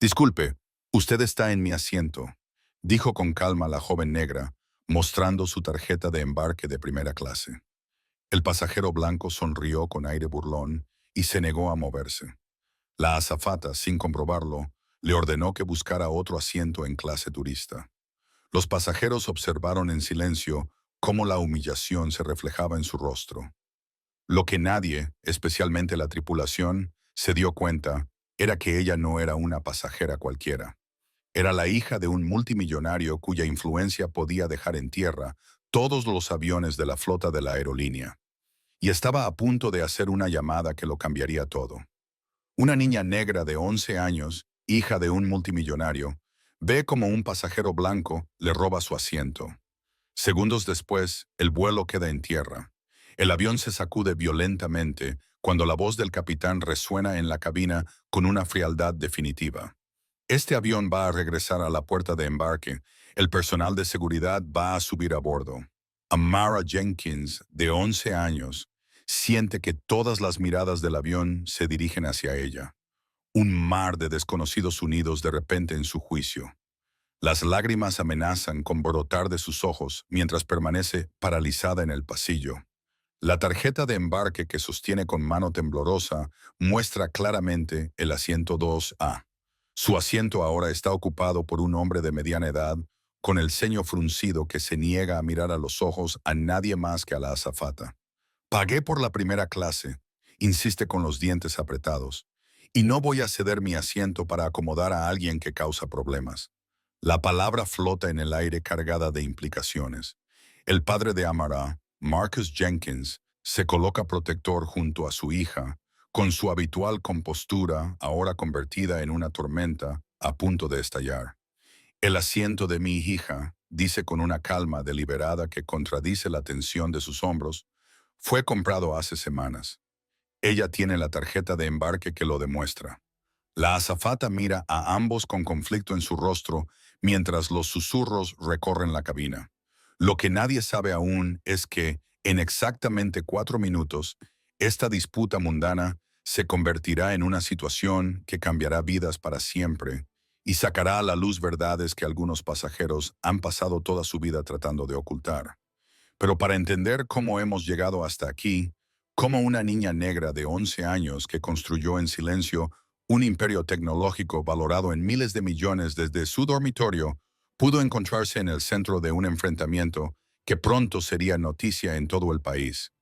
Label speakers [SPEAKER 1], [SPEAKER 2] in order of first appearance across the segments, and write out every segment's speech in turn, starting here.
[SPEAKER 1] Disculpe, usted está en mi asiento, dijo con calma la joven negra, mostrando su tarjeta de embarque de primera clase. El pasajero blanco sonrió con aire burlón y se negó a moverse. La azafata, sin comprobarlo, le ordenó que buscara otro asiento en clase turista. Los pasajeros observaron en silencio cómo la humillación se reflejaba en su rostro. Lo que nadie, especialmente la tripulación, se dio cuenta era que ella no era una pasajera cualquiera. Era la hija de un multimillonario cuya influencia podía dejar en tierra todos los aviones de la flota de la aerolínea. Y estaba a punto de hacer una llamada que lo cambiaría todo. Una niña negra de 11 años, hija de un multimillonario, ve como un pasajero blanco le roba su asiento. Segundos después, el vuelo queda en tierra. El avión se sacude violentamente cuando la voz del capitán resuena en la cabina con una frialdad definitiva. Este avión va a regresar a la puerta de embarque. El personal de seguridad va a subir a bordo. Amara Jenkins, de 11 años, siente que todas las miradas del avión se dirigen hacia ella. Un mar de desconocidos unidos de repente en su juicio. Las lágrimas amenazan con brotar de sus ojos mientras permanece paralizada en el pasillo. La tarjeta de embarque que sostiene con mano temblorosa muestra claramente el asiento 2A. Su asiento ahora está ocupado por un hombre de mediana edad, con el ceño fruncido que se niega a mirar a los ojos a nadie más que a la azafata. Pagué por la primera clase, insiste con los dientes apretados, y no voy a ceder mi asiento para acomodar a alguien que causa problemas. La palabra flota en el aire cargada de implicaciones. El padre de Amara, Marcus Jenkins, se coloca protector junto a su hija, con su habitual compostura ahora convertida en una tormenta a punto de estallar. El asiento de mi hija, dice con una calma deliberada que contradice la tensión de sus hombros, fue comprado hace semanas. Ella tiene la tarjeta de embarque que lo demuestra. La azafata mira a ambos con conflicto en su rostro mientras los susurros recorren la cabina. Lo que nadie sabe aún es que, en exactamente 4 minutos, esta disputa mundana se convertirá en una situación que cambiará vidas para siempre y sacará a la luz verdades que algunos pasajeros han pasado toda su vida tratando de ocultar. Pero para entender cómo hemos llegado hasta aquí, cómo una niña negra de 11 años que construyó en silencio un imperio tecnológico valorado en miles de millones desde su dormitorio, pudo encontrarse en el centro de un enfrentamiento que pronto sería noticia en todo el país.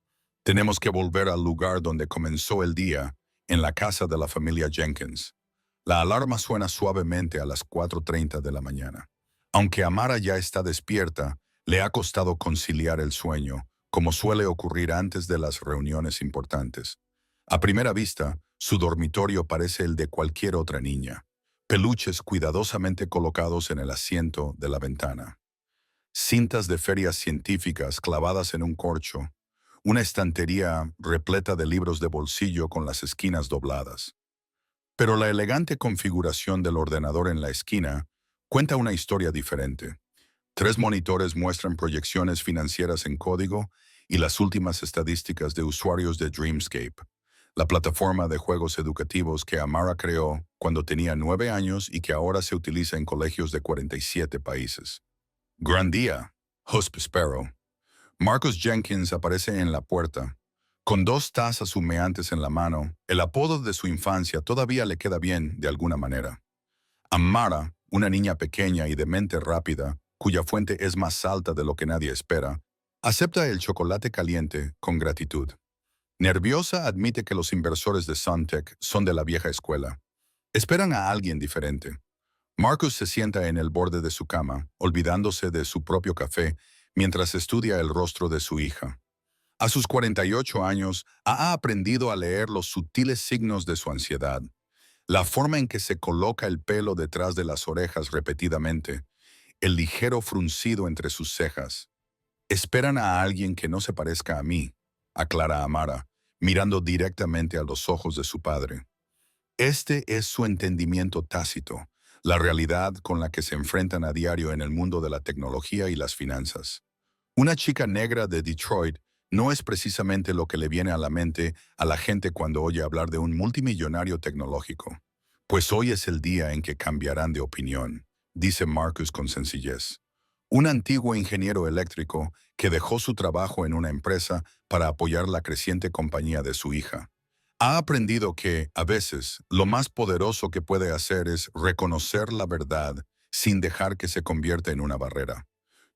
[SPEAKER 1] Tenemos que volver al lugar donde comenzó el día, en la casa de la familia Jenkins. La alarma suena suavemente a las 4:30 de la mañana. Aunque Amara ya está despierta, le ha costado conciliar el sueño, como suele ocurrir antes de las reuniones importantes. A primera vista, su dormitorio parece el de cualquier otra niña. Peluches cuidadosamente colocados en el asiento de la ventana. Cintas de ferias científicas clavadas en un corcho. Una estantería repleta de libros de bolsillo con las esquinas dobladas. Pero la elegante configuración del ordenador en la esquina cuenta una historia diferente. 3 monitores muestran proyecciones financieras en código y las últimas estadísticas de usuarios de Dreamscape, la plataforma de juegos educativos que Amara creó cuando tenía 9 años y que ahora se utiliza en colegios de 47 países. Gran día, Husp Sparrow. Marcus Jenkins aparece en la puerta. Con 2 tazas humeantes en la mano, el apodo de su infancia todavía le queda bien de alguna manera. Amara, una niña pequeña y de mente rápida, cuya fuente es más alta de lo que nadie espera, acepta el chocolate caliente con gratitud. Nerviosa, admite que los inversores de Suntech son de la vieja escuela. Esperan a alguien diferente. Marcus se sienta en el borde de su cama, olvidándose de su propio café, mientras estudia el rostro de su hija. A sus 48 años, ha aprendido a leer los sutiles signos de su ansiedad. La forma en que se coloca el pelo detrás de las orejas repetidamente, el ligero fruncido entre sus cejas. Esperan a alguien que no se parezca a mí, aclara Amara, mirando directamente a los ojos de su padre. Este es su entendimiento tácito, la realidad con la que se enfrentan a diario en el mundo de la tecnología y las finanzas. Una chica negra de Detroit no es precisamente lo que le viene a la mente a la gente cuando oye hablar de un multimillonario tecnológico. Pues hoy es el día en que cambiarán de opinión, dice Marcus con sencillez. Un antiguo ingeniero eléctrico que dejó su trabajo en una empresa para apoyar la creciente compañía de su hija. Ha aprendido que, a veces, lo más poderoso que puede hacer es reconocer la verdad sin dejar que se convierta en una barrera.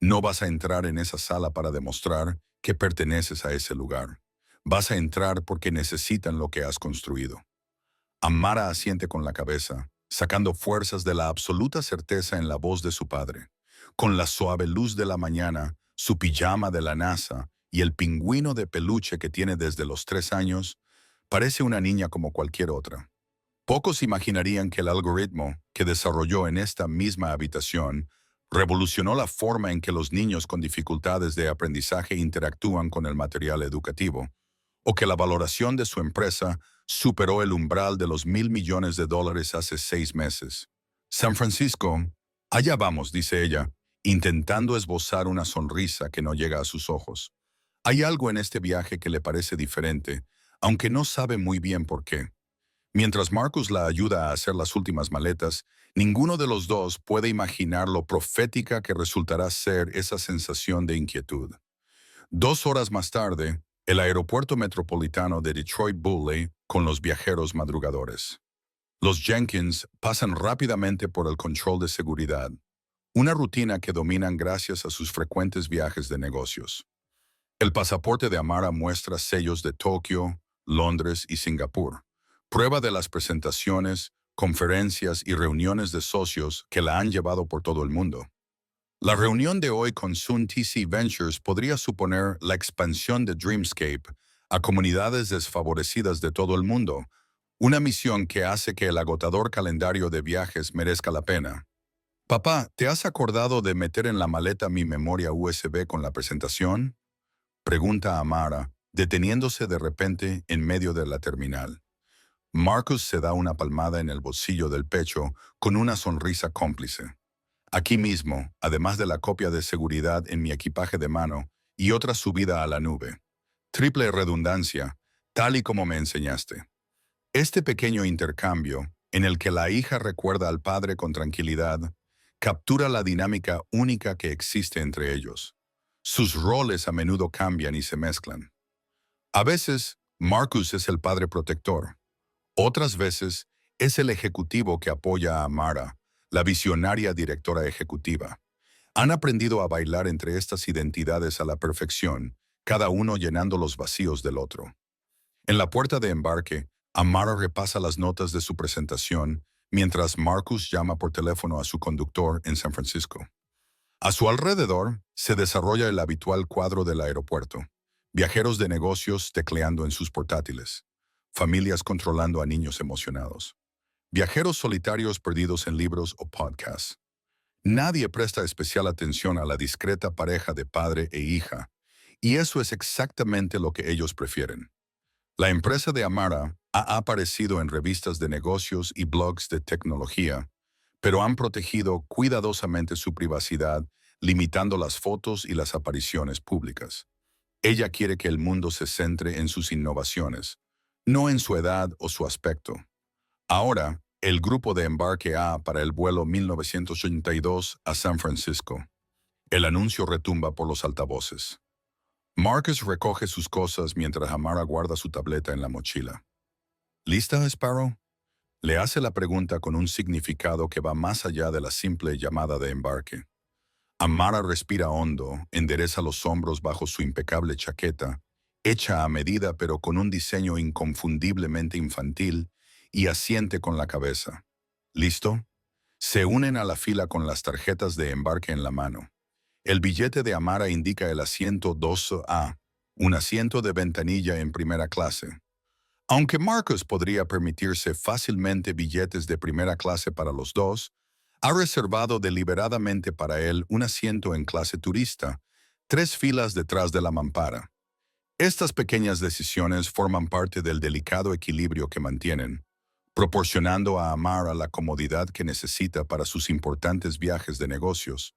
[SPEAKER 1] No vas a entrar en esa sala para demostrar que perteneces a ese lugar. Vas a entrar porque necesitan lo que has construido. Amara asiente con la cabeza, sacando fuerzas de la absoluta certeza en la voz de su padre. Con la suave luz de la mañana, su pijama de la NASA y el pingüino de peluche que tiene desde los 3 años, parece una niña como cualquier otra. Pocos imaginarían que el algoritmo que desarrolló en esta misma habitación revolucionó la forma en que los niños con dificultades de aprendizaje interactúan con el material educativo, o que la valoración de su empresa superó el umbral de los $1.000 millones hace 6 meses. San Francisco, allá vamos, dice ella, intentando esbozar una sonrisa que no llega a sus ojos. Hay algo en este viaje que le parece diferente, aunque no sabe muy bien por qué. Mientras Marcus la ayuda a hacer las últimas maletas, ninguno de los dos puede imaginar lo profética que resultará ser esa sensación de inquietud. 2 horas más tarde, el aeropuerto metropolitano de Detroit Bulley con los viajeros madrugadores. Los Jenkins pasan rápidamente por el control de seguridad, una rutina que dominan gracias a sus frecuentes viajes de negocios. El pasaporte de Amara muestra sellos de Tokio, Londres y Singapur, prueba de las presentaciones, conferencias y reuniones de socios que la han llevado por todo el mundo. La reunión de hoy con Sun TC Ventures podría suponer la expansión de Dreamscape a comunidades desfavorecidas de todo el mundo, una misión que hace que el agotador calendario de viajes merezca la pena. Papá, ¿te has acordado de meter en la maleta mi memoria USB con la presentación? Pregunta Amara, deteniéndose de repente en medio de la terminal. Marcus se da una palmada en el bolsillo del pecho con una sonrisa cómplice. Aquí mismo, además de la copia de seguridad en mi equipaje de mano y otra subida a la nube. Triple redundancia, tal y como me enseñaste. Este pequeño intercambio, en el que la hija recuerda al padre con tranquilidad, captura la dinámica única que existe entre ellos. Sus roles a menudo cambian y se mezclan. A veces, Marcus es el padre protector. Otras veces, es el ejecutivo que apoya a Amara, la visionaria directora ejecutiva. Han aprendido a bailar entre estas identidades a la perfección, cada uno llenando los vacíos del otro. En la puerta de embarque, Amara repasa las notas de su presentación, mientras Marcus llama por teléfono a su conductor en San Francisco. A su alrededor se desarrolla el habitual cuadro del aeropuerto. Viajeros de negocios tecleando en sus portátiles. Familias controlando a niños emocionados. Viajeros solitarios perdidos en libros o podcasts. Nadie presta especial atención a la discreta pareja de padre e hija, y eso es exactamente lo que ellos prefieren. La empresa de Amara ha aparecido en revistas de negocios y blogs de tecnología, pero han protegido cuidadosamente su privacidad, limitando las fotos y las apariciones públicas. Ella quiere que el mundo se centre en sus innovaciones, no en su edad o su aspecto. Ahora, el grupo de embarque A para el vuelo 1982 a San Francisco. El anuncio retumba por los altavoces. Marcus recoge sus cosas mientras Amara guarda su tableta en la mochila. ¿Lista, Sparrow? Le hace la pregunta con un significado que va más allá de la simple llamada de embarque. Amara respira hondo, endereza los hombros bajo su impecable chaqueta, hecha a medida pero con un diseño inconfundiblemente infantil, y asiente con la cabeza. ¿Listo? Se unen a la fila con las tarjetas de embarque en la mano. El billete de Amara indica el asiento 2A, un asiento de ventanilla en primera clase. Aunque Marcus podría permitirse fácilmente billetes de primera clase para los dos, ha reservado deliberadamente para él un asiento en clase turista, 3 filas detrás de la mampara. Estas pequeñas decisiones forman parte del delicado equilibrio que mantienen, proporcionando a Amara la comodidad que necesita para sus importantes viajes de negocios,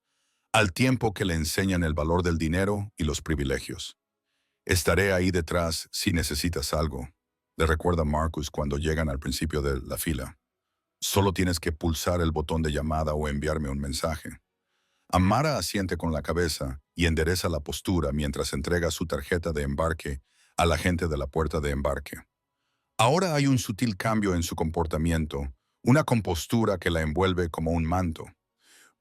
[SPEAKER 1] al tiempo que le enseñan el valor del dinero y los privilegios. Estaré ahí detrás si necesitas algo, le recuerda Marcus cuando llegan al principio de la fila. Solo tienes que pulsar el botón de llamada o enviarme un mensaje. Amara asiente con la cabeza y endereza la postura mientras entrega su tarjeta de embarque al agente de la puerta de embarque. Ahora hay un sutil cambio en su comportamiento, una compostura que la envuelve como un manto.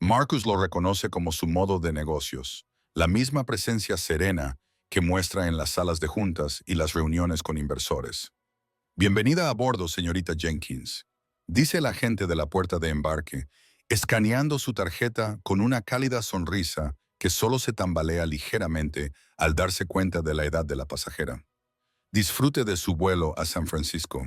[SPEAKER 1] Marcus lo reconoce como su modo de negocios, la misma presencia serena que muestra en las salas de juntas y las reuniones con inversores. Bienvenida a bordo, señorita Jenkins, dice el agente de la puerta de embarque, escaneando su tarjeta con una cálida sonrisa que solo se tambalea ligeramente al darse cuenta de la edad de la pasajera. Disfrute de su vuelo a San Francisco.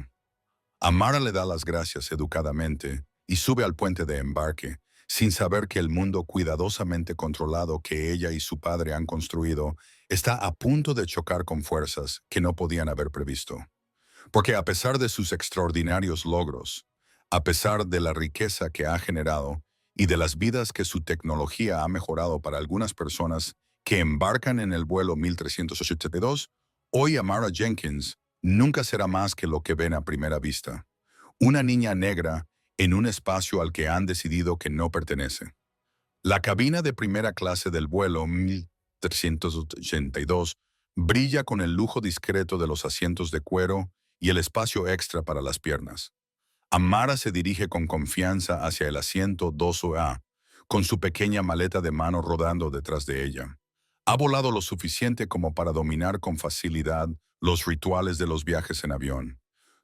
[SPEAKER 1] Amara le da las gracias educadamente y sube al puente de embarque, sin saber que el mundo cuidadosamente controlado que ella y su padre han construido está a punto de chocar con fuerzas que no podían haber previsto. Porque a pesar de sus extraordinarios logros, a pesar de la riqueza que ha generado y de las vidas que su tecnología ha mejorado para algunas personas que embarcan en el vuelo 1382, hoy Amara Jenkins nunca será más que lo que ven a primera vista. Una niña negra en un espacio al que han decidido que no pertenece. La cabina de primera clase del vuelo 1382 brilla con el lujo discreto de los asientos de cuero y el espacio extra para las piernas. Amara se dirige con confianza hacia el asiento 2A, con su pequeña maleta de mano rodando detrás de ella. Ha volado lo suficiente como para dominar con facilidad los rituales de los viajes en avión.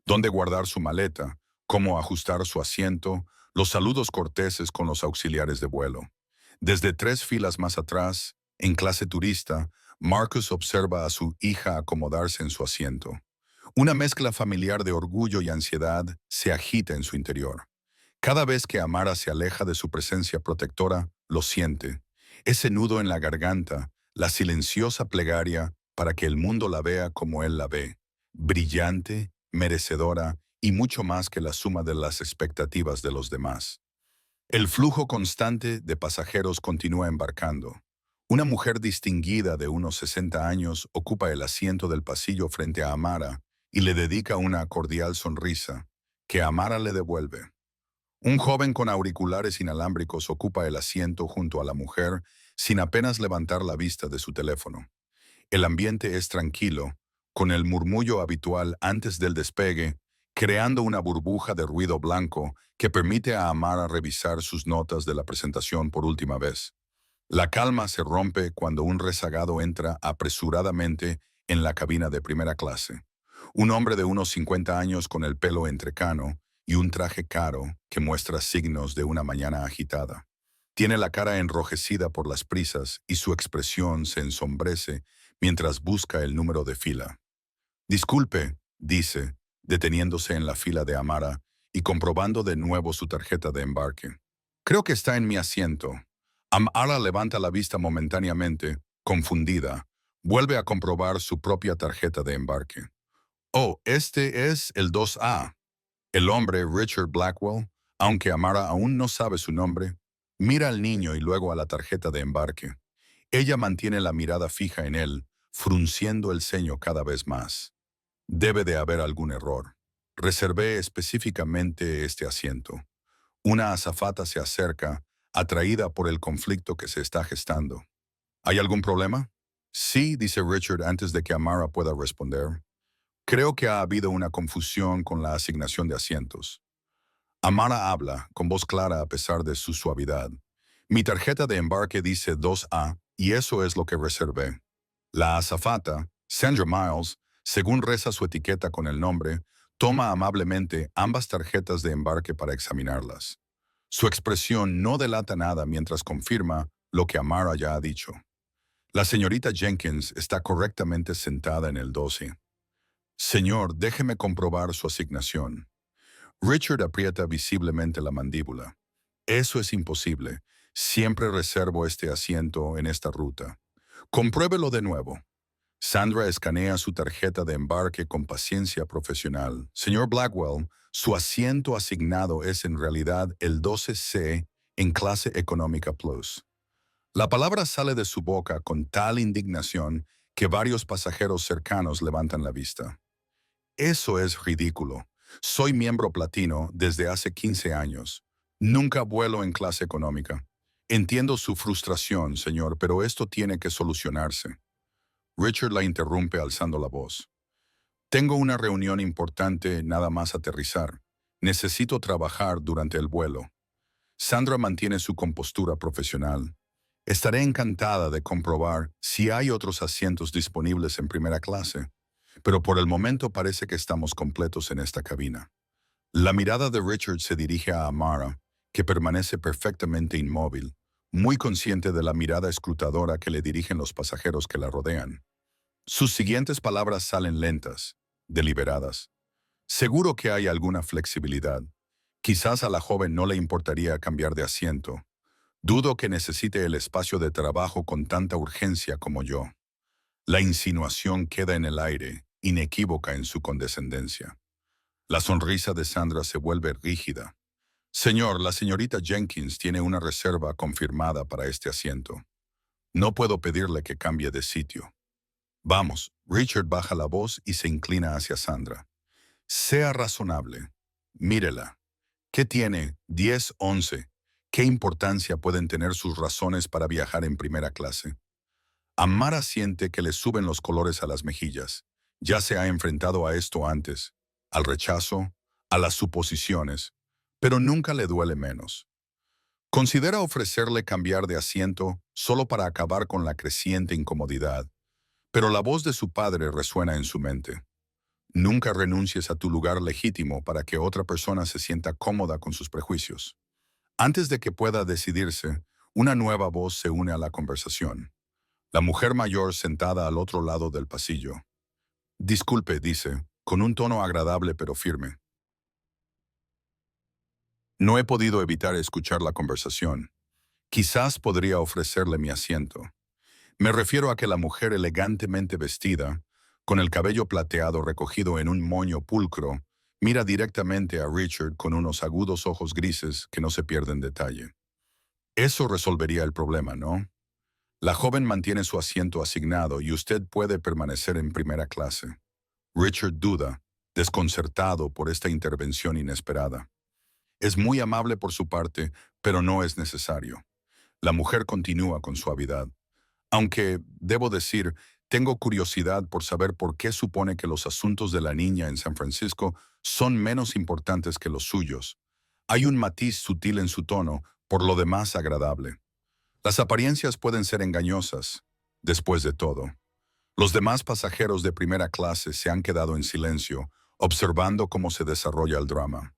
[SPEAKER 1] Dónde guardar su maleta, cómo ajustar su asiento, los saludos corteses con los auxiliares de vuelo. Desde 3 filas más atrás, en clase turista, Marcus observa a su hija acomodarse en su asiento. Una mezcla familiar de orgullo y ansiedad se agita en su interior. Cada vez que Amara se aleja de su presencia protectora, lo siente. Ese nudo en la garganta, la silenciosa plegaria para que el mundo la vea como él la ve, brillante, merecedora y mucho más que la suma de las expectativas de los demás. El flujo constante de pasajeros continúa embarcando. Una mujer distinguida de unos 60 años ocupa el asiento del pasillo frente a Amara y le dedica una cordial sonrisa, que Amara le devuelve. Un joven con auriculares inalámbricos ocupa el asiento junto a la mujer sin apenas levantar la vista de su teléfono. El ambiente es tranquilo, con el murmullo habitual antes del despegue, creando una burbuja de ruido blanco que permite a Amara revisar sus notas de la presentación por última vez. La calma se rompe cuando un rezagado entra apresuradamente en la cabina de primera clase. Un hombre de unos 50 años con el pelo entrecano y un traje caro que muestra signos de una mañana agitada. Tiene la cara enrojecida por las prisas y su expresión se ensombrece mientras busca el número de fila. Disculpe, dice, deteniéndose en la fila de Amara y comprobando de nuevo su tarjeta de embarque. Creo que está en mi asiento. Amara levanta la vista momentáneamente, confundida. Vuelve a comprobar su propia tarjeta de embarque. Oh, este es el 2A. El hombre, Richard Blackwell, aunque Amara aún no sabe su nombre, mira al niño y luego a la tarjeta de embarque. Ella mantiene la mirada fija en él, frunciendo el ceño cada vez más. Debe de haber algún error. Reservé específicamente este asiento. Una azafata se acerca, atraída por el conflicto que se está gestando. ¿Hay algún problema? Sí, dice Richard antes de que Amara pueda responder. Creo que ha habido una confusión con la asignación de asientos. Amara habla, con voz clara a pesar de su suavidad. Mi tarjeta de embarque dice 2A y eso es lo que reservé. La azafata, Sandra Miles, según reza su etiqueta con el nombre, toma amablemente ambas tarjetas de embarque para examinarlas. Su expresión no delata nada mientras confirma lo que Amara ya ha dicho. La señorita Jenkins está correctamente sentada en el 12. Señor, déjeme comprobar su asignación. Richard aprieta visiblemente la mandíbula. Eso es imposible. Siempre reservo este asiento en esta ruta. Compruébelo de nuevo. Sandra escanea su tarjeta de embarque con paciencia profesional. Señor Blackwell, su asiento asignado es en realidad el 12C en clase económica plus. La palabra sale de su boca con tal indignación que varios pasajeros cercanos levantan la vista. Eso es ridículo. Soy miembro platino desde hace 15 años. Nunca vuelo en clase económica. Entiendo su frustración, señor, pero esto tiene que solucionarse. Richard la interrumpe alzando la voz. Tengo una reunión importante nada más aterrizar. Necesito trabajar durante el vuelo. Sandra mantiene su compostura profesional. Estaré encantada de comprobar si hay otros asientos disponibles en primera clase, pero por el momento parece que estamos completos en esta cabina. La mirada de Richard se dirige a Amara, que permanece perfectamente inmóvil, muy consciente de la mirada escrutadora que le dirigen los pasajeros que la rodean. Sus siguientes palabras salen lentas, deliberadas. Seguro que hay alguna flexibilidad. Quizás a la joven no le importaría cambiar de asiento. Dudo que necesite el espacio de trabajo con tanta urgencia como yo. La insinuación queda en el aire, inequívoca en su condescendencia. La sonrisa de Sandra se vuelve rígida. Señor, la señorita Jenkins tiene una reserva confirmada para este asiento. No puedo pedirle que cambie de sitio. Vamos, Richard baja la voz y se inclina hacia Sandra. Sea razonable. Mírela. ¿Qué tiene? 10, 11. ¿Qué importancia pueden tener sus razones para viajar en primera clase? Amara siente que le suben los colores a las mejillas. Ya se ha enfrentado a esto antes, al rechazo, a las suposiciones, pero nunca le duele menos. Considera ofrecerle cambiar de asiento solo para acabar con la creciente incomodidad, pero la voz de su padre resuena en su mente. Nunca renuncies a tu lugar legítimo para que otra persona se sienta cómoda con sus prejuicios. Antes de que pueda decidirse, una nueva voz se une a la conversación. La mujer mayor sentada al otro lado del pasillo. Disculpe, dice, con un tono agradable pero firme. No he podido evitar escuchar la conversación. Quizás podría ofrecerle mi asiento. Me refiero a que la mujer elegantemente vestida, con el cabello plateado recogido en un moño pulcro, mira directamente a Richard con unos agudos ojos grises que no se pierden detalle. Eso resolvería el problema, ¿no? La joven mantiene su asiento asignado y usted puede permanecer en primera clase. Richard duda, desconcertado por esta intervención inesperada. Es muy amable por su parte, pero no es necesario. La mujer continúa con suavidad. Aunque, debo decir, tengo curiosidad por saber por qué supone que los asuntos de la niña en San Francisco son menos importantes que los suyos. Hay un matiz sutil en su tono, por lo demás agradable. Las apariencias pueden ser engañosas, después de todo. Los demás pasajeros de primera clase se han quedado en silencio, observando cómo se desarrolla el drama.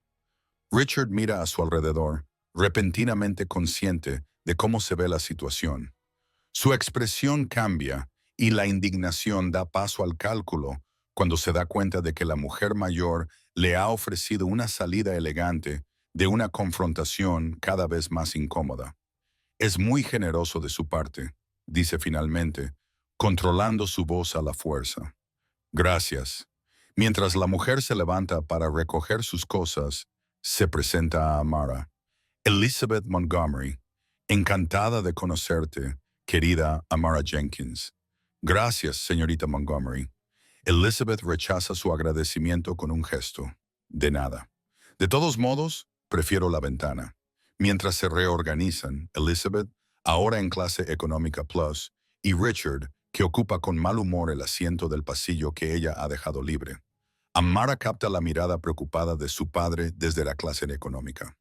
[SPEAKER 1] Richard mira a su alrededor, repentinamente consciente de cómo se ve la situación. Su expresión cambia y la indignación da paso al cálculo cuando se da cuenta de que la mujer mayor le ha ofrecido una salida elegante de una confrontación cada vez más incómoda. Es muy generoso de su parte, dice finalmente, controlando su voz a la fuerza. Gracias. Mientras la mujer se levanta para recoger sus cosas, se presenta a Amara. Elizabeth Montgomery, encantada de conocerte, querida Amara Jenkins. Gracias, señorita Montgomery. Elizabeth rechaza su agradecimiento con un gesto. De nada. De todos modos, prefiero la ventana. Mientras se reorganizan, Elizabeth, ahora en clase económica plus, y Richard, que ocupa con mal humor el asiento del pasillo que ella ha dejado libre. Amara capta la mirada preocupada de su padre desde la clase económica.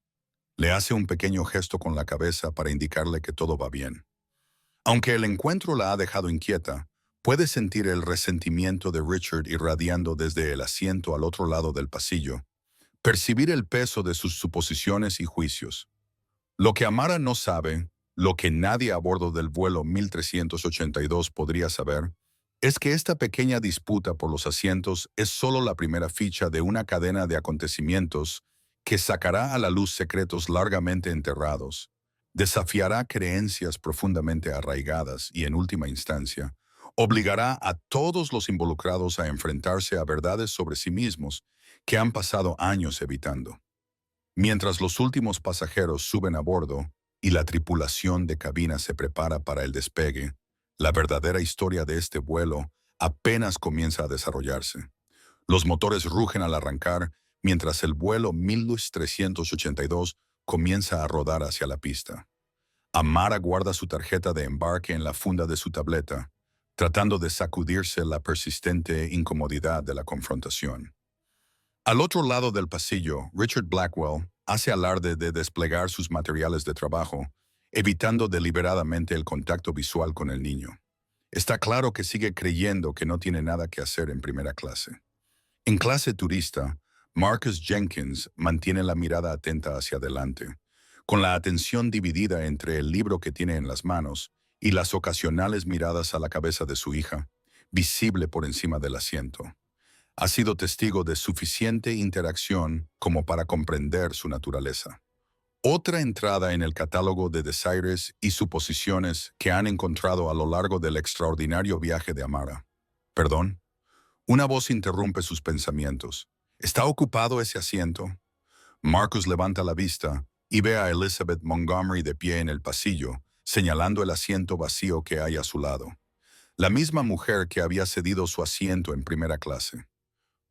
[SPEAKER 1] Le hace un pequeño gesto con la cabeza para indicarle que todo va bien. Aunque el encuentro la ha dejado inquieta, puede sentir el resentimiento de Richard irradiando desde el asiento al otro lado del pasillo, percibir el peso de sus suposiciones y juicios. Lo que Amara no sabe, lo que nadie a bordo del vuelo 1382 podría saber, es que esta pequeña disputa por los asientos es solo la primera ficha de una cadena de acontecimientos que sacará a la luz secretos largamente enterrados, desafiará creencias profundamente arraigadas y, en última instancia, obligará a todos los involucrados a enfrentarse a verdades sobre sí mismos que han pasado años evitando. Mientras los últimos pasajeros suben a bordo y la tripulación de cabina se prepara para el despegue, la verdadera historia de este vuelo apenas comienza a desarrollarse. Los motores rugen al arrancar, mientras el vuelo 1382 comienza a rodar hacia la pista. Amara guarda su tarjeta de embarque en la funda de su tableta, tratando de sacudirse la persistente incomodidad de la confrontación. Al otro lado del pasillo, Richard Blackwell hace alarde de desplegar sus materiales de trabajo, evitando deliberadamente el contacto visual con el niño. Está claro que sigue creyendo que no tiene nada que hacer en primera clase. En clase turista, Marcus Jenkins mantiene la mirada atenta hacia adelante, con la atención dividida entre el libro que tiene en las manos y las ocasionales miradas a la cabeza de su hija, visible por encima del asiento. Ha sido testigo de suficiente interacción como para comprender su naturaleza. Otra entrada en el catálogo de desaires y suposiciones que han encontrado a lo largo del extraordinario viaje de Amara. Perdón. Una voz interrumpe sus pensamientos. ¿Está ocupado ese asiento? Marcus levanta la vista y ve a Elizabeth Montgomery de pie en el pasillo, señalando el asiento vacío que hay a su lado. La misma mujer que había cedido su asiento en primera clase.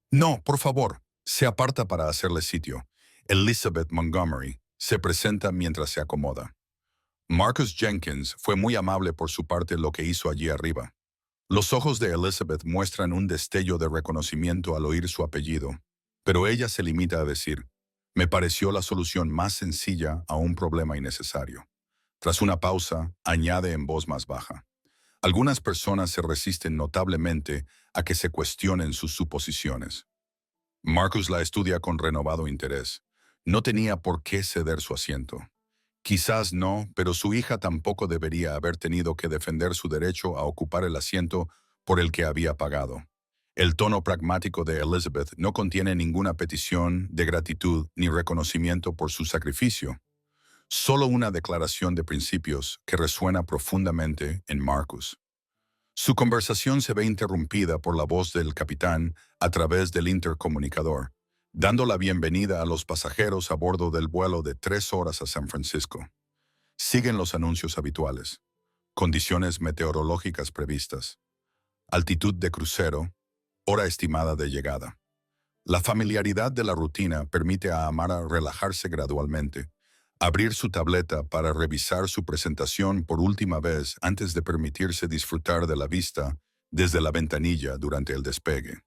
[SPEAKER 1] No, por favor, se aparta para hacerle sitio. Elizabeth Montgomery se presenta mientras se acomoda. Marcus Jenkins fue muy amable por su parte lo que hizo allí arriba. Los ojos de Elizabeth muestran un destello de reconocimiento al oír su apellido, pero ella se limita a decir, me pareció la solución más sencilla a un problema innecesario. Tras una pausa, añade en voz más baja. Algunas personas se resisten notablemente a que se cuestionen sus suposiciones. Marcus la estudia con renovado interés. No tenía por qué ceder su asiento. Quizás no, pero su hija tampoco debería haber tenido que defender su derecho a ocupar el asiento por el que había pagado. El tono pragmático de Elizabeth no contiene ninguna petición de gratitud ni reconocimiento por su sacrificio. Solo una declaración de principios que resuena profundamente en Marcus. Su conversación se ve interrumpida por la voz del capitán a través del intercomunicador, dando la bienvenida a los pasajeros a bordo del vuelo de 3 horas a San Francisco. Siguen los anuncios habituales. Condiciones meteorológicas previstas. Altitud de crucero. Hora estimada de llegada. La familiaridad de la rutina permite a Amara relajarse gradualmente, abrir su tableta para revisar su presentación por última vez antes de permitirse disfrutar de la vista desde la ventanilla durante el despegue.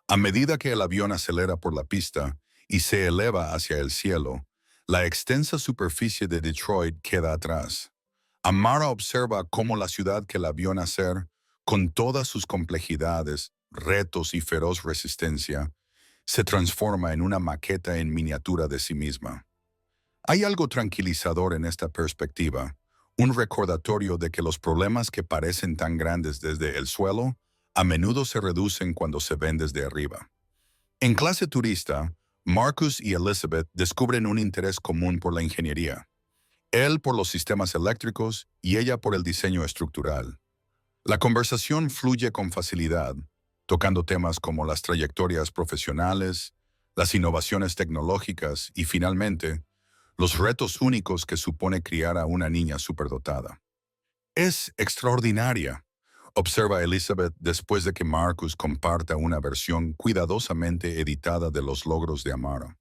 [SPEAKER 1] A medida que el avión acelera por la pista y se eleva hacia el cielo, la extensa superficie de Detroit queda atrás. Amara observa cómo la ciudad que la vio nacer, con todas sus complejidades, retos y feroz resistencia, se transforma en una maqueta en miniatura de sí misma. Hay algo tranquilizador en esta perspectiva, un recordatorio de que los problemas que parecen tan grandes desde el suelo a menudo se reducen cuando se ven desde arriba. En clase turista, Marcus y Elizabeth descubren un interés común por la ingeniería. Él por los sistemas eléctricos y ella por el diseño estructural. La conversación fluye con facilidad, tocando temas como las trayectorias profesionales, las innovaciones tecnológicas y, finalmente, los retos únicos que supone criar a una niña superdotada. Es extraordinaria, observa Elizabeth después de que Marcus comparta una versión cuidadosamente editada de los logros de Amara.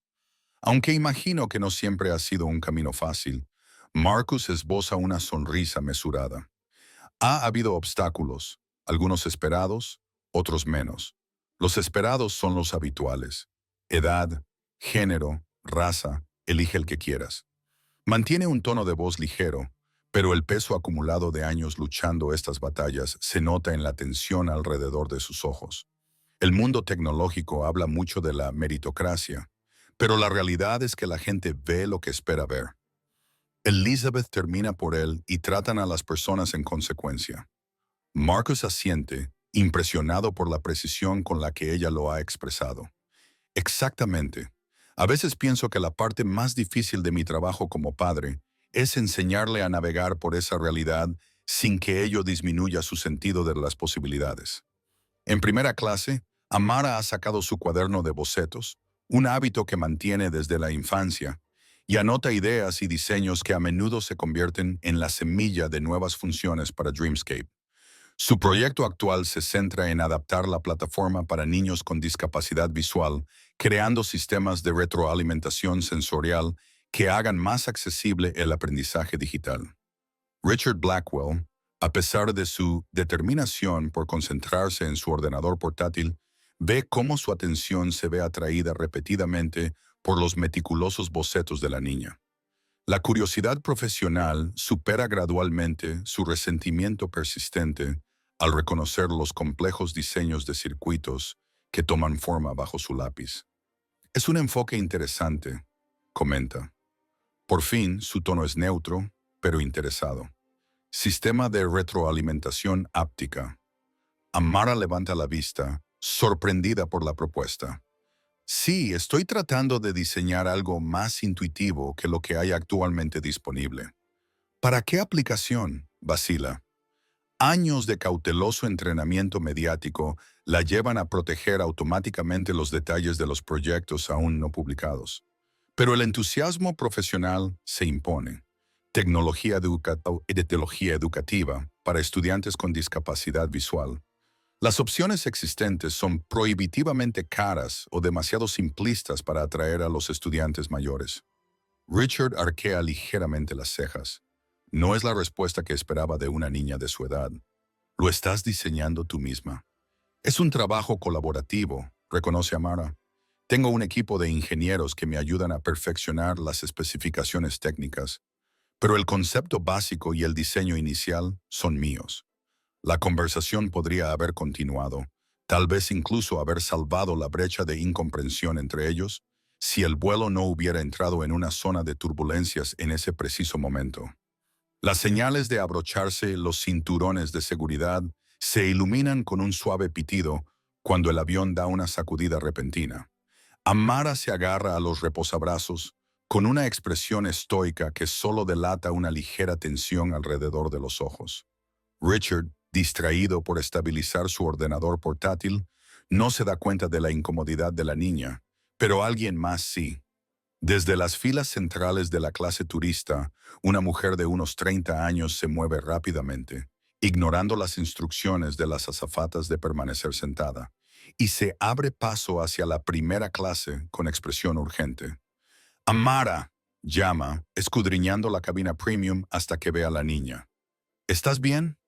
[SPEAKER 1] Aunque imagino que no siempre ha sido un camino fácil, Marcus esboza una sonrisa mesurada. Ha habido obstáculos, algunos esperados, otros menos. Los esperados son los habituales. Edad, género, raza, elige el que quieras. Mantiene un tono de voz ligero, pero el peso acumulado de años luchando estas batallas se nota en la tensión alrededor de sus ojos. El mundo tecnológico habla mucho de la meritocracia, pero la realidad es que la gente ve lo que espera ver. Elizabeth termina por él y tratan a las personas en consecuencia. Marcus asiente, impresionado por la precisión con la que ella lo ha expresado. Exactamente. A veces pienso que la parte más difícil de mi trabajo como padre es enseñarle a navegar por esa realidad sin que ello disminuya su sentido de las posibilidades. En primera clase, Amara ha sacado su cuaderno de bocetos, un hábito que mantiene desde la infancia, y anota ideas y diseños que a menudo se convierten en la semilla de nuevas funciones para Dreamscape. Su proyecto actual se centra en adaptar la plataforma para niños con discapacidad visual, creando sistemas de retroalimentación sensorial que hagan más accesible el aprendizaje digital. Richard Blackwell, a pesar de su determinación por concentrarse en su ordenador portátil, ve cómo su atención se ve atraída repetidamente por los meticulosos bocetos de la niña. La curiosidad profesional supera gradualmente su resentimiento persistente al reconocer los complejos diseños de circuitos que toman forma bajo su lápiz. Es un enfoque interesante, comenta. Por fin, su tono es neutro, pero interesado. Sistema de retroalimentación áptica. Amara levanta la vista, sorprendida por la propuesta. Sí, estoy tratando de diseñar algo más intuitivo que lo que hay actualmente disponible. ¿Para qué aplicación? Vacila. Años de cauteloso entrenamiento mediático la llevan a proteger automáticamente los detalles de los proyectos aún no publicados. Pero el entusiasmo profesional se impone. Tecnología educativa para estudiantes con discapacidad visual. Las opciones existentes son prohibitivamente caras o demasiado simplistas para atraer a los estudiantes mayores. Richard arquea ligeramente las cejas. No es la respuesta que esperaba de una niña de su edad. Lo estás diseñando tú misma. Es un trabajo colaborativo, reconoce Amara. Tengo un equipo de ingenieros que me ayudan a perfeccionar las especificaciones técnicas, pero el concepto básico y el diseño inicial son míos. La conversación podría haber continuado, tal vez incluso haber salvado la brecha de incomprensión entre ellos, si el vuelo no hubiera entrado en una zona de turbulencias en ese preciso momento. Las señales de abrocharse los cinturones de seguridad se iluminan con un suave pitido cuando el avión da una sacudida repentina. Amara se agarra a los reposabrazos con una expresión estoica que solo delata una ligera tensión alrededor de los ojos. Richard, distraído por estabilizar su ordenador portátil, no se da cuenta de la incomodidad de la niña, pero alguien más sí. Desde las filas centrales de la clase turista, una mujer de unos 30 años se mueve rápidamente, ignorando las instrucciones de las azafatas de permanecer sentada, y se abre paso hacia la primera clase con expresión urgente. Amara, llama, escudriñando la cabina premium hasta que ve a la niña. ¿Estás bien?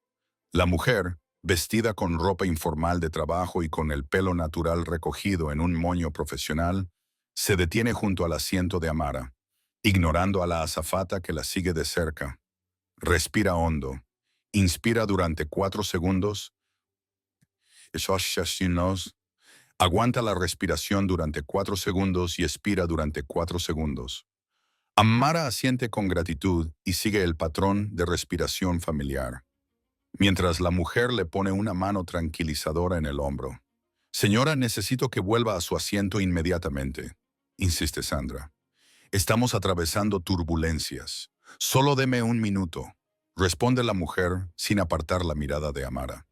[SPEAKER 1] La mujer, vestida con ropa informal de trabajo y con el pelo natural recogido en un moño profesional, se detiene junto al asiento de Amara, ignorando a la azafata que la sigue de cerca. Respira hondo. Inspira durante 4 segundos. Aguanta la respiración durante 4 segundos y expira durante 4 segundos. Amara asiente con gratitud y sigue el patrón de respiración familiar, mientras la mujer le pone una mano tranquilizadora en el hombro. Señora, necesito que vuelva a su asiento inmediatamente, insiste Sandra. Estamos atravesando turbulencias. Solo deme un minuto, responde la mujer sin apartar la mirada de Amara.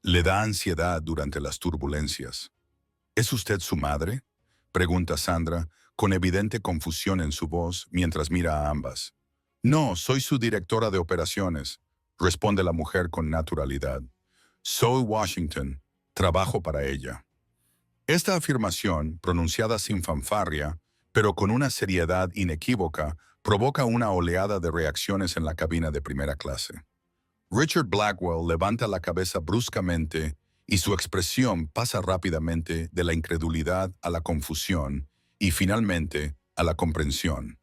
[SPEAKER 1] Le da ansiedad durante las turbulencias. ¿Es usted su madre?, pregunta Sandra, con evidente confusión en su voz mientras mira a ambas. No, soy su directora de operaciones, responde la mujer con naturalidad. Soy Washington, trabajo para ella. Esta afirmación, pronunciada sin fanfarria, pero con una seriedad inequívoca, provoca una oleada de reacciones en la cabina de primera clase. Richard Blackwell levanta la cabeza bruscamente y su expresión pasa rápidamente de la incredulidad a la confusión y finalmente a la comprensión.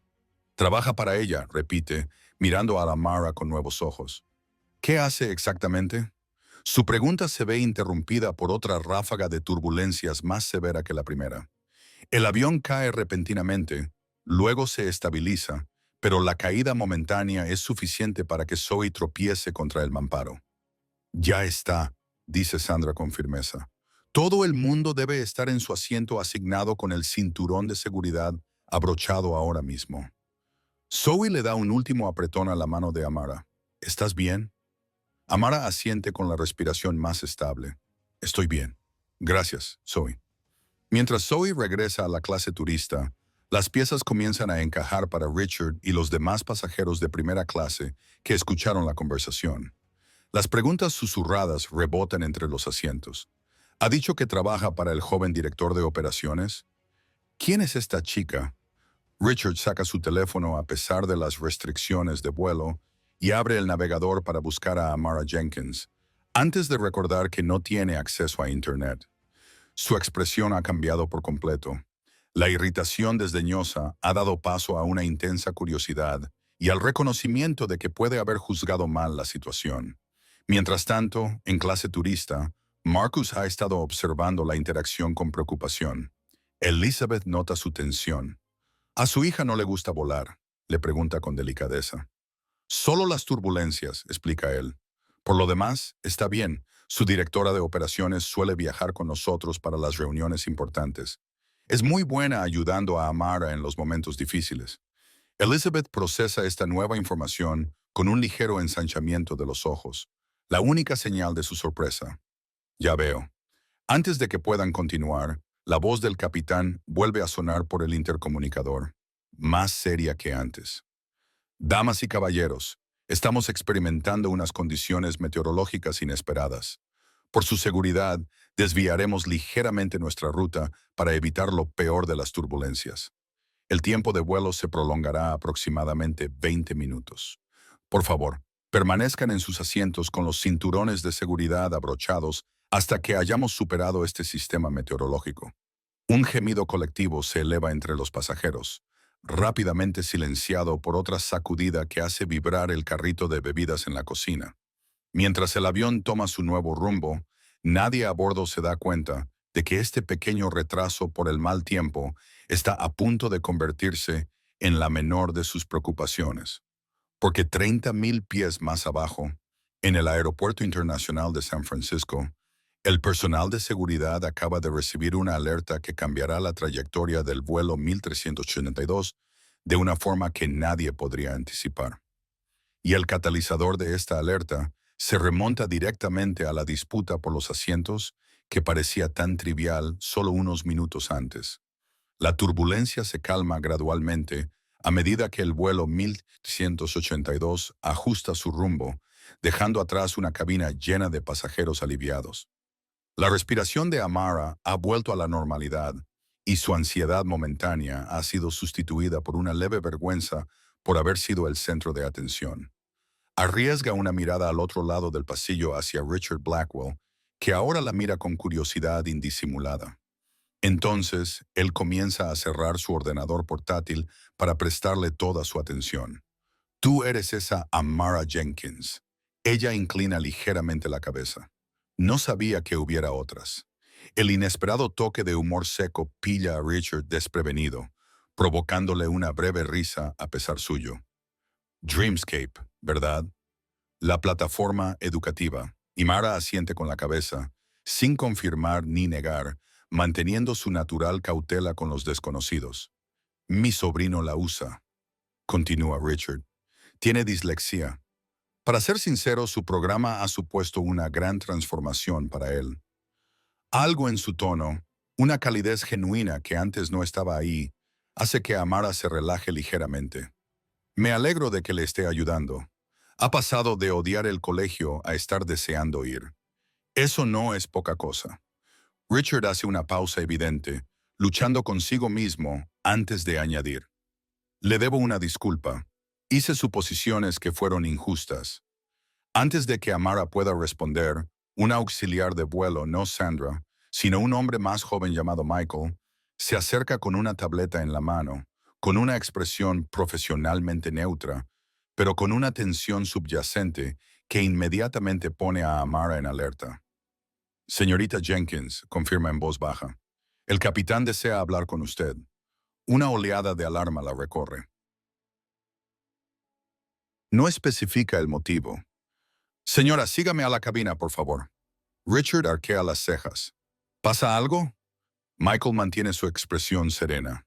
[SPEAKER 1] Trabaja para ella, repite, mirando a Amara con nuevos ojos. ¿Qué hace exactamente? Su pregunta se ve interrumpida por otra ráfaga de turbulencias más severa que la primera. El avión cae repentinamente, luego se estabiliza, pero la caída momentánea es suficiente para que Zoe tropiece contra el mamparo. Ya está, dice Sandra con firmeza. Todo el mundo debe estar en su asiento asignado con el cinturón de seguridad abrochado ahora mismo. Zoe le da un último apretón a la mano de Amara. ¿Estás bien? Amara asiente con la respiración más estable. Estoy bien. Gracias, Zoe. Mientras Zoe regresa a la clase turista, las piezas comienzan a encajar para Richard y los demás pasajeros de primera clase que escucharon la conversación. Las preguntas susurradas rebotan entre los asientos. ¿Ha dicho que trabaja para el joven director de operaciones? ¿Quién es esta chica? Richard saca su teléfono a pesar de las restricciones de vuelo y abre el navegador para buscar a Amara Jenkins, antes de recordar que no tiene acceso a Internet. Su expresión ha cambiado por completo. La irritación desdeñosa ha dado paso a una intensa curiosidad y al reconocimiento de que puede haber juzgado mal la situación. Mientras tanto, en clase turista, Marcus ha estado observando la interacción con preocupación. Elizabeth nota su tensión. A su hija no le gusta volar, le pregunta con delicadeza. Solo las turbulencias, explica él. Por lo demás, está bien. Su directora de operaciones suele viajar con nosotros para las reuniones importantes. Es muy buena ayudando a Amara en los momentos difíciles. Elizabeth procesa esta nueva información con un ligero ensanchamiento de los ojos, la única señal de su sorpresa. Ya veo. Antes de que puedan continuar, la voz del capitán vuelve a sonar por el intercomunicador, más seria que antes. Damas y caballeros, estamos experimentando unas condiciones meteorológicas inesperadas. Por su seguridad, desviaremos ligeramente nuestra ruta para evitar lo peor de las turbulencias. El tiempo de vuelo se prolongará aproximadamente 20 minutos. Por favor, permanezcan en sus asientos con los cinturones de seguridad abrochados hasta que hayamos superado este sistema meteorológico. Un gemido colectivo se eleva entre los pasajeros, rápidamente silenciado por otra sacudida que hace vibrar el carrito de bebidas en la cocina. Mientras el avión toma su nuevo rumbo, nadie a bordo se da cuenta de que este pequeño retraso por el mal tiempo está a punto de convertirse en la menor de sus preocupaciones. Porque 30,000 pies más abajo, en el Aeropuerto Internacional de San Francisco, el personal de seguridad acaba de recibir una alerta que cambiará la trayectoria del vuelo 1382 de una forma que nadie podría anticipar. Y el catalizador de esta alerta se remonta directamente a la disputa por los asientos que parecía tan trivial solo unos minutos antes. La turbulencia se calma gradualmente a medida que el vuelo 1182 ajusta su rumbo, dejando atrás una cabina llena de pasajeros aliviados. La respiración de Amara ha vuelto a la normalidad y su ansiedad momentánea ha sido sustituida por una leve vergüenza por haber sido el centro de atención. Arriesga una mirada al otro lado del pasillo hacia Richard Blackwell, que ahora la mira con curiosidad indisimulada. Entonces, él comienza a cerrar su ordenador portátil para prestarle toda su atención. Tú eres esa Amara Jenkins. Ella inclina ligeramente la cabeza. No sabía que hubiera otras. El inesperado toque de humor seco pilla a Richard desprevenido, provocándole una breve risa a pesar suyo. Dreamscape, ¿verdad? La plataforma educativa. Y Mara asiente con la cabeza, sin confirmar ni negar, manteniendo su natural cautela con los desconocidos. Mi sobrino la usa, continúa Richard. Tiene dislexia. Para ser sincero, su programa ha supuesto una gran transformación para él. Algo en su tono, una calidez genuina que antes no estaba ahí, hace que Amara se relaje ligeramente. Me alegro de que le esté ayudando. Ha pasado de odiar el colegio a estar deseando ir. Eso no es poca cosa. Richard hace una pausa evidente, luchando consigo mismo antes de añadir. Le debo una disculpa. Hice suposiciones que fueron injustas. Antes de que Amara pueda responder, un auxiliar de vuelo, no Sandra, sino un hombre más joven llamado Michael, se acerca con una tableta en la mano, con una expresión profesionalmente neutra, pero con una tensión subyacente que inmediatamente pone a Amara en alerta. Señorita Jenkins, confirma en voz baja, el capitán desea hablar con usted. Una oleada de alarma la recorre. No especifica el motivo. Señora, sígame a la cabina, por favor. Richard arquea las cejas. ¿Pasa algo? Michael mantiene su expresión serena.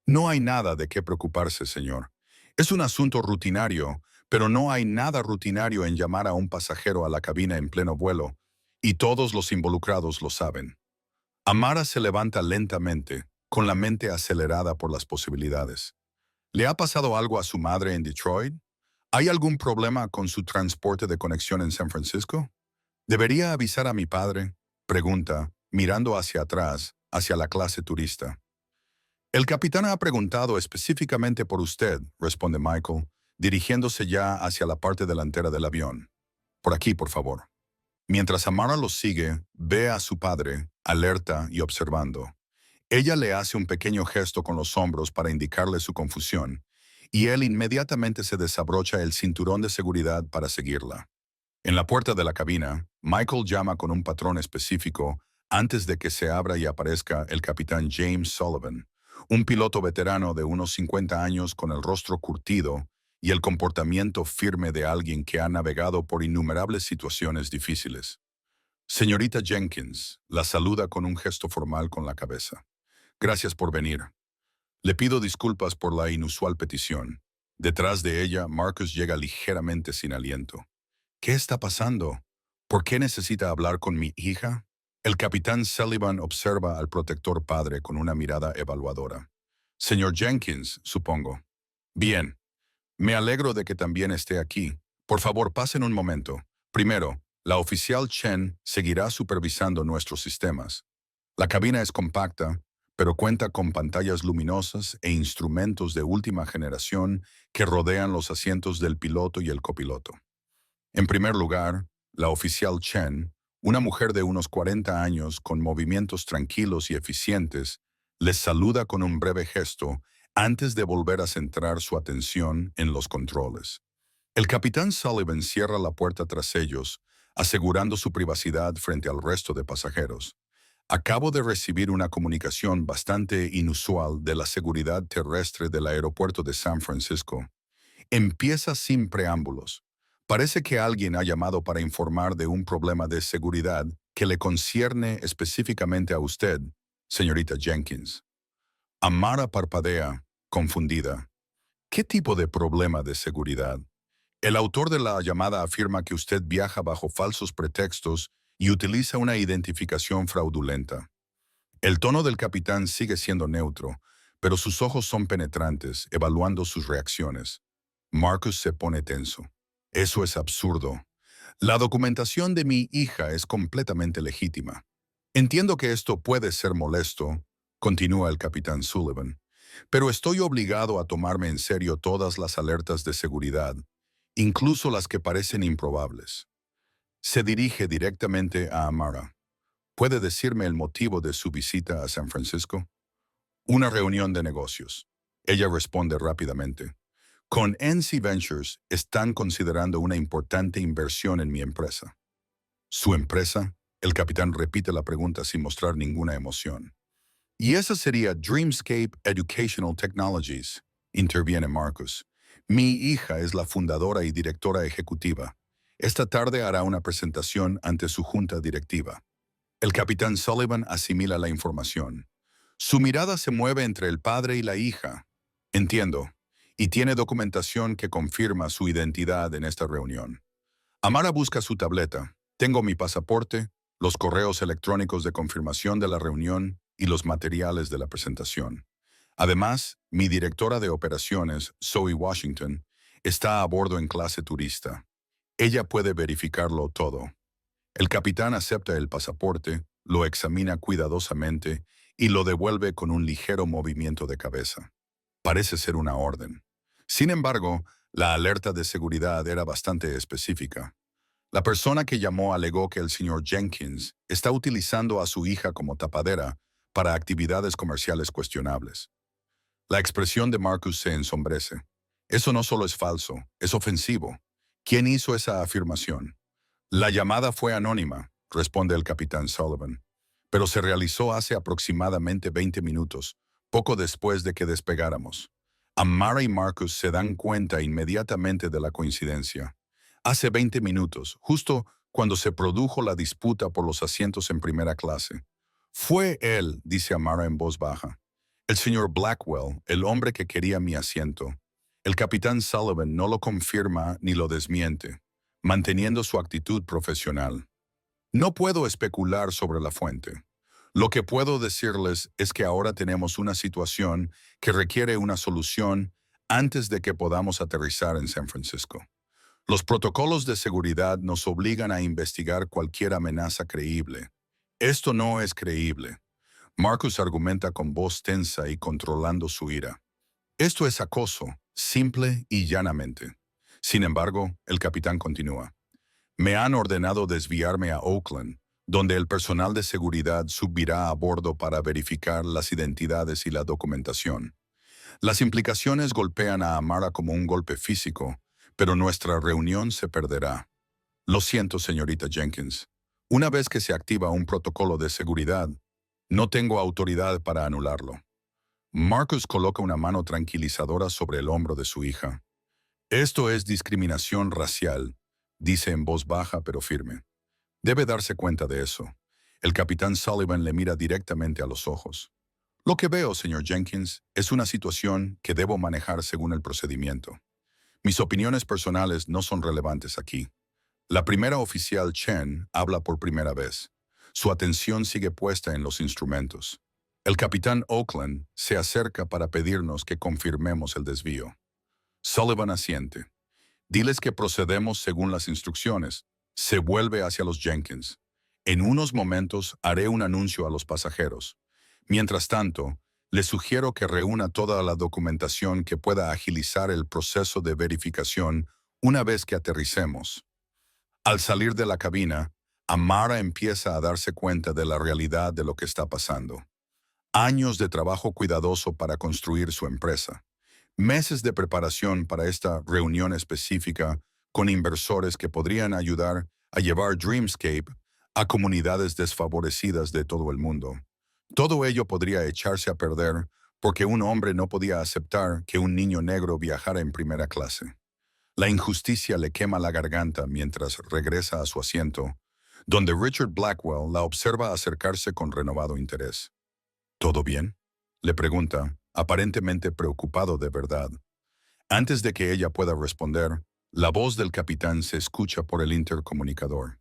[SPEAKER 1] No hay nada de qué preocuparse, señor. Es un asunto rutinario, pero no hay nada rutinario en llamar a un pasajero a la cabina en pleno vuelo, y todos los involucrados lo saben. Amara se levanta lentamente, con la mente acelerada por las posibilidades. ¿Le ha pasado algo a su madre en Detroit? ¿Hay algún problema con su transporte de conexión en San Francisco? ¿Debería avisar a mi padre? Pregunta, mirando hacia atrás, hacia la clase turista. El capitán ha preguntado específicamente por usted, responde Michael, dirigiéndose ya hacia la parte delantera del avión. Por aquí, por favor. Mientras Amara los sigue, ve a su padre, alerta y observando. Ella le hace un pequeño gesto con los hombros para indicarle su confusión, y él inmediatamente se desabrocha el cinturón de seguridad para seguirla. En la puerta de la cabina, Michael llama con un patrón específico antes de que se abra y aparezca el capitán James Sullivan, un piloto veterano de unos 50 años con el rostro curtido y el comportamiento firme de alguien que ha navegado por innumerables situaciones difíciles. Señorita Jenkins, la saluda con un gesto formal con la cabeza. Gracias por venir. Le pido disculpas por la inusual petición. Detrás de ella, Marcus llega ligeramente sin aliento. ¿Qué está pasando? ¿Por qué necesita hablar con mi hija? El capitán Sullivan observa al protector padre con una mirada evaluadora. Señor Jenkins, supongo. Bien. Me alegro de que también esté aquí. Por favor, pasen un momento. Primero, la oficial Chen seguirá supervisando nuestros sistemas. La cabina es compacta, pero cuenta con pantallas luminosas e instrumentos de última generación que rodean los asientos del piloto y el copiloto. En primer lugar, la oficial Chen, una mujer de unos 40 años con movimientos tranquilos y eficientes, les saluda con un breve gesto antes de volver a centrar su atención en los controles. El capitán Sullivan cierra la puerta tras ellos, asegurando su privacidad frente al resto de pasajeros. Acabo de recibir una comunicación bastante inusual de la seguridad terrestre del aeropuerto de San Francisco. Empieza sin preámbulos. Parece que alguien ha llamado para informar de un problema de seguridad que le concierne específicamente a usted, señorita Jenkins. Amara parpadea, confundida. ¿Qué tipo de problema de seguridad? El autor de la llamada afirma que usted viaja bajo falsos pretextos y utiliza una identificación fraudulenta. El tono del capitán sigue siendo neutro, pero sus ojos son penetrantes, evaluando sus reacciones. Marcus se pone tenso. Eso es absurdo. La documentación de mi hija es completamente legítima. Entiendo que esto puede ser molesto, continúa el capitán Sullivan, pero estoy obligado a tomarme en serio todas las alertas de seguridad, incluso las que parecen improbables. Se dirige directamente a Amara. ¿Puede decirme el motivo de su visita a San Francisco? Una reunión de negocios. Ella responde rápidamente. Con NC Ventures están considerando una importante inversión en mi empresa. ¿Su empresa? El capitán repite la pregunta sin mostrar ninguna emoción. Y esa sería Dreamscape Educational Technologies, interviene Marcus. Mi hija es la fundadora y directora ejecutiva. Esta tarde hará una presentación ante su junta directiva. El capitán Sullivan asimila la información. Su mirada se mueve entre el padre y la hija. Entiendo. Y tiene documentación que confirma su identidad en esta reunión. Amara busca su tableta. Tengo mi pasaporte, los correos electrónicos de confirmación de la reunión y los materiales de la presentación. Además, mi directora de operaciones, Zoe Washington, está a bordo en clase turista. Ella puede verificarlo todo. El capitán acepta el pasaporte, lo examina cuidadosamente y lo devuelve con un ligero movimiento de cabeza. Parece ser una orden. Sin embargo, la alerta de seguridad era bastante específica. La persona que llamó alegó que el señor Jenkins está utilizando a su hija como tapadera para actividades comerciales cuestionables. La expresión de Marcus se ensombrece. Eso no solo es falso, es ofensivo. ¿Quién hizo esa afirmación? La llamada fue anónima, responde el capitán Sullivan, pero se realizó hace aproximadamente 20 minutos, poco después de que despegáramos. Amara y Marcus se dan cuenta inmediatamente de la coincidencia. Hace 20 minutos, justo cuando se produjo la disputa por los asientos en primera clase. Fue él, dice Amara en voz baja. El señor Blackwell, el hombre que quería mi asiento. El capitán Sullivan no lo confirma ni lo desmiente, manteniendo su actitud profesional. No puedo especular sobre la fuente. Lo que puedo decirles es que ahora tenemos una situación que requiere una solución antes de que podamos aterrizar en San Francisco. Los protocolos de seguridad nos obligan a investigar cualquier amenaza creíble. Esto no es creíble. Marcus argumenta con voz tensa y controlando su ira. Esto es acoso, simple y llanamente. Sin embargo, el capitán continúa. Me han ordenado desviarme a Oakland, donde el personal de seguridad subirá a bordo para verificar las identidades y la documentación. Las implicaciones golpean a Amara como un golpe físico, pero nuestra reunión se perderá. Lo siento, señorita Jenkins. Una vez que se activa un protocolo de seguridad, no tengo autoridad para anularlo. Marcus coloca una mano tranquilizadora sobre el hombro de su hija. Esto es discriminación racial, dice en voz baja pero firme. Debe darse cuenta de eso. El capitán Sullivan le mira directamente a los ojos. Lo que veo, señor Jenkins, es una situación que debo manejar según el procedimiento. Mis opiniones personales no son relevantes aquí. La primera oficial Chen habla por primera vez. Su atención sigue puesta en los instrumentos. El capitán Oakland se acerca para pedirnos que confirmemos el desvío. Sullivan asiente. Diles que procedemos según las instrucciones. Se vuelve hacia los Jenkins. En unos momentos haré un anuncio a los pasajeros. Mientras tanto, les sugiero que reúna toda la documentación que pueda agilizar el proceso de verificación una vez que aterricemos. Al salir de la cabina, Amara empieza a darse cuenta de la realidad de lo que está pasando. Años de trabajo cuidadoso para construir su empresa. Meses de preparación para esta reunión específica con inversores que podrían ayudar a llevar Dreamscape a comunidades desfavorecidas de todo el mundo. Todo ello podría echarse a perder porque un hombre no podía aceptar que un niño negro viajara en primera clase. La injusticia le quema la garganta mientras regresa a su asiento, donde Richard Blackwell la observa acercarse con renovado interés. ¿Todo bien?, le pregunta, aparentemente preocupado de verdad. Antes de que ella pueda responder, la voz del capitán se escucha por el intercomunicador.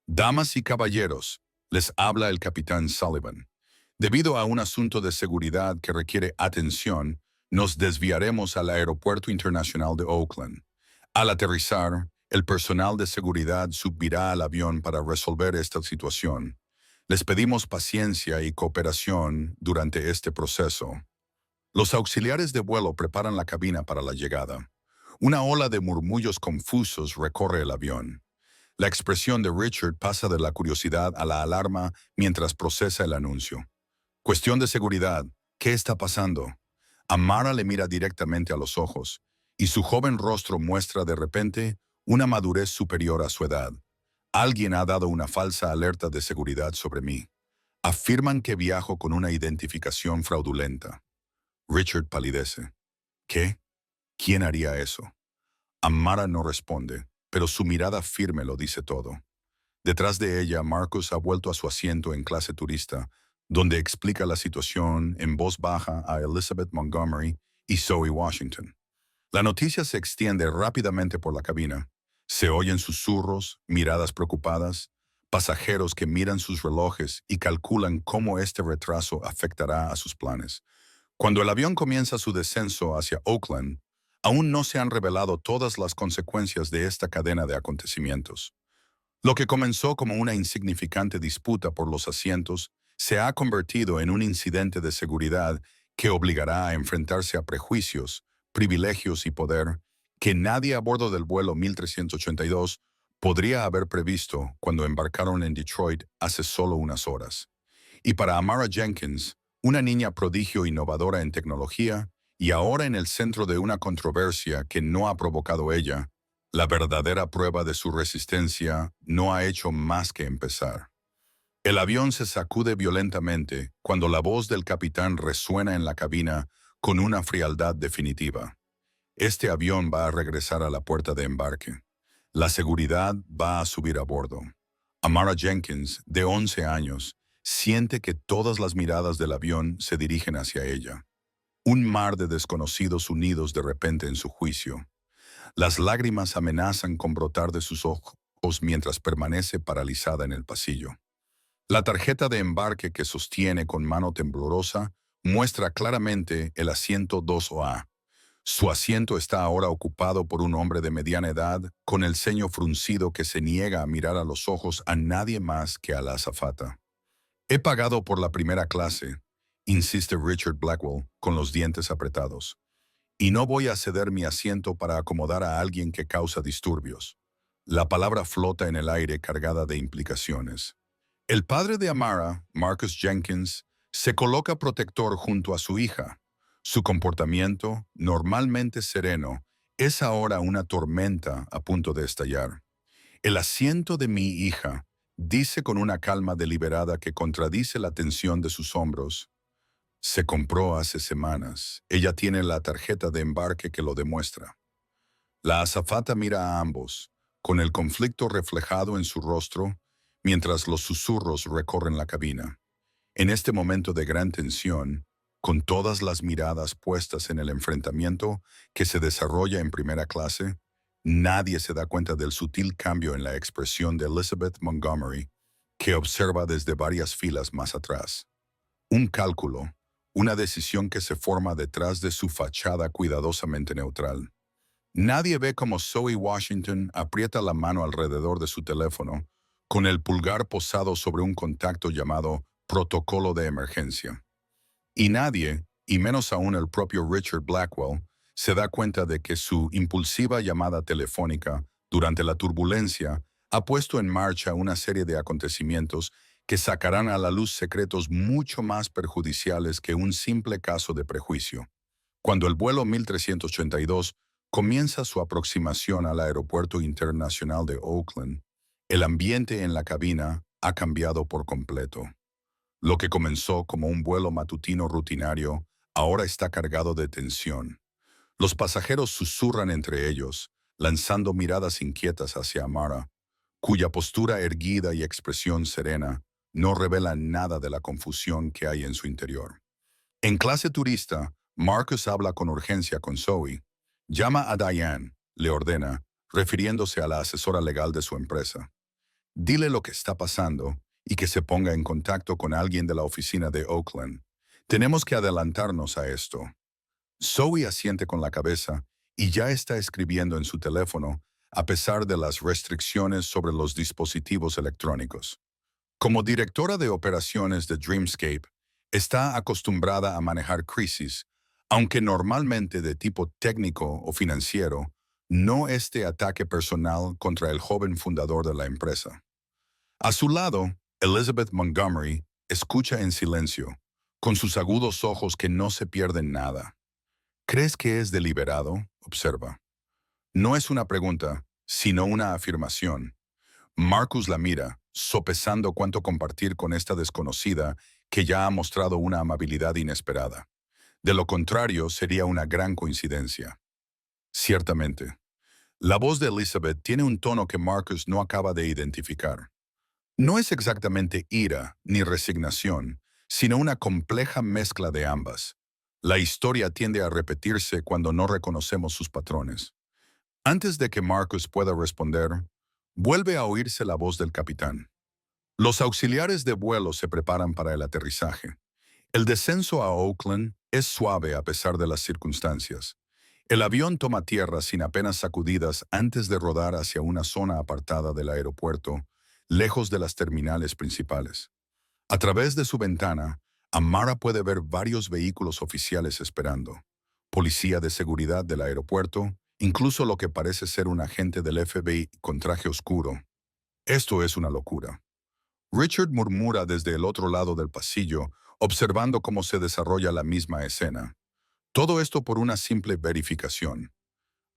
[SPEAKER 1] Damas y caballeros, les habla el capitán Sullivan. Debido a un asunto de seguridad que requiere atención, nos desviaremos al Aeropuerto Internacional de Oakland. Al aterrizar, el personal de seguridad subirá al avión para resolver esta situación. Les pedimos paciencia y cooperación durante este proceso. Los auxiliares de vuelo preparan la cabina para la llegada. Una ola de murmullos confusos recorre el avión. La expresión de Richard pasa de la curiosidad a la alarma mientras procesa el anuncio. Cuestión de seguridad. ¿Qué está pasando? Amara le mira directamente a los ojos, y su joven rostro muestra de repente una madurez superior a su edad. Alguien ha dado una falsa alerta de seguridad sobre mí. Afirman que viajo con una identificación fraudulenta. Richard palidece. ¿Qué? ¿Quién haría eso? Amara no responde, pero su mirada firme lo dice todo. Detrás de ella, Marcus ha vuelto a su asiento en clase turista, donde explica la situación en voz baja a Elizabeth Montgomery y Zoe Washington. La noticia se extiende rápidamente por la cabina. Se oyen susurros, miradas preocupadas, pasajeros que miran sus relojes y calculan cómo este retraso afectará a sus planes. Cuando el avión comienza su descenso hacia Oakland, aún no se han revelado todas las consecuencias de esta cadena de acontecimientos. Lo que comenzó como una insignificante disputa por los asientos se ha convertido en un incidente de seguridad que obligará a enfrentarse a prejuicios, privilegios y poder que nadie a bordo del vuelo 1382 podría haber previsto cuando embarcaron en Detroit hace solo unas horas. Y para Amara Jenkins, una niña prodigio innovadora en tecnología y ahora en el centro de una controversia que no ha provocado ella, la verdadera prueba de su resistencia no ha hecho más que empezar. El avión se sacude violentamente cuando la voz del capitán resuena en la cabina con una frialdad definitiva. Este avión va a regresar a la puerta de embarque. La seguridad va a subir a bordo. Amara Jenkins, de 11 años, siente que todas las miradas del avión se dirigen hacia ella. Un mar de desconocidos unidos de repente en su juicio. Las lágrimas amenazan con brotar de sus ojos mientras permanece paralizada en el pasillo. La tarjeta de embarque que sostiene con mano temblorosa muestra claramente el asiento 2A. Su asiento está ahora ocupado por un hombre de mediana edad, con el ceño fruncido que se niega a mirar a los ojos a nadie más que a la azafata. He pagado por la primera clase, insiste Richard Blackwell, con los dientes apretados, y no voy a ceder mi asiento para acomodar a alguien que causa disturbios. La palabra flota en el aire cargada de implicaciones. El padre de Amara, Marcus Jenkins, se coloca protector junto a su hija. Su comportamiento, normalmente sereno, es ahora una tormenta a punto de estallar. El asiento de mi hija, dice con una calma deliberada que contradice la tensión de sus hombros, se compró hace semanas. Ella tiene la tarjeta de embarque que lo demuestra. La azafata mira a ambos, con el conflicto reflejado en su rostro, mientras los susurros recorren la cabina. En este momento de gran tensión, con todas las miradas puestas en el enfrentamiento que se desarrolla en primera clase, nadie se da cuenta del sutil cambio en la expresión de Elizabeth Montgomery, que observa desde varias filas más atrás. Un cálculo, una decisión que se forma detrás de su fachada cuidadosamente neutral. Nadie ve cómo Zoe Washington aprieta la mano alrededor de su teléfono, con el pulgar posado sobre un contacto llamado protocolo de emergencia. Y nadie, y menos aún el propio Richard Blackwell, se da cuenta de que su impulsiva llamada telefónica durante la turbulencia ha puesto en marcha una serie de acontecimientos que sacarán a la luz secretos mucho más perjudiciales que un simple caso de prejuicio. Cuando el vuelo 1382 comienza su aproximación al Aeropuerto Internacional de Oakland, el ambiente en la cabina ha cambiado por completo. Lo que comenzó como un vuelo matutino rutinario ahora está cargado de tensión. Los pasajeros susurran entre ellos, lanzando miradas inquietas hacia Amara, cuya postura erguida y expresión serena no revelan nada de la confusión que hay en su interior. En clase turista, Marcus habla con urgencia con Zoe. Llama a Diane, le ordena, refiriéndose a la asesora legal de su empresa. Dile lo que está pasando y que se ponga en contacto con alguien de la oficina de Oakland. Tenemos que adelantarnos a esto. Zoe asiente con la cabeza y ya está escribiendo en su teléfono, a pesar de las restricciones sobre los dispositivos electrónicos. Como directora de operaciones de Dreamscape, está acostumbrada a manejar crisis, aunque normalmente de tipo técnico o financiero, no este ataque personal contra el joven fundador de la empresa. A su lado, Elizabeth Montgomery escucha en silencio, con sus agudos ojos que no se pierden nada. ¿Crees que es deliberado? Observa. No es una pregunta, sino una afirmación. Marcus la mira, sopesando cuánto compartir con esta desconocida que ya ha mostrado una amabilidad inesperada. De lo contrario, sería una gran coincidencia. Ciertamente. La voz de Elizabeth tiene un tono que Marcus no acaba de identificar. No es exactamente ira ni resignación, sino una compleja mezcla de ambas. La historia tiende a repetirse cuando no reconocemos sus patrones. Antes de que Marcus pueda responder, vuelve a oírse la voz del capitán. Los auxiliares de vuelo se preparan para el aterrizaje. El descenso a Oakland es suave a pesar de las circunstancias. El avión toma tierra sin apenas sacudidas antes de rodar hacia una zona apartada del aeropuerto, lejos de las terminales principales. A través de su ventana, Amara puede ver varios vehículos oficiales esperando. Policía de seguridad del aeropuerto, incluso lo que parece ser un agente del FBI con traje oscuro. Esto es una locura. Richard murmura desde el otro lado del pasillo, observando cómo se desarrolla la misma escena. Todo esto por una simple verificación.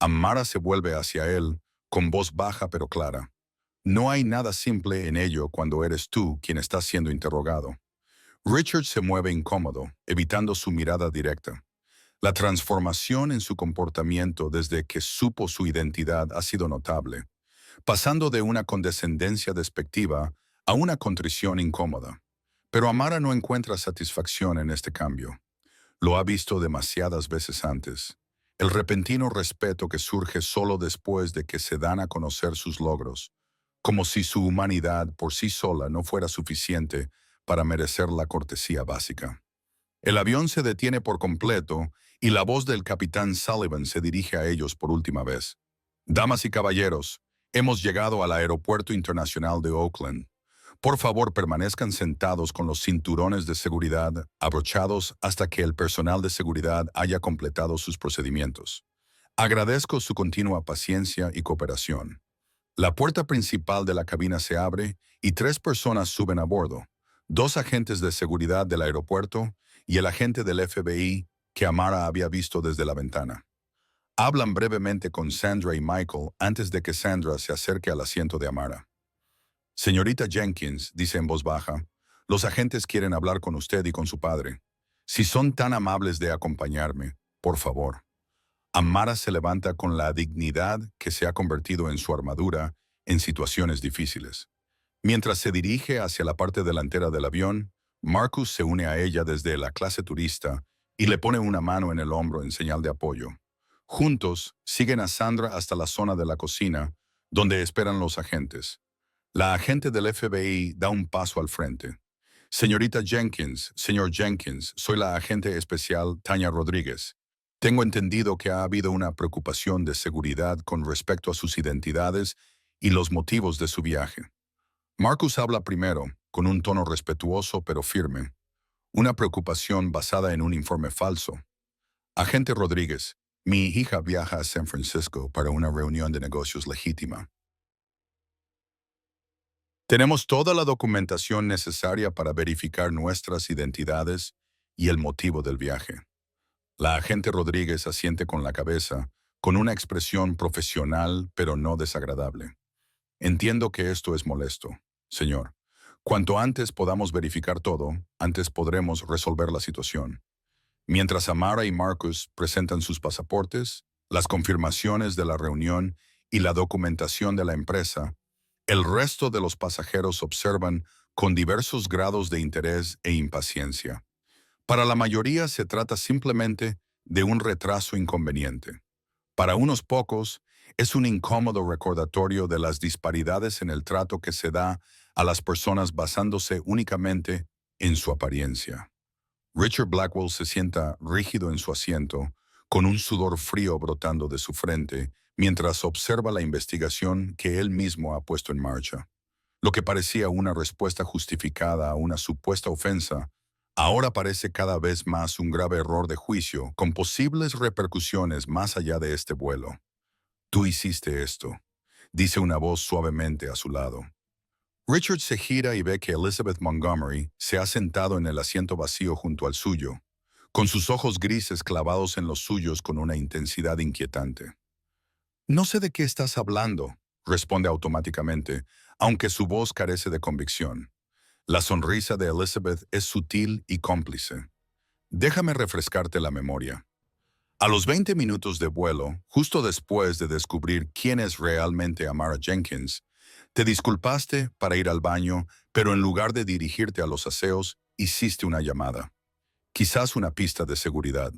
[SPEAKER 1] Amara se vuelve hacia él, con voz baja pero clara. No hay nada simple en ello cuando eres tú quien está siendo interrogado. Richard se mueve incómodo, evitando su mirada directa. La transformación en su comportamiento desde que supo su identidad ha sido notable, pasando de una condescendencia despectiva a una contrición incómoda. Pero Amara no encuentra satisfacción en este cambio. Lo ha visto demasiadas veces antes. El repentino respeto que surge solo después de que se dan a conocer sus logros, como si su humanidad por sí sola no fuera suficiente para merecer la cortesía básica. El avión se detiene por completo y la voz del capitán Sullivan se dirige a ellos por última vez. Damas y caballeros, hemos llegado al Aeropuerto Internacional de Oakland. Por favor, permanezcan sentados con los cinturones de seguridad abrochados hasta que el personal de seguridad haya completado sus procedimientos. Agradezco su continua paciencia y cooperación. La puerta principal de la cabina se abre y 3 personas suben a bordo: 2 agentes de seguridad del aeropuerto y el agente del FBI que Amara había visto desde la ventana. Hablan brevemente con Sandra y Michael antes de que Sandra se acerque al asiento de Amara. Señorita Jenkins, dice en voz baja, los agentes quieren hablar con usted y con su padre. Si son tan amables de acompañarme, por favor. Amara se levanta con la dignidad que se ha convertido en su armadura en situaciones difíciles. Mientras se dirige hacia la parte delantera del avión, Marcus se une a ella desde la clase turista y le pone una mano en el hombro en señal de apoyo. Juntos, siguen a Sandra hasta la zona de la cocina, donde esperan los agentes. La agente del FBI da un paso al frente. Señorita Jenkins, señor Jenkins, soy la agente especial Tanya Rodríguez. Tengo entendido que ha habido una preocupación de seguridad con respecto a sus identidades y los motivos de su viaje. Marcus habla primero, con un tono respetuoso pero firme. Una preocupación basada en un informe falso. Agente Rodríguez, mi hija viaja a San Francisco para una reunión de negocios legítima. Tenemos toda la documentación necesaria para verificar nuestras identidades y el motivo del viaje. La agente Rodríguez asiente con la cabeza, con una expresión profesional pero no desagradable. Entiendo que esto es molesto, señor. Cuanto antes podamos verificar todo, antes podremos resolver la situación. Mientras Amara y Marcus presentan sus pasaportes, las confirmaciones de la reunión y la documentación de la empresa, el resto de los pasajeros observan con diversos grados de interés e impaciencia. Para la mayoría se trata simplemente de un retraso inconveniente. Para unos pocos, es un incómodo recordatorio de las disparidades en el trato que se da a las personas basándose únicamente en su apariencia. Richard Blackwell se sienta rígido en su asiento, con un sudor frío brotando de su frente, mientras observa la investigación que él mismo ha puesto en marcha. Lo que parecía una respuesta justificada a una supuesta ofensa, ahora parece cada vez más un grave error de juicio, con posibles repercusiones más allá de este vuelo. Tú hiciste esto, dice una voz suavemente a su lado. Richard se gira y ve que Elizabeth Montgomery se ha sentado en el asiento vacío junto al suyo, con sus ojos grises clavados en los suyos con una intensidad inquietante. No sé de qué estás hablando, responde automáticamente, aunque su voz carece de convicción. La sonrisa de Elizabeth es sutil y cómplice. Déjame refrescarte la memoria. A los 20 minutos de vuelo, justo después de descubrir quién es realmente Amara Jenkins, te disculpaste para ir al baño, pero en lugar de dirigirte a los aseos, hiciste una llamada. Quizás una pista de seguridad.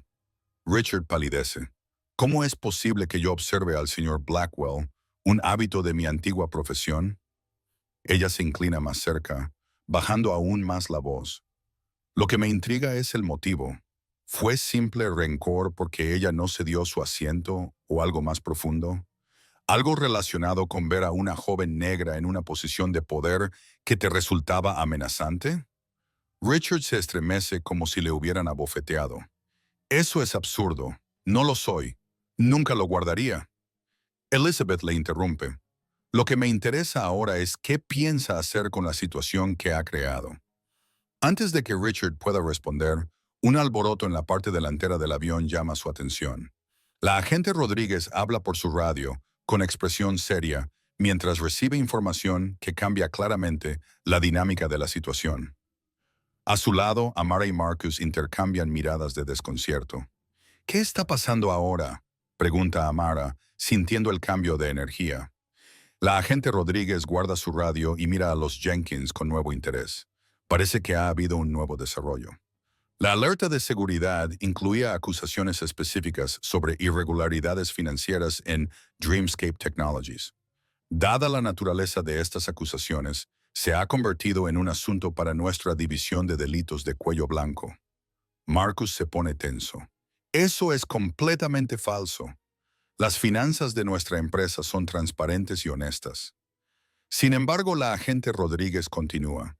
[SPEAKER 1] Richard palidece. ¿Cómo es posible que yo observe al señor Blackwell, un hábito de mi antigua profesión? Ella se inclina más cerca, bajando aún más la voz. Lo que me intriga es el motivo. ¿Fue simple rencor porque ella no cedió su asiento o algo más profundo? ¿Algo relacionado con ver a una joven negra en una posición de poder que te resultaba amenazante? Richard se estremece como si le hubieran abofeteado. Eso es absurdo. No lo soy. Nunca lo guardaría. Elizabeth le interrumpe. Lo que me interesa ahora es qué piensa hacer con la situación que ha creado. Antes de que Richard pueda responder, un alboroto en la parte delantera del avión llama su atención. La agente Rodríguez habla por su radio, con expresión seria, mientras recibe información que cambia claramente la dinámica de la situación. A su lado, Amara y Marcus intercambian miradas de desconcierto. ¿Qué está pasando ahora?, pregunta Amara, sintiendo el cambio de energía. La agente Rodríguez guarda su radio y mira a los Jenkins con nuevo interés. Parece que ha habido un nuevo desarrollo. La alerta de seguridad incluía acusaciones específicas sobre irregularidades financieras en Dreamscape Technologies. Dada la naturaleza de estas acusaciones, se ha convertido en un asunto para nuestra división de delitos de cuello blanco. Marcus se pone tenso. Eso es completamente falso. Las finanzas de nuestra empresa son transparentes y honestas. Sin embargo, la agente Rodríguez continúa.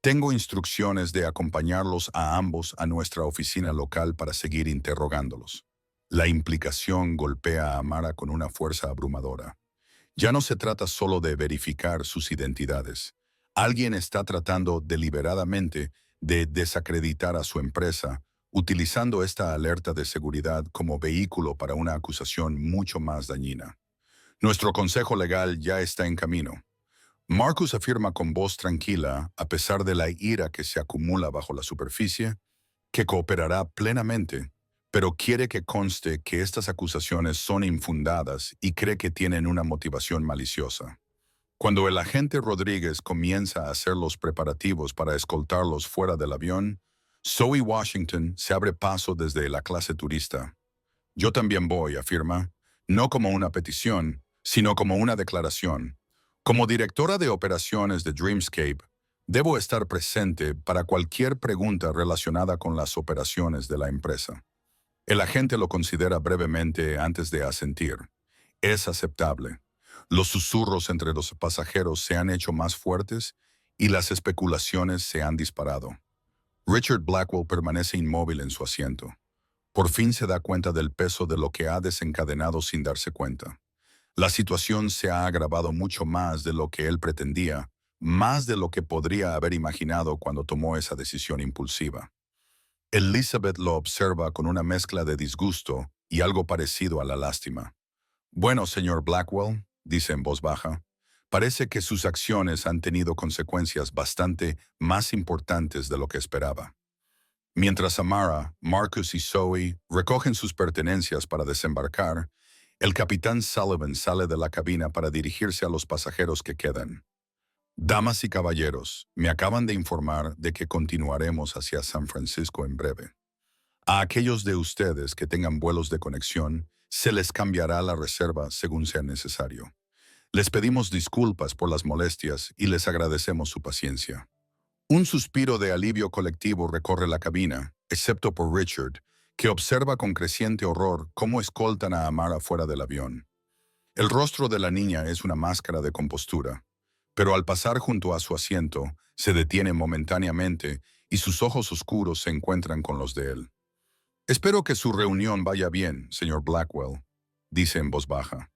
[SPEAKER 1] Tengo instrucciones de acompañarlos a ambos a nuestra oficina local para seguir interrogándolos. La implicación golpea a Amara con una fuerza abrumadora. Ya no se trata solo de verificar sus identidades. Alguien está tratando deliberadamente de desacreditar a su empresa, utilizando esta alerta de seguridad como vehículo para una acusación mucho más dañina. Nuestro consejo legal ya está en camino. Marcus afirma con voz tranquila, a pesar de la ira que se acumula bajo la superficie, que cooperará plenamente, pero quiere que conste que estas acusaciones son infundadas y cree que tienen una motivación maliciosa. Cuando el agente Rodríguez comienza a hacer los preparativos para escoltarlos fuera del avión, Zoe Washington se abre paso desde la clase turista. Yo también voy, afirma, no como una petición, sino como una declaración. Como directora de operaciones de Dreamscape, debo estar presente para cualquier pregunta relacionada con las operaciones de la empresa. El agente lo considera brevemente antes de asentir. Es aceptable. Los susurros entre los pasajeros se han hecho más fuertes y las especulaciones se han disparado. Richard Blackwell permanece inmóvil en su asiento. Por fin se da cuenta del peso de lo que ha desencadenado sin darse cuenta. La situación se ha agravado mucho más de lo que él pretendía, más de lo que podría haber imaginado cuando tomó esa decisión impulsiva. Elizabeth lo observa con una mezcla de disgusto y algo parecido a la lástima. Bueno, señor Blackwell, dice en voz baja, parece que sus acciones han tenido consecuencias bastante más importantes de lo que esperaba. Mientras Amara, Marcus y Zoe recogen sus pertenencias para desembarcar, el capitán Sullivan sale de la cabina para dirigirse a los pasajeros que quedan. Damas y caballeros, me acaban de informar de que continuaremos hacia San Francisco en breve. A aquellos de ustedes que tengan vuelos de conexión, se les cambiará la reserva según sea necesario. Les pedimos disculpas por las molestias y les agradecemos su paciencia. Un suspiro de alivio colectivo recorre la cabina, excepto por Richard, que observa con creciente horror cómo escoltan a Amara fuera del avión. El rostro de la niña es una máscara de compostura, pero al pasar junto a su asiento, se detiene momentáneamente y sus ojos oscuros se encuentran con los de él. Espero que su reunión vaya bien, señor Blackwell, dice en voz baja.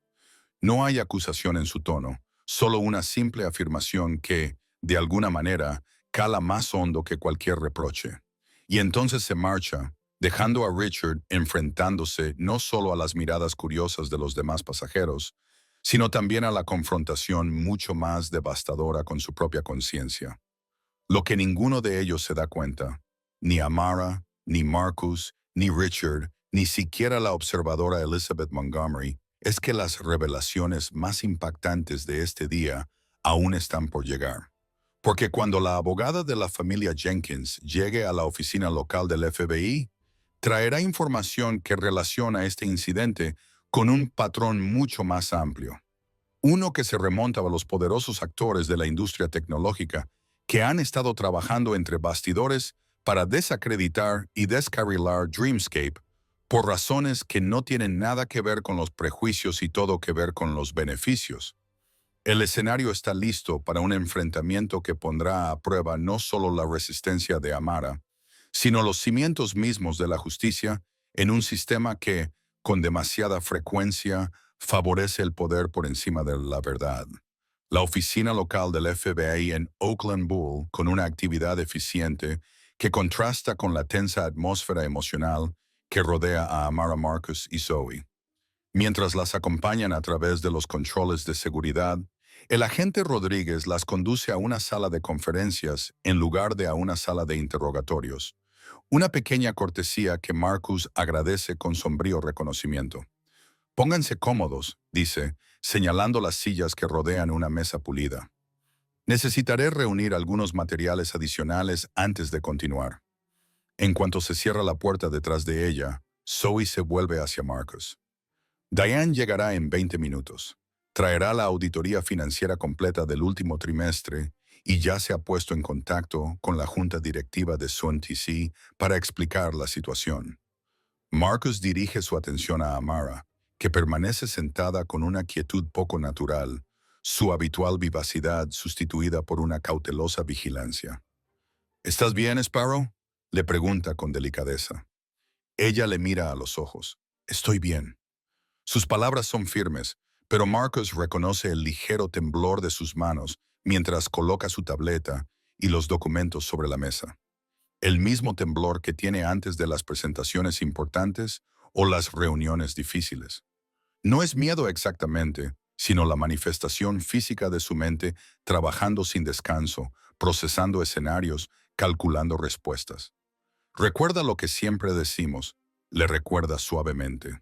[SPEAKER 1] No hay acusación en su tono, solo una simple afirmación que, de alguna manera, cala más hondo que cualquier reproche. Y entonces se marcha, dejando a Richard enfrentándose no solo a las miradas curiosas de los demás pasajeros, sino también a la confrontación mucho más devastadora con su propia conciencia. Lo que ninguno de ellos se da cuenta, ni Amara, ni Marcus, ni Richard, ni siquiera la observadora Elizabeth Montgomery, es que las revelaciones más impactantes de este día aún están por llegar. Porque cuando la abogada de la familia Jenkins llegue a la oficina local del FBI, traerá información que relaciona este incidente con un patrón mucho más amplio. Uno que se remonta a los poderosos actores de la industria tecnológica que han estado trabajando entre bastidores para desacreditar y descarrilar Dreamscape por razones que no tienen nada que ver con los prejuicios y todo que ver con los beneficios. El escenario está listo para un enfrentamiento que pondrá a prueba no solo la resistencia de Amara, sino los cimientos mismos de la justicia en un sistema que, con demasiada frecuencia, favorece el poder por encima de la verdad. La oficina local del FBI en Oakland Bull, con una actividad eficiente que contrasta con la tensa atmósfera emocional que rodea a Amara, Marcus y Zoe. Mientras las acompañan a través de los controles de seguridad, el agente Rodríguez las conduce a una sala de conferencias en lugar de a una sala de interrogatorios. Una pequeña cortesía que Marcus agradece con sombrío reconocimiento. Pónganse cómodos, dice, señalando las sillas que rodean una mesa pulida. Necesitaré reunir algunos materiales adicionales antes de continuar. En cuanto se cierra la puerta detrás de ella, Zoe se vuelve hacia Marcus. Diane llegará en 20 minutos. Traerá la auditoría financiera completa del último trimestre y ya se ha puesto en contacto con la junta directiva de Sun TC para explicar la situación. Marcus dirige su atención a Amara, que permanece sentada con una quietud poco natural, su habitual vivacidad sustituida por una cautelosa vigilancia. ¿Estás bien, Sparrow?, le pregunta con delicadeza. Ella le mira a los ojos. Estoy bien. Sus palabras son firmes, pero Marcus reconoce el ligero temblor de sus manos mientras coloca su tableta y los documentos sobre la mesa. El mismo temblor que tiene antes de las presentaciones importantes o las reuniones difíciles. No es miedo exactamente, sino la manifestación física de su mente trabajando sin descanso, procesando escenarios, calculando respuestas. Recuerda lo que siempre decimos, le recuerda suavemente.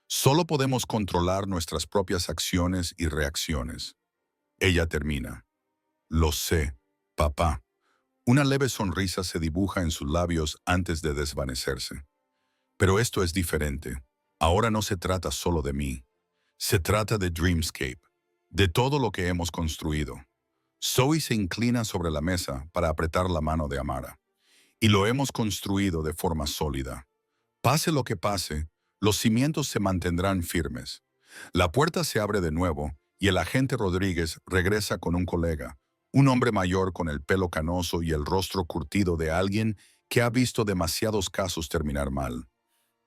[SPEAKER 1] Solo podemos controlar nuestras propias acciones y reacciones. Ella termina. Lo sé, papá. Una leve sonrisa se dibuja en sus labios antes de desvanecerse. Pero esto es diferente. Ahora no se trata solo de mí. Se trata de Dreamscape, de todo lo que hemos construido. Zoe se inclina sobre la mesa para apretar la mano de Amara. Y lo hemos construido de forma sólida. Pase lo que pase, los cimientos se mantendrán firmes. La puerta se abre de nuevo y el agente Rodríguez regresa con un colega, un hombre mayor con el pelo canoso y el rostro curtido de alguien que ha visto demasiados casos terminar mal.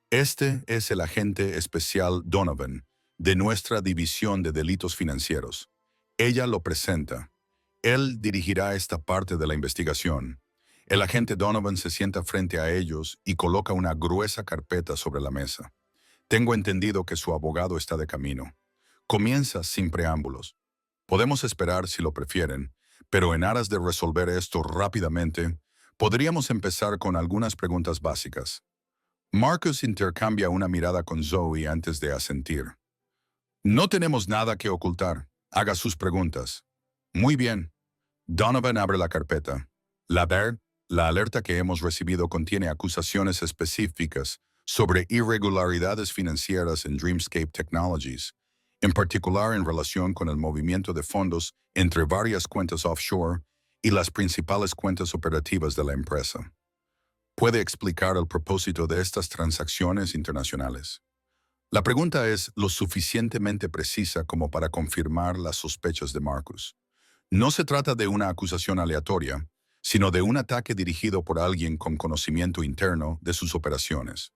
[SPEAKER 1] Este es el agente especial Donovan, de nuestra división de delitos financieros. Ella lo presenta. Él dirigirá esta parte de la investigación. El agente Donovan se sienta frente a ellos y coloca una gruesa carpeta sobre la mesa. Tengo entendido que su abogado está de camino. Comienza sin preámbulos. Podemos esperar si lo prefieren, pero en aras de resolver esto rápidamente, podríamos empezar con algunas preguntas básicas. Marcus intercambia una mirada con Zoe antes de asentir. No tenemos nada que ocultar. Haga sus preguntas. Muy bien. Donovan abre la carpeta. La alerta que hemos recibido contiene acusaciones específicas sobre irregularidades financieras en Dreamscape Technologies, en particular en relación con el movimiento de fondos entre varias cuentas offshore y las principales cuentas operativas de la empresa. ¿Puede explicar el propósito de estas transacciones internacionales? La pregunta es lo suficientemente precisa como para confirmar las sospechas de Marcus. No se trata de una acusación aleatoria, sino de un ataque dirigido por alguien con conocimiento interno de sus operaciones.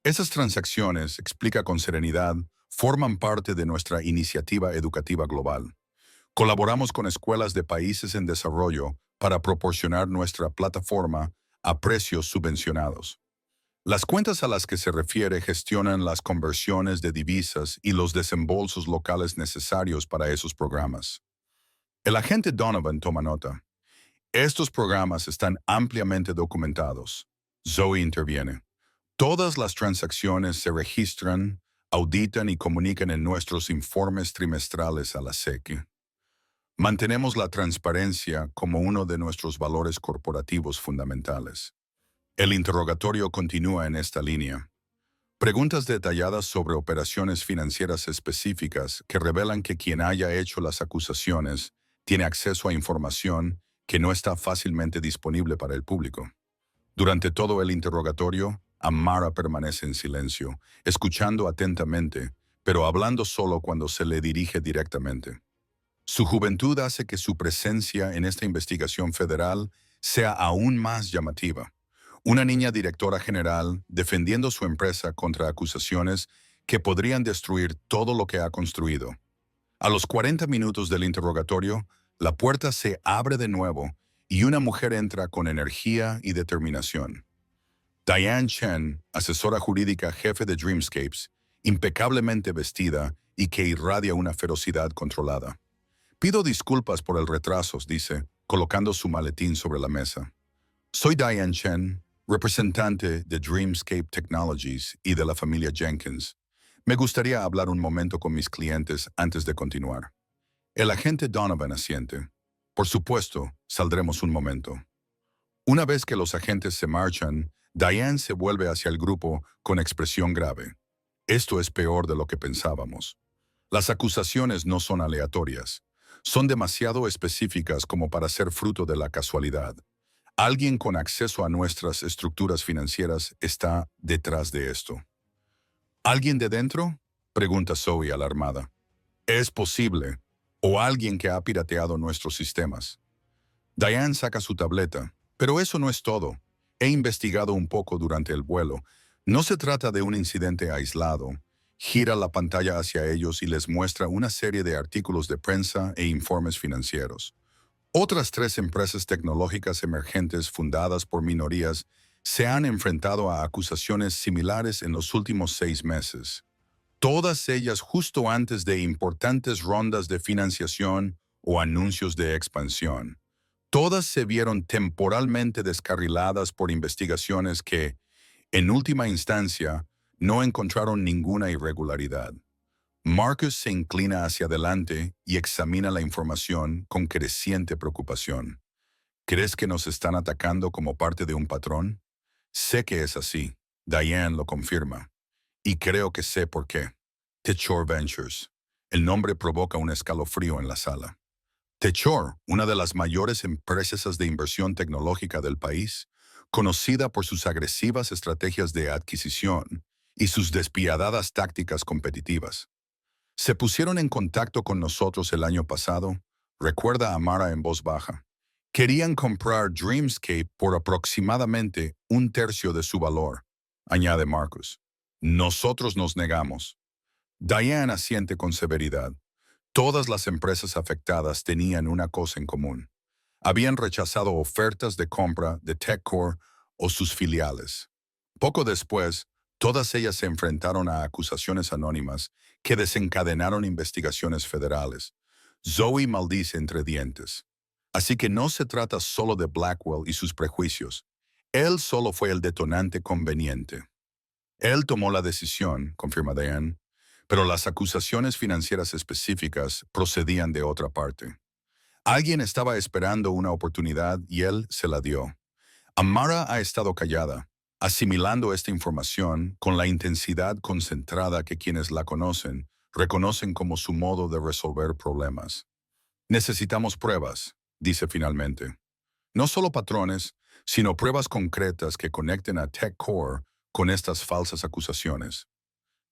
[SPEAKER 1] Esas transacciones, explica con serenidad, forman parte de nuestra iniciativa educativa global. Colaboramos con escuelas de países en desarrollo para proporcionar nuestra plataforma a precios subvencionados. Las cuentas a las que se refiere gestionan las conversiones de divisas y los desembolsos locales necesarios para esos programas. El agente Donovan toma nota. Estos programas están ampliamente documentados. Zoe interviene. Todas las transacciones se registran, auditan y comunican en nuestros informes trimestrales a la SEC. Mantenemos la transparencia como uno de nuestros valores corporativos fundamentales. El interrogatorio continúa en esta línea. Preguntas detalladas sobre operaciones financieras específicas que revelan que quien haya hecho las acusaciones tiene acceso a información que no está fácilmente disponible para el público. Durante todo el interrogatorio, Amara permanece en silencio, escuchando atentamente, pero hablando solo cuando se le dirige directamente. Su juventud hace que su presencia en esta investigación federal sea aún más llamativa. Una niña directora general defendiendo su empresa contra acusaciones que podrían destruir todo lo que ha construido. A los 40 minutos del interrogatorio, la puerta se abre de nuevo y una mujer entra con energía y determinación. Diane Chen, asesora jurídica jefe de Dreamscapes, impecablemente vestida y que irradia una ferocidad controlada. Pido disculpas por el retraso, dice, colocando su maletín sobre la mesa. Soy Diane Chen, representante de Dreamscape Technologies y de la familia Jenkins. Me gustaría hablar un momento con mis clientes antes de continuar. El agente Donovan asiente. Por supuesto, saldremos un momento. Una vez que los agentes se marchan, Diane se vuelve hacia el grupo con expresión grave. Esto es peor de lo que pensábamos. Las acusaciones no son aleatorias. Son demasiado específicas como para ser fruto de la casualidad. Alguien con acceso a nuestras estructuras financieras está detrás de esto. ¿Alguien de dentro? Pregunta Zoe alarmada. Es posible. O alguien que ha pirateado nuestros sistemas. Diane saca su tableta. Pero eso no es todo. He investigado un poco durante el vuelo. No se trata de un incidente aislado. Gira la pantalla hacia ellos y les muestra una serie de artículos de prensa e informes financieros. Otras 3 empresas tecnológicas emergentes fundadas por minorías se han enfrentado a acusaciones similares en los últimos 6 meses. Todas ellas justo antes de importantes rondas de financiación o anuncios de expansión. Todas se vieron temporalmente descarriladas por investigaciones que, en última instancia, no encontraron ninguna irregularidad. Marcus se inclina hacia adelante y examina la información con creciente preocupación. ¿Crees que nos están atacando como parte de un patrón? Sé que es así. Diane lo confirma. Y creo que sé por qué. Techor Ventures. El nombre provoca un escalofrío en la sala. Techor, una de las mayores empresas de inversión tecnológica del país, conocida por sus agresivas estrategias de adquisición y sus despiadadas tácticas competitivas. Se pusieron en contacto con nosotros el año pasado, recuerda a Mara en voz baja. Querían comprar Dreamscape por aproximadamente 1/3 de su valor, añade Marcus. Nosotros nos negamos. Diane asiente con severidad. Todas las empresas afectadas tenían una cosa en común. Habían rechazado ofertas de compra de TechCore o sus filiales. Poco después, todas ellas se enfrentaron a acusaciones anónimas que desencadenaron investigaciones federales. Zoe maldice entre dientes. Así que no se trata solo de Blackwell y sus prejuicios. Él solo fue el detonante conveniente. Él tomó la decisión, confirma Diane, pero las acusaciones financieras específicas procedían de otra parte. Alguien estaba esperando una oportunidad y él se la dio. Amara ha estado callada, asimilando esta información con la intensidad concentrada que quienes la conocen reconocen como su modo de resolver problemas. Necesitamos pruebas, dice finalmente. No solo patrones, sino pruebas concretas que conecten a TechCore con estas falsas acusaciones.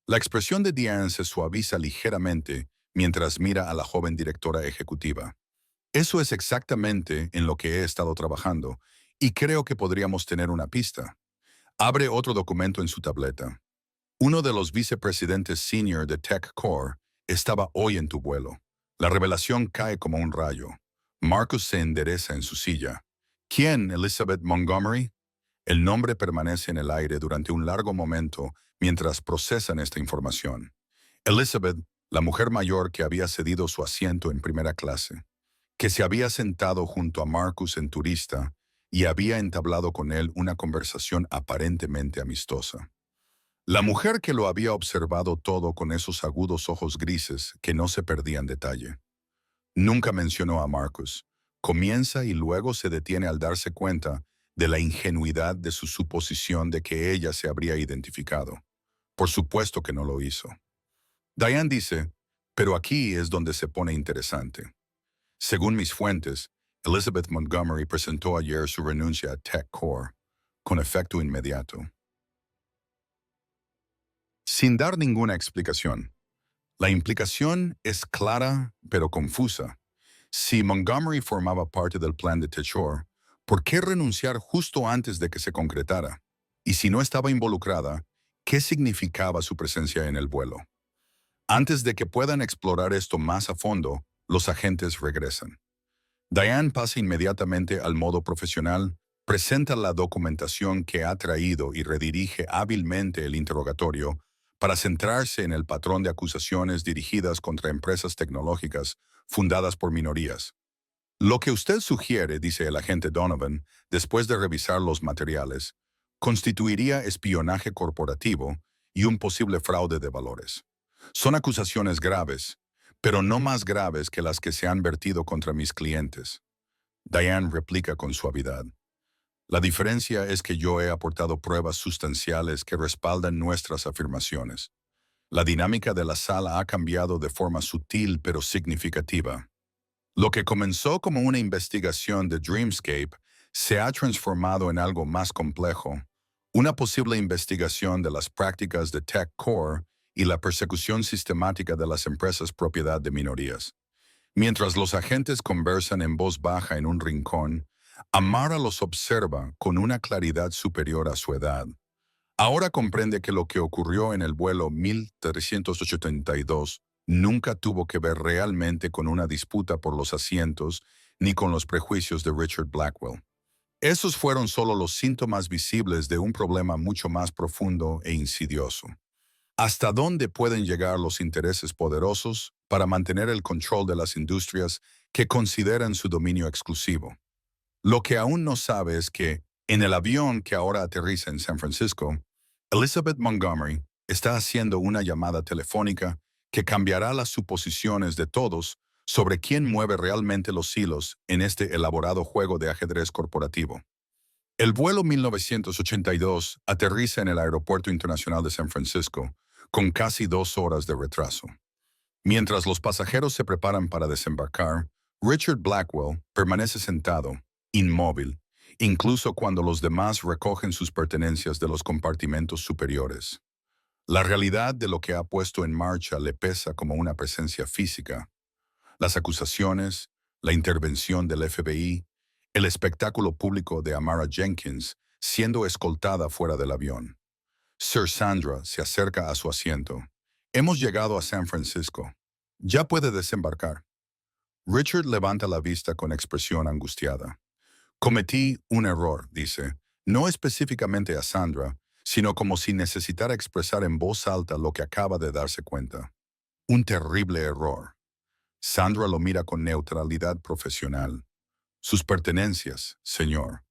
[SPEAKER 1] La expresión de Diane se suaviza ligeramente mientras mira a la joven directora ejecutiva. Eso es exactamente en lo que he estado trabajando, y creo que podríamos tener una pista. Abre otro documento en su tableta. Uno de los vicepresidentes senior de TechCore estaba hoy en tu vuelo. La revelación cae como un rayo. Marcus se endereza en su silla. ¿Quién, Elizabeth Montgomery? El nombre permanece en el aire durante un largo momento mientras procesan esta información. Elizabeth, la mujer mayor que había cedido su asiento en primera clase, que se había sentado junto a Marcus en turista y había entablado con él una conversación aparentemente amistosa. La mujer que lo había observado todo con esos agudos ojos grises que no se perdían detalle. Nunca mencionó a Marcus. Comienza y luego se detiene al darse cuenta de la ingenuidad de su suposición de que ella se habría identificado. Por supuesto que no lo hizo. Diane dice, pero aquí es donde se pone interesante. Según mis fuentes, Elizabeth Montgomery presentó ayer su renuncia a TechCore, con efecto inmediato. Sin dar ninguna explicación. La implicación es clara, pero confusa. Si Montgomery formaba parte del plan de Techor, ¿por qué renunciar justo antes de que se concretara? Y si no estaba involucrada, ¿qué significaba su presencia en el vuelo? Antes de que puedan explorar esto más a fondo, los agentes regresan. Diane pasa inmediatamente al modo profesional, presenta la documentación que ha traído y redirige hábilmente el interrogatorio para centrarse en el patrón de acusaciones dirigidas contra empresas tecnológicas fundadas por minorías. Lo que usted sugiere, dice el agente Donovan, después de revisar los materiales, constituiría espionaje corporativo y un posible fraude de valores. Son acusaciones graves, pero no más graves que las que se han vertido contra mis clientes. Diane replica con suavidad. La diferencia es que yo he aportado pruebas sustanciales que respaldan nuestras afirmaciones. La dinámica de la sala ha cambiado de forma sutil pero significativa. Lo que comenzó como una investigación de Dreamscape se ha transformado en algo más complejo, una posible investigación de las prácticas de Tech Core y la persecución sistemática de las empresas propiedad de minorías. Mientras los agentes conversan en voz baja en un rincón, Amara los observa con una claridad superior a su edad. Ahora comprende que lo que ocurrió en el vuelo 1382 nunca tuvo que ver realmente con una disputa por los asientos ni con los prejuicios de Richard Blackwell. Esos fueron solo los síntomas visibles de un problema mucho más profundo e insidioso. ¿Hasta dónde pueden llegar los intereses poderosos para mantener el control de las industrias que consideran su dominio exclusivo? Lo que aún no sabe es que, en el avión que ahora aterriza en San Francisco, Elizabeth Montgomery está haciendo una llamada telefónica que cambiará las suposiciones de todos sobre quién mueve realmente los hilos en este elaborado juego de ajedrez corporativo. El vuelo 1982 aterriza en el Aeropuerto Internacional de San Francisco, con casi 2 horas de retraso. Mientras los pasajeros se preparan para desembarcar, Richard Blackwell permanece sentado, inmóvil, incluso cuando los demás recogen sus pertenencias de los compartimentos superiores. La realidad de lo que ha puesto en marcha le pesa como una presencia física. Las acusaciones, la intervención del FBI, el espectáculo público de Amara Jenkins siendo escoltada fuera del avión. Sir Sandra se acerca a su asiento. Hemos llegado a San Francisco. Ya puede desembarcar. Richard levanta la vista con expresión angustiada. Cometí un error, dice, no específicamente a Sandra, sino como si necesitara expresar en voz alta lo que acaba de darse cuenta. Un terrible error. Sandra lo mira con neutralidad profesional. Sus pertenencias, señor.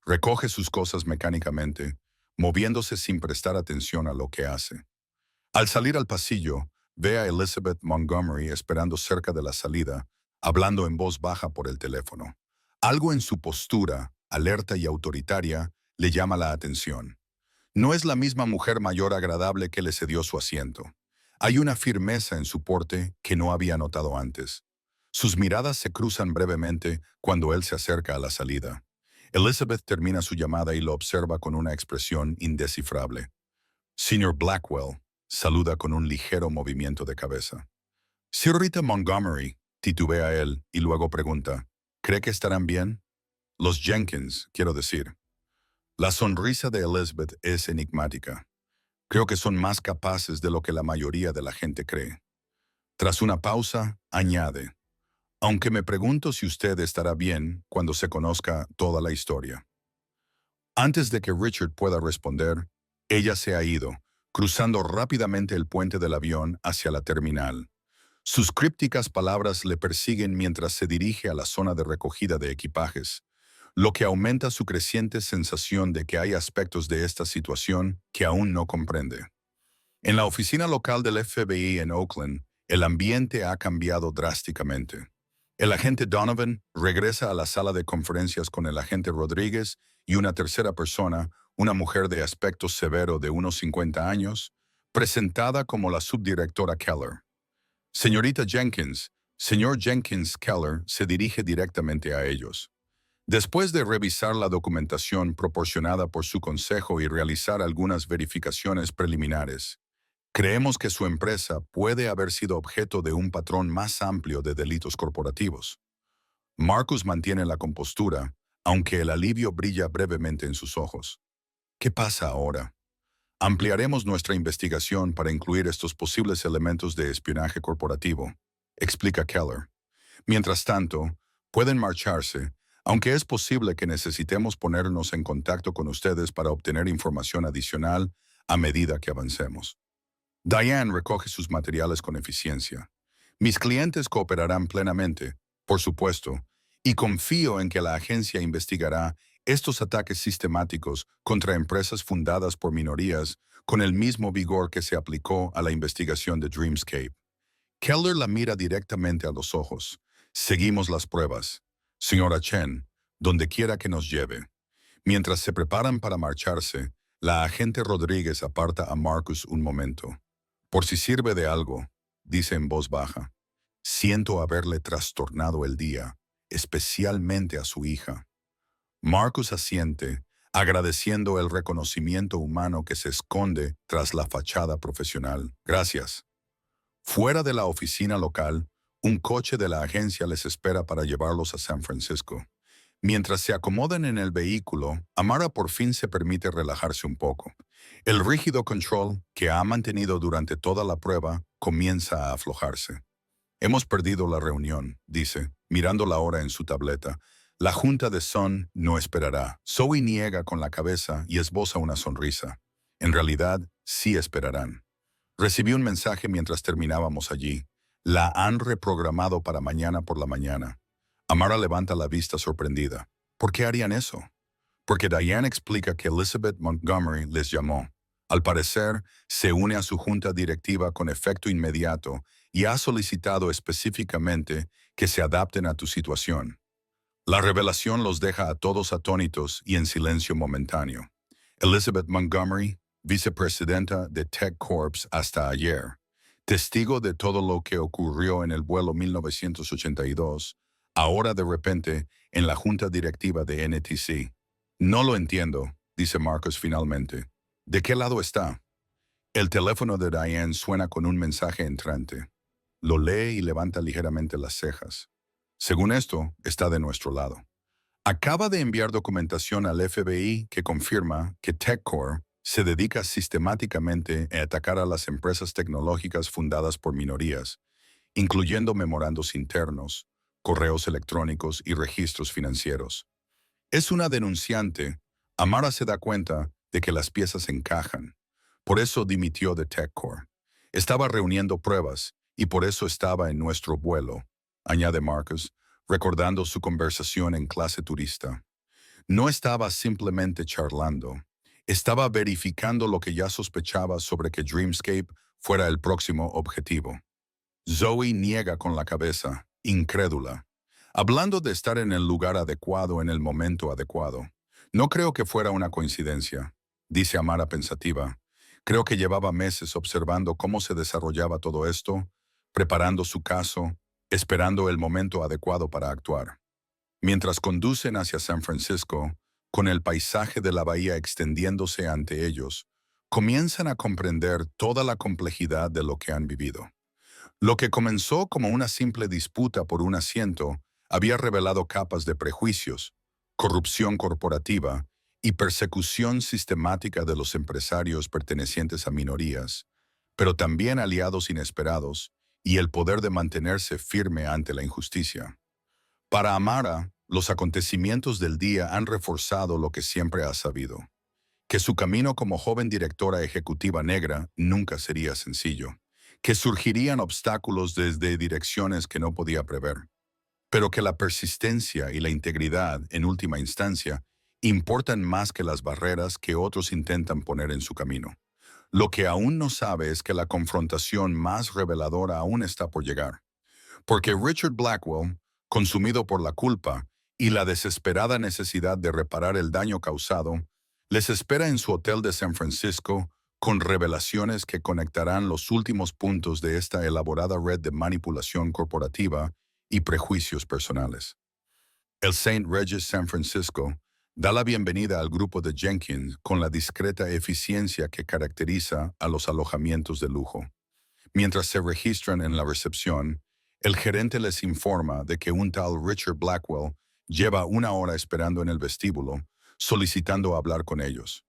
[SPEAKER 1] Recoge sus cosas mecánicamente, moviéndose sin prestar atención a lo que hace. Al salir al pasillo, ve a Elizabeth Montgomery esperando cerca de la salida, hablando en voz baja por el teléfono. Algo en su postura, alerta y autoritaria, le llama la atención. No es la misma mujer mayor agradable que le cedió su asiento. Hay una firmeza en su porte que no había notado antes. Sus miradas se cruzan brevemente cuando él se acerca a la salida. Elizabeth termina su llamada y lo observa con una expresión indescifrable. Señor Blackwell saluda con un ligero movimiento de cabeza. Señorita Montgomery, titubea él y luego pregunta, ¿cree que estarán bien? Los Jenkins, quiero decir. La sonrisa de Elizabeth es enigmática. Creo que son más capaces de lo que la mayoría de la gente cree. Tras una pausa, añade, aunque me pregunto si usted estará bien cuando se conozca toda la historia. Antes de que Richard pueda responder, ella se ha ido, cruzando rápidamente el puente del avión hacia la terminal. Sus crípticas palabras le persiguen mientras se dirige a la zona de recogida de equipajes, lo que aumenta su creciente sensación de que hay aspectos de esta situación que aún no comprende. En la oficina local del FBI en Oakland, el ambiente ha cambiado drásticamente. El agente Donovan regresa a la sala de conferencias con el agente Rodríguez y una tercera persona, una mujer de aspecto severo de unos 50 años, presentada como la subdirectora Keller. Señorita Jenkins, señor Jenkins Keller se dirige directamente a ellos. Después de revisar la documentación proporcionada por su consejo y realizar algunas verificaciones preliminares, creemos que su empresa puede haber sido objeto de un patrón más amplio de delitos corporativos. Marcus mantiene la compostura, aunque el alivio brilla brevemente en sus ojos. ¿Qué pasa ahora? Ampliaremos nuestra investigación para incluir estos posibles elementos de espionaje corporativo, explica Keller. Mientras tanto, pueden marcharse, aunque es posible que necesitemos ponernos en contacto con ustedes para obtener información adicional a medida que avancemos. Diane recoge sus materiales con eficiencia. Mis clientes cooperarán plenamente, por supuesto, y confío en que la agencia investigará estos ataques sistemáticos contra empresas fundadas por minorías con el mismo vigor que se aplicó a la investigación de Dreamscape. Keller la mira directamente a los ojos. Seguimos las pruebas. Señora Chen, donde quiera que nos lleve. Mientras se preparan para marcharse, la agente Rodríguez aparta a Marcus un momento. Por si sirve de algo, dice en voz baja. Siento haberle trastornado el día, especialmente a su hija. Marcus asiente, agradeciendo el reconocimiento humano que se esconde tras la fachada profesional. Gracias. Fuera de la oficina local, un coche de la agencia les espera para llevarlos a San Francisco. Mientras se acomodan en el vehículo, Amara por fin se permite relajarse un poco. El rígido control que ha mantenido durante toda la prueba comienza a aflojarse. Hemos perdido la reunión, dice, mirando la hora en su tableta. La junta de Son no esperará. Zoe niega con la cabeza y esboza una sonrisa. En realidad, sí esperarán. Recibí un mensaje mientras terminábamos allí. La han reprogramado para mañana por la mañana. Amara levanta la vista sorprendida. ¿Por qué harían eso? Porque Diane explica que Elizabeth Montgomery les llamó. Al parecer, se une a su junta directiva con efecto inmediato y ha solicitado específicamente que se adapten a tu situación. La revelación los deja a todos atónitos y en silencio momentáneo. Elizabeth Montgomery, vicepresidenta de Tech Corps hasta ayer, testigo de todo lo que ocurrió en el vuelo 1982, ahora de repente en la junta directiva de NTC. No lo entiendo, dice Marcus finalmente. ¿De qué lado está? El teléfono de Diane suena con un mensaje entrante. Lo lee y levanta ligeramente las cejas. Según esto, está de nuestro lado. Acaba de enviar documentación al FBI que confirma que TechCorp se dedica sistemáticamente a atacar a las empresas tecnológicas fundadas por minorías, incluyendo memorandos internos, correos electrónicos y registros financieros. Es una denunciante. Amara se da cuenta de que las piezas encajan. Por eso dimitió de TechCorp. Estaba reuniendo pruebas y por eso estaba en nuestro vuelo, añade Marcus, recordando su conversación en clase turista. No estaba simplemente charlando. Estaba verificando lo que ya sospechaba sobre que Dreamscape fuera el próximo objetivo. Zoe niega con la cabeza, incrédula. Hablando de estar en el lugar adecuado en el momento adecuado. No creo que fuera una coincidencia, dice Amara pensativa. Creo que llevaba meses observando cómo se desarrollaba todo esto, preparando su caso, esperando el momento adecuado para actuar. Mientras conducen hacia San Francisco, con el paisaje de la bahía extendiéndose ante ellos, comienzan a comprender toda la complejidad de lo que han vivido. Lo que comenzó como una simple disputa por un asiento había revelado capas de prejuicios, corrupción corporativa y persecución sistemática de los empresarios pertenecientes a minorías, pero también aliados inesperados y el poder de mantenerse firme ante la injusticia. Para Amara, los acontecimientos del día han reforzado lo que siempre ha sabido, que su camino como joven directora ejecutiva negra nunca sería sencillo, que surgirían obstáculos desde direcciones que no podía prever, pero que la persistencia y la integridad, en última instancia, importan más que las barreras que otros intentan poner en su camino. Lo que aún no sabe es que la confrontación más reveladora aún está por llegar, porque Richard Blackwell, consumido por la culpa y la desesperada necesidad de reparar el daño causado, les espera en su hotel de San Francisco con revelaciones que conectarán los últimos puntos de esta elaborada red de manipulación corporativa y prejuicios personales. El St. Regis San Francisco da la bienvenida al grupo de Jenkins con la discreta eficiencia que caracteriza a los alojamientos de lujo. Mientras se registran en la recepción, el gerente les informa de que un tal Richard Blackwell lleva una hora esperando en el vestíbulo, solicitando hablar con ellos.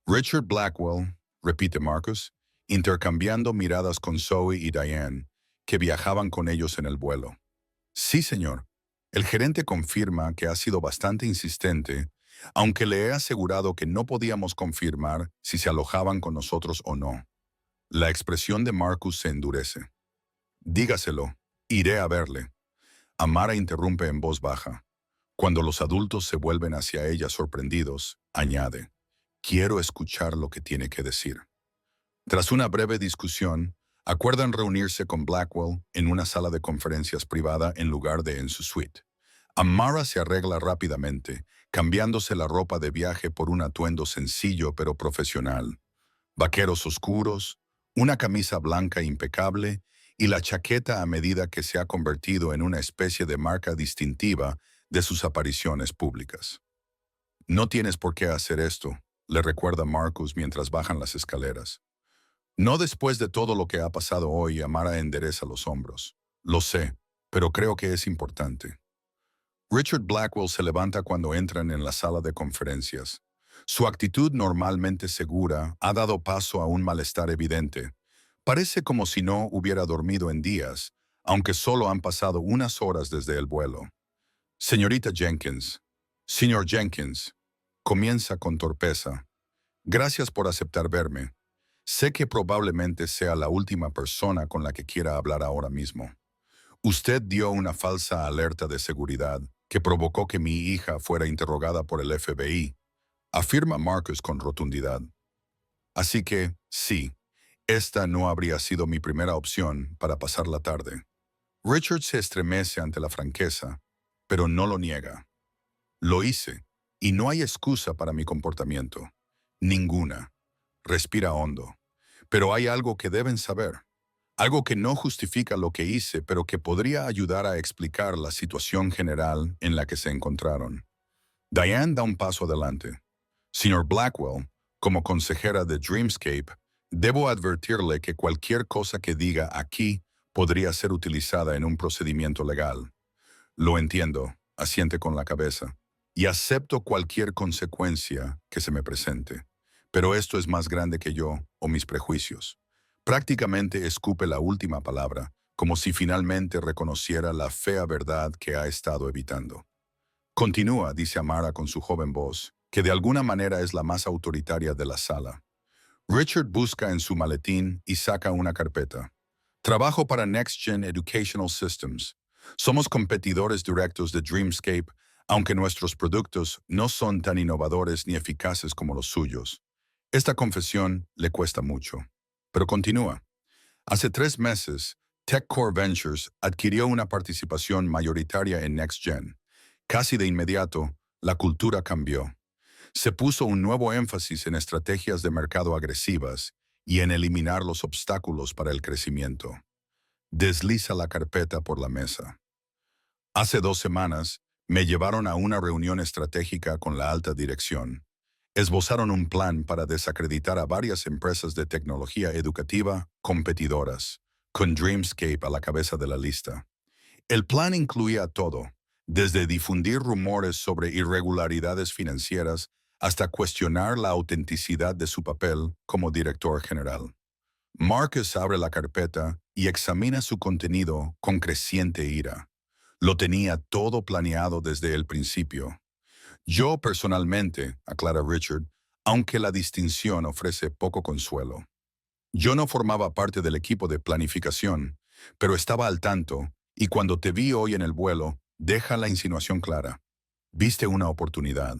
[SPEAKER 1] Richard Blackwell, repite Marcus, intercambiando miradas con Zoe y Diane, que viajaban con ellos en el vuelo. Sí, señor. El gerente confirma que ha sido bastante insistente, aunque le he asegurado que no podíamos confirmar si se alojaban con nosotros o no. La expresión de Marcus se endurece. Dígaselo, iré a verle. Amara interrumpe en voz baja. Cuando los adultos se vuelven hacia ella sorprendidos, añade, quiero escuchar lo que tiene que decir. Tras una breve discusión, acuerdan reunirse con Blackwell en una sala de conferencias privada en lugar de en su suite. Amara se arregla rápidamente, cambiándose la ropa de viaje por un atuendo sencillo pero profesional. Vaqueros oscuros, una camisa blanca impecable y la chaqueta a medida que se ha convertido en una especie de marca distintiva de sus apariciones públicas. No tienes por qué hacer esto, le recuerda Marcus mientras bajan las escaleras. No después de todo lo que ha pasado hoy, Amara endereza los hombros. Lo sé, pero creo que es importante. Richard Blackwell se levanta cuando entran en la sala de conferencias. Su actitud normalmente segura ha dado paso a un malestar evidente. Parece como si no hubiera dormido en días, aunque solo han pasado unas horas desde el vuelo. Señorita Jenkins, señor Jenkins, comienza con torpeza. Gracias por aceptar verme. Sé que probablemente sea la última persona con la que quiera hablar ahora mismo. Usted dio una falsa alerta de seguridad que provocó que mi hija fuera interrogada por el FBI, afirma Marcus con rotundidad. Así que, sí, esta no habría sido mi primera opción para pasar la tarde. Richard se estremece ante la franqueza, pero no lo niega. Lo hice, y no hay excusa para mi comportamiento. Ninguna. Respira hondo. Pero hay algo que deben saber. Algo que no justifica lo que hice, pero que podría ayudar a explicar la situación general en la que se encontraron. Diane da un paso adelante. Señor Blackwell, como consejera de Dreamscape, debo advertirle que cualquier cosa que diga aquí podría ser utilizada en un procedimiento legal. Lo entiendo, asiente con la cabeza, y acepto cualquier consecuencia que se me presente. Pero esto es más grande que yo o mis prejuicios. Prácticamente escupe la última palabra, como si finalmente reconociera la fea verdad que ha estado evitando. Continúa, dice Amara con su joven voz, que de alguna manera es la más autoritaria de la sala. Richard busca en su maletín y saca una carpeta. Trabajo para Next Gen Educational Systems. Somos competidores directos de Dreamscape, aunque nuestros productos no son tan innovadores ni eficaces como los suyos. Esta confesión le cuesta mucho. Pero continúa. Hace 3 meses, TechCore Ventures adquirió una participación mayoritaria en NextGen. Casi de inmediato, la cultura cambió. Se puso un nuevo énfasis en estrategias de mercado agresivas y en eliminar los obstáculos para el crecimiento. Desliza la carpeta por la mesa. Hace 2 semanas, me llevaron a una reunión estratégica con la alta dirección. Esbozaron un plan para desacreditar a varias empresas de tecnología educativa competidoras, con Dreamscape a la cabeza de la lista. El plan incluía todo, desde difundir rumores sobre irregularidades financieras hasta cuestionar la autenticidad de su papel como director general. Marcus abre la carpeta y examina su contenido con creciente ira. Lo tenía todo planeado desde el principio. Yo personalmente, aclara Richard, aunque la distinción ofrece poco consuelo. Yo no formaba parte del equipo de planificación, pero estaba al tanto, y cuando te vi hoy en el vuelo, deja la insinuación clara. Viste una oportunidad.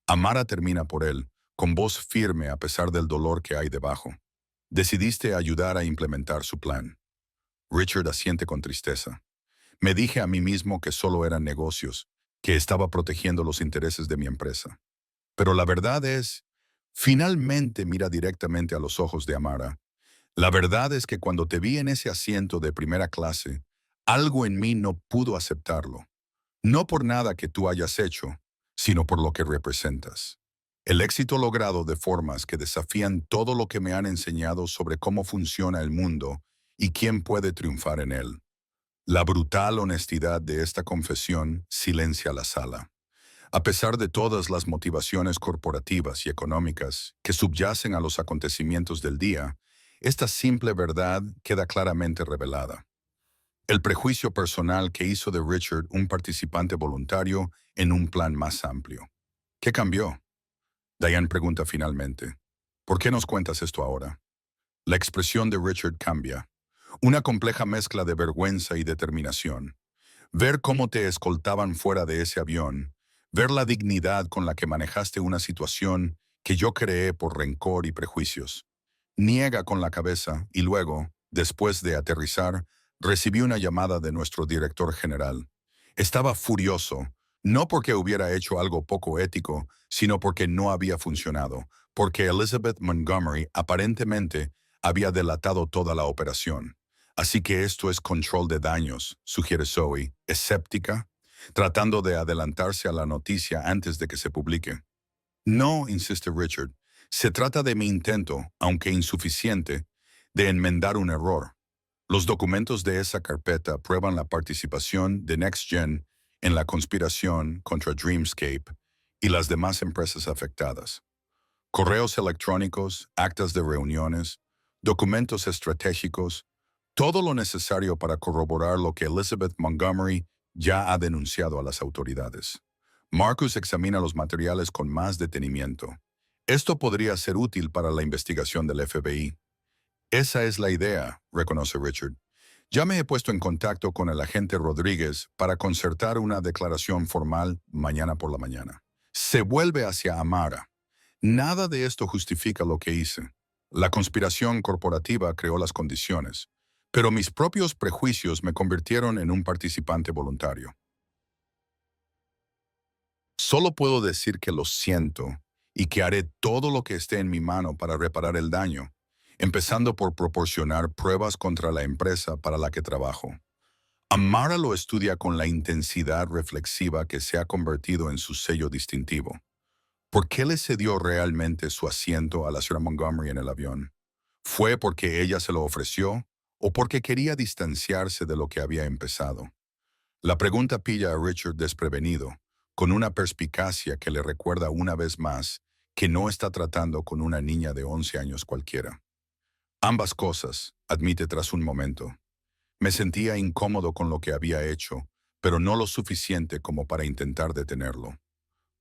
[SPEAKER 1] Amara termina por él, con voz firme a pesar del dolor que hay debajo. Decidiste ayudar a implementar su plan. Richard asiente con tristeza. Me dije a mí mismo que solo eran negocios, que estaba protegiendo los intereses de mi empresa. Pero la verdad es, finalmente mira directamente a los ojos de Amara. La verdad es que cuando te vi en ese asiento de primera clase, algo en mí no pudo aceptarlo. No por nada que tú hayas hecho, sino por lo que representas. El éxito logrado de formas que desafían todo lo que me han enseñado sobre cómo funciona el mundo y quién puede triunfar en él. La brutal honestidad de esta confesión silencia la sala. A pesar de todas las motivaciones corporativas y económicas que subyacen a los acontecimientos del día, esta simple verdad queda claramente revelada. El prejuicio personal que hizo de Richard un participante voluntario en un plan más amplio. ¿Qué cambió? Diane pregunta finalmente. ¿Por qué nos cuentas esto ahora? La expresión de Richard cambia. Una compleja mezcla de vergüenza y determinación. Ver cómo te escoltaban fuera de ese avión, ver la dignidad con la que manejaste una situación que yo creé por rencor y prejuicios. Niega con la cabeza y luego, después de aterrizar, recibí una llamada de nuestro director general. Estaba furioso, no porque hubiera hecho algo poco ético, sino porque no había funcionado, porque Elizabeth Montgomery aparentemente había delatado toda la operación. Así que esto es control de daños, sugiere Zoe, escéptica, tratando de adelantarse a la noticia antes de que se publique. No, insiste Richard. Se trata de mi intento, aunque insuficiente, de enmendar un error. Los documentos de esa carpeta prueban la participación de NextGen en la conspiración contra Dreamscape y las demás empresas afectadas. Correos electrónicos, actas de reuniones, documentos estratégicos, todo lo necesario para corroborar lo que Elizabeth Montgomery ya ha denunciado a las autoridades. Marcus examina los materiales con más detenimiento. Esto podría ser útil para la investigación del FBI. Esa es la idea, reconoce Richard. Ya me he puesto en contacto con el agente Rodríguez para concertar una declaración formal mañana por la mañana. Se vuelve hacia Amara. Nada de esto justifica lo que hice. La conspiración corporativa creó las condiciones, pero mis propios prejuicios me convirtieron en un participante voluntario. Solo puedo decir que lo siento y que haré todo lo que esté en mi mano para reparar el daño, empezando por proporcionar pruebas contra la empresa para la que trabajo. Amara lo estudia con la intensidad reflexiva que se ha convertido en su sello distintivo. ¿Por qué le cedió realmente su asiento a la señora Montgomery en el avión? ¿Fue porque ella se lo ofreció o porque quería distanciarse de lo que había empezado? La pregunta pilla a Richard desprevenido, con una perspicacia que le recuerda una vez más que no está tratando con una niña de 11 años cualquiera. Ambas cosas, admite tras un momento. Me sentía incómodo con lo que había hecho, pero no lo suficiente como para intentar detenerlo.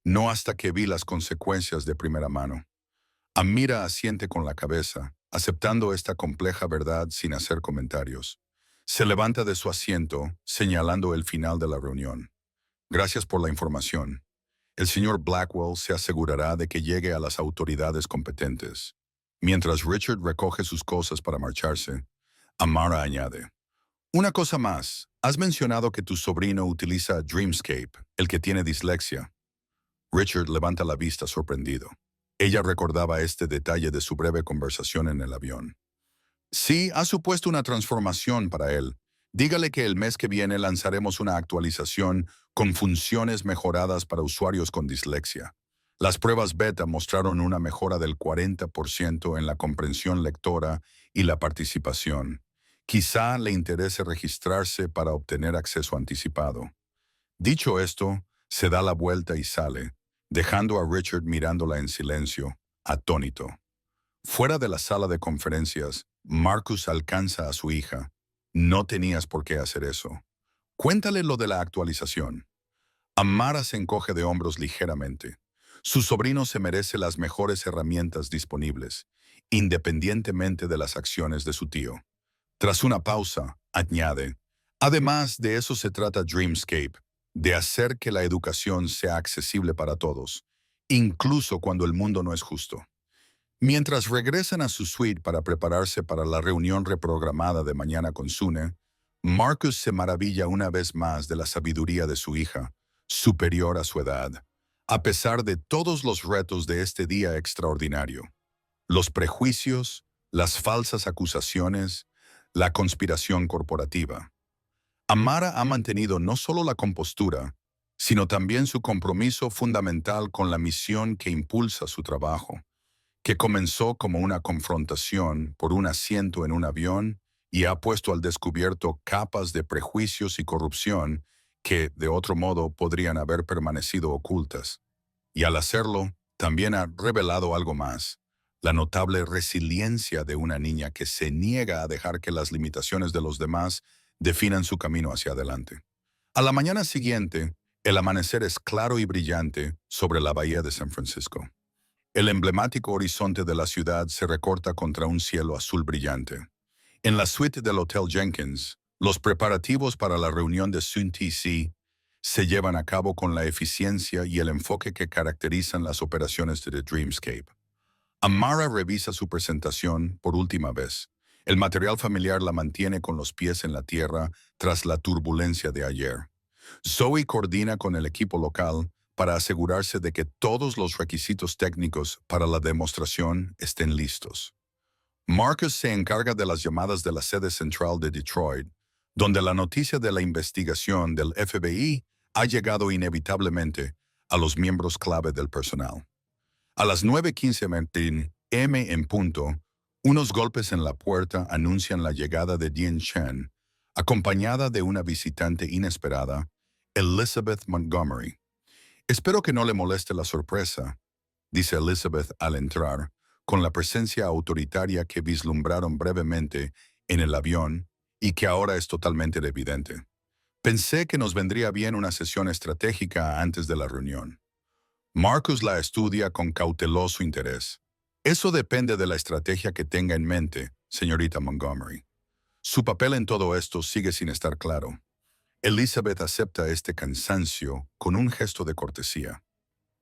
[SPEAKER 1] No hasta que vi las consecuencias de primera mano. Amira asiente con la cabeza, aceptando esta compleja verdad sin hacer comentarios. Se levanta de su asiento, señalando el final de la reunión. Gracias por la información. El señor Blackwell se asegurará de que llegue a las autoridades competentes. Mientras Richard recoge sus cosas para marcharse, Amara añade: Una cosa más, has mencionado que tu sobrino utiliza Dreamscape, el que tiene dislexia. Richard levanta la vista sorprendido. Ella recordaba este detalle de su breve conversación en el avión. Sí, ha supuesto una transformación para él. Dígale que el mes que viene lanzaremos una actualización con funciones mejoradas para usuarios con dislexia. Las pruebas beta mostraron una mejora del 40% en la comprensión lectora y la participación. Quizá le interese registrarse para obtener acceso anticipado. Dicho esto, se da la vuelta y sale, dejando a Richard mirándola en silencio, atónito. Fuera de la sala de conferencias, Marcus alcanza a su hija. No tenías por qué hacer eso. Cuéntale lo de la actualización. Amara se encoge de hombros ligeramente. Su sobrino se merece las mejores herramientas disponibles, independientemente de las acciones de su tío. Tras una pausa, añade: Además de eso se trata Dreamscape, de hacer que la educación sea accesible para todos, incluso cuando el mundo no es justo. Mientras regresan a su suite para prepararse para la reunión reprogramada de mañana con Sune, Marcus se maravilla una vez más de la sabiduría de su hija, superior a su edad, a pesar de todos los retos de este día extraordinario. Los prejuicios, las falsas acusaciones, la conspiración corporativa. Amara ha mantenido no solo la compostura, sino también su compromiso fundamental con la misión que impulsa su trabajo, que comenzó como una confrontación por un asiento en un avión y ha puesto al descubierto capas de prejuicios y corrupción que, de otro modo, podrían haber permanecido ocultas. Y al hacerlo, también ha revelado algo más: la notable resiliencia de una niña que se niega a dejar que las limitaciones de los demás definan su camino hacia adelante. A la mañana siguiente, el amanecer es claro y brillante sobre la bahía de San Francisco. El emblemático horizonte de la ciudad se recorta contra un cielo azul brillante. En la suite del Hotel Jenkins, los preparativos para la reunión de Sun TC se llevan a cabo con la eficiencia y el enfoque que caracterizan las operaciones de The Dreamscape. Amara revisa su presentación por última vez. El material familiar la mantiene con los pies en la tierra tras la turbulencia de ayer. Zoe coordina con el equipo local para asegurarse de que todos los requisitos técnicos para la demostración estén listos. Marcus se encarga de las llamadas de la sede central de Detroit, donde la noticia de la investigación del FBI ha llegado inevitablemente a los miembros clave del personal. A las 9:15 m en punto, unos golpes en la puerta anuncian la llegada de Diane Chen, acompañada de una visitante inesperada, Elizabeth Montgomery. Espero que no le moleste la sorpresa, dice Elizabeth al entrar, con la presencia autoritaria que vislumbraron brevemente en el avión y que ahora es totalmente evidente. Pensé que nos vendría bien una sesión estratégica antes de la reunión. Marcus la estudia con cauteloso interés. Eso depende de la estrategia que tenga en mente, señorita Montgomery. Su papel en todo esto sigue sin estar claro. Elizabeth acepta este cansancio con un gesto de cortesía.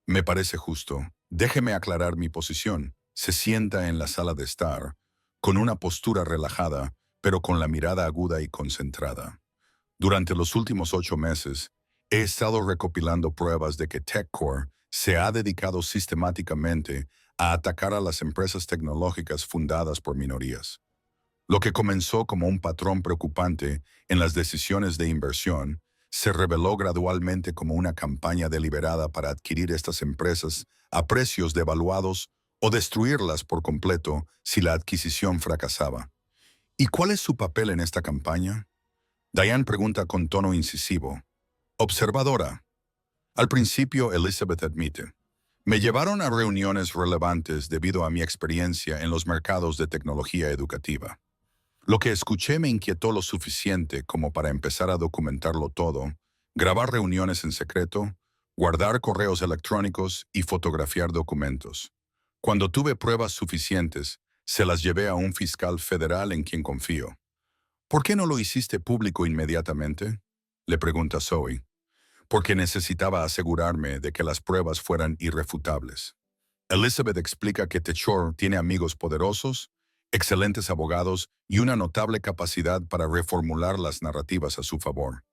[SPEAKER 1] Me parece justo. Déjeme aclarar mi posición. Se sienta en la sala de estar, con una postura relajada, pero con la mirada aguda y concentrada. Durante los últimos 8 meses, he estado recopilando pruebas de que TechCore se ha dedicado sistemáticamente a atacar a las empresas tecnológicas fundadas por minorías. Lo que comenzó como un patrón preocupante en las decisiones de inversión se reveló gradualmente como una campaña deliberada para adquirir estas empresas a precios devaluados o destruirlas por completo si la adquisición fracasaba. ¿Y cuál es su papel en esta campaña? Diane pregunta con tono incisivo. Observadora. Al principio, Elizabeth admite. Me llevaron a reuniones relevantes debido a mi experiencia en los mercados de tecnología educativa. Lo que escuché me inquietó lo suficiente como para empezar a documentarlo todo, grabar reuniones en secreto, guardar correos electrónicos y fotografiar documentos. Cuando tuve pruebas suficientes, se las llevé a un fiscal federal en quien confío. ¿Por qué no lo hiciste público inmediatamente?, le pregunta Zoe. Porque necesitaba asegurarme de que las pruebas fueran irrefutables. Elizabeth explica que Techor tiene amigos poderosos, excelentes abogados y una notable capacidad para reformular las narrativas a su favor.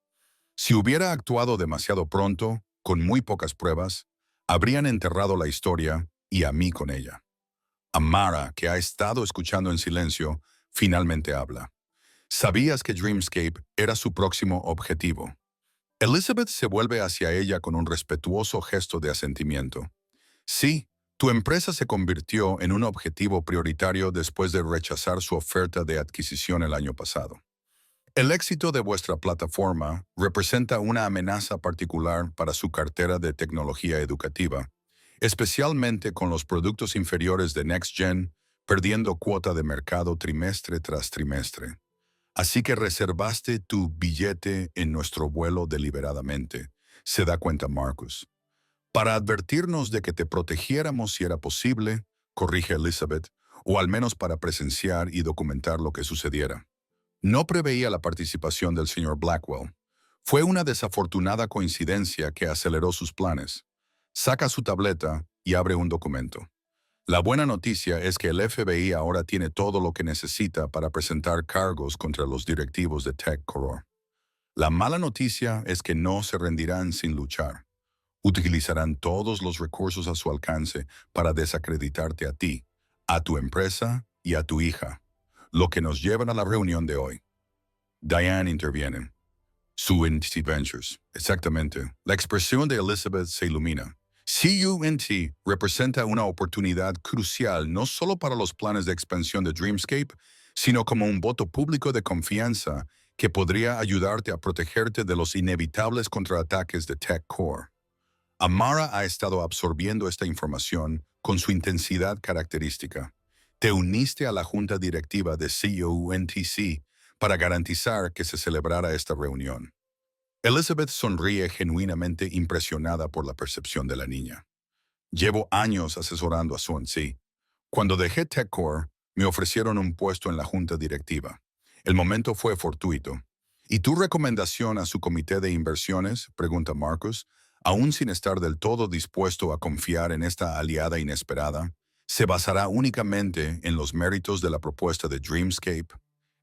[SPEAKER 1] Si hubiera actuado demasiado pronto, con muy pocas pruebas, habrían enterrado la historia y a mí con ella. Amara, que ha estado escuchando en silencio, finalmente habla. Sabías que Dreamscape era su próximo objetivo. Elizabeth se vuelve hacia ella con un respetuoso gesto de asentimiento. Sí, tu empresa se convirtió en un objetivo prioritario después de rechazar su oferta de adquisición el año pasado. El éxito de vuestra plataforma representa una amenaza particular para su cartera de tecnología educativa, especialmente con los productos inferiores de NextGen perdiendo cuota de mercado trimestre tras trimestre. Así que reservaste tu billete en nuestro vuelo deliberadamente, se da cuenta Marcus. Para advertirnos de que te protegiéramos si era posible, corrige Elizabeth, o al menos para presenciar y documentar lo que sucediera. No preveía la participación del señor Blackwell. Fue una desafortunada coincidencia que aceleró sus planes. Saca su tableta y abre un documento. La buena noticia es que el FBI ahora tiene todo lo que necesita para presentar cargos contra los directivos de TechCore. La mala noticia es que no se rendirán sin luchar. Utilizarán todos los recursos a su alcance para desacreditarte a ti, a tu empresa y a tu hija, lo que nos lleva a la reunión de hoy. Diane interviene. CUNT Ventures. Exactamente. La expresión de Elizabeth se ilumina. CUNT representa una oportunidad crucial no solo para los planes de expansión de Dreamscape, sino como un voto público de confianza que podría ayudarte a protegerte de los inevitables contraataques de TechCore. Amara ha estado absorbiendo esta información con su intensidad característica. Te uniste a la junta directiva de CUNTC para garantizar que se celebrara esta reunión. Elizabeth sonríe genuinamente impresionada por la percepción de la niña. Llevo años asesorando a Swansea. Cuando dejé TechCore, me ofrecieron un puesto en la junta directiva. El momento fue fortuito. ¿Y tu recomendación a su comité de inversiones?, pregunta Marcus, aún sin estar del todo dispuesto a confiar en esta aliada inesperada, ¿se basará únicamente en los méritos de la propuesta de Dreamscape?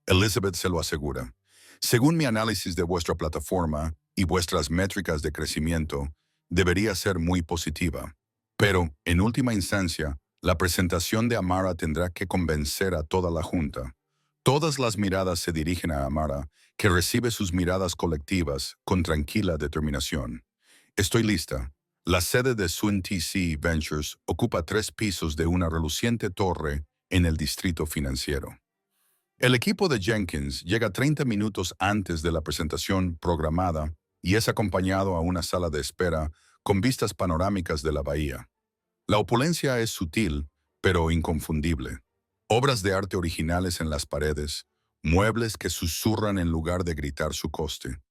[SPEAKER 1] Elizabeth se lo asegura. Según mi análisis de vuestra plataforma y vuestras métricas de crecimiento, debería ser muy positiva. Pero, en última instancia, la presentación de Amara tendrá que convencer a toda la junta. Todas las miradas se dirigen a Amara, que recibe sus miradas colectivas con tranquila determinación. Estoy lista. La sede de Sun TC Ventures ocupa 3 pisos de una reluciente torre en el distrito financiero. El equipo de Jenkins llega 30 minutos antes de la presentación programada y es acompañado a una sala de espera con vistas panorámicas de la bahía. La opulencia es sutil, pero inconfundible. Obras de arte originales en las paredes, muebles que susurran en lugar de gritar su coste.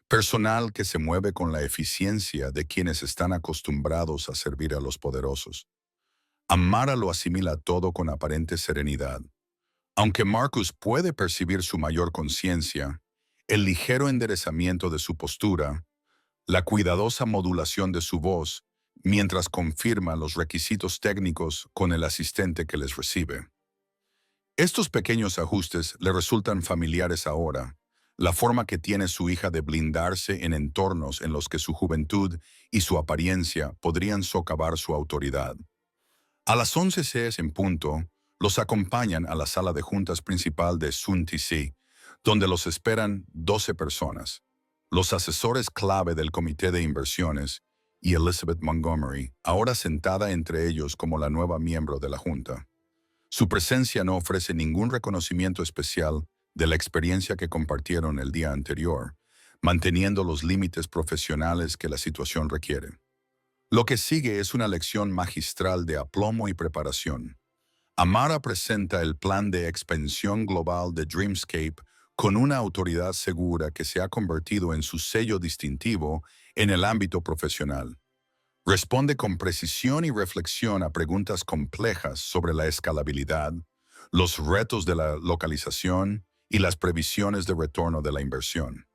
[SPEAKER 1] Personal que se mueve con la eficiencia de quienes están acostumbrados a servir a los poderosos. Amara lo asimila todo con aparente serenidad. Aunque Marcus puede percibir su mayor conciencia, el ligero enderezamiento de su postura, la cuidadosa modulación de su voz, mientras confirma los requisitos técnicos con el asistente que les recibe. Estos pequeños ajustes le resultan familiares ahora, la forma que tiene su hija de blindarse en entornos en los que su juventud y su apariencia podrían socavar su autoridad. A las 11 CS en punto, los acompañan a la sala de juntas principal de Sun TC, donde los esperan 12 personas, los asesores clave del comité de inversiones y Elizabeth Montgomery, ahora sentada entre ellos como la nueva miembro de la junta. Su presencia no ofrece ningún reconocimiento especial de la experiencia que compartieron el día anterior, manteniendo los límites profesionales que la situación requiere. Lo que sigue es una lección magistral de aplomo y preparación. Amara presenta el plan de expansión global de Dreamscape con una autoridad segura que se ha convertido en su sello distintivo en el ámbito profesional. Responde con precisión y reflexión a preguntas complejas sobre la escalabilidad, los retos de la localización y las previsiones de retorno de la inversión.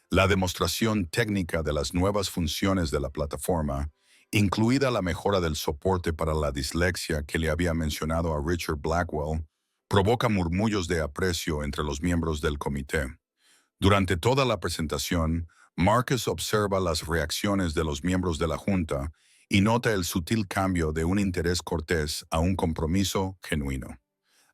[SPEAKER 1] La demostración técnica de las nuevas funciones de la plataforma, incluida la mejora del soporte para la dislexia que le había mencionado a Richard Blackwell, provoca murmullos de aprecio entre los miembros del comité. Durante toda la presentación, Marcus observa las reacciones de los miembros de la Junta y nota el sutil cambio de un interés cortés a un compromiso genuino.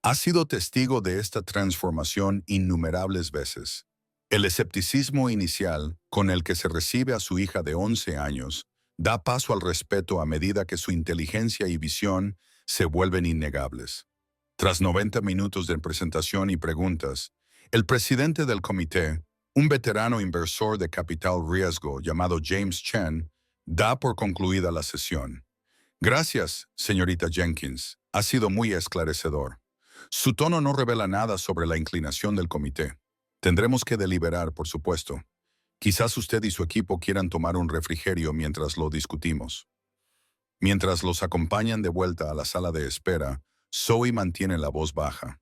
[SPEAKER 1] Ha sido testigo de esta transformación innumerables veces. El escepticismo inicial con el que se recibe a su hija de 11 años da paso al respeto a medida que su inteligencia y visión se vuelven innegables. Tras 90 minutos de presentación y preguntas, el presidente del comité, un veterano inversor de capital riesgo llamado James Chen, da por concluida la sesión. Gracias, señorita Jenkins. Ha sido muy esclarecedor. Su tono no revela nada sobre la inclinación del comité. Tendremos que deliberar, por supuesto. Quizás usted y su equipo quieran tomar un refrigerio mientras lo discutimos. Mientras los acompañan de vuelta a la sala de espera, Zoe mantiene la voz baja.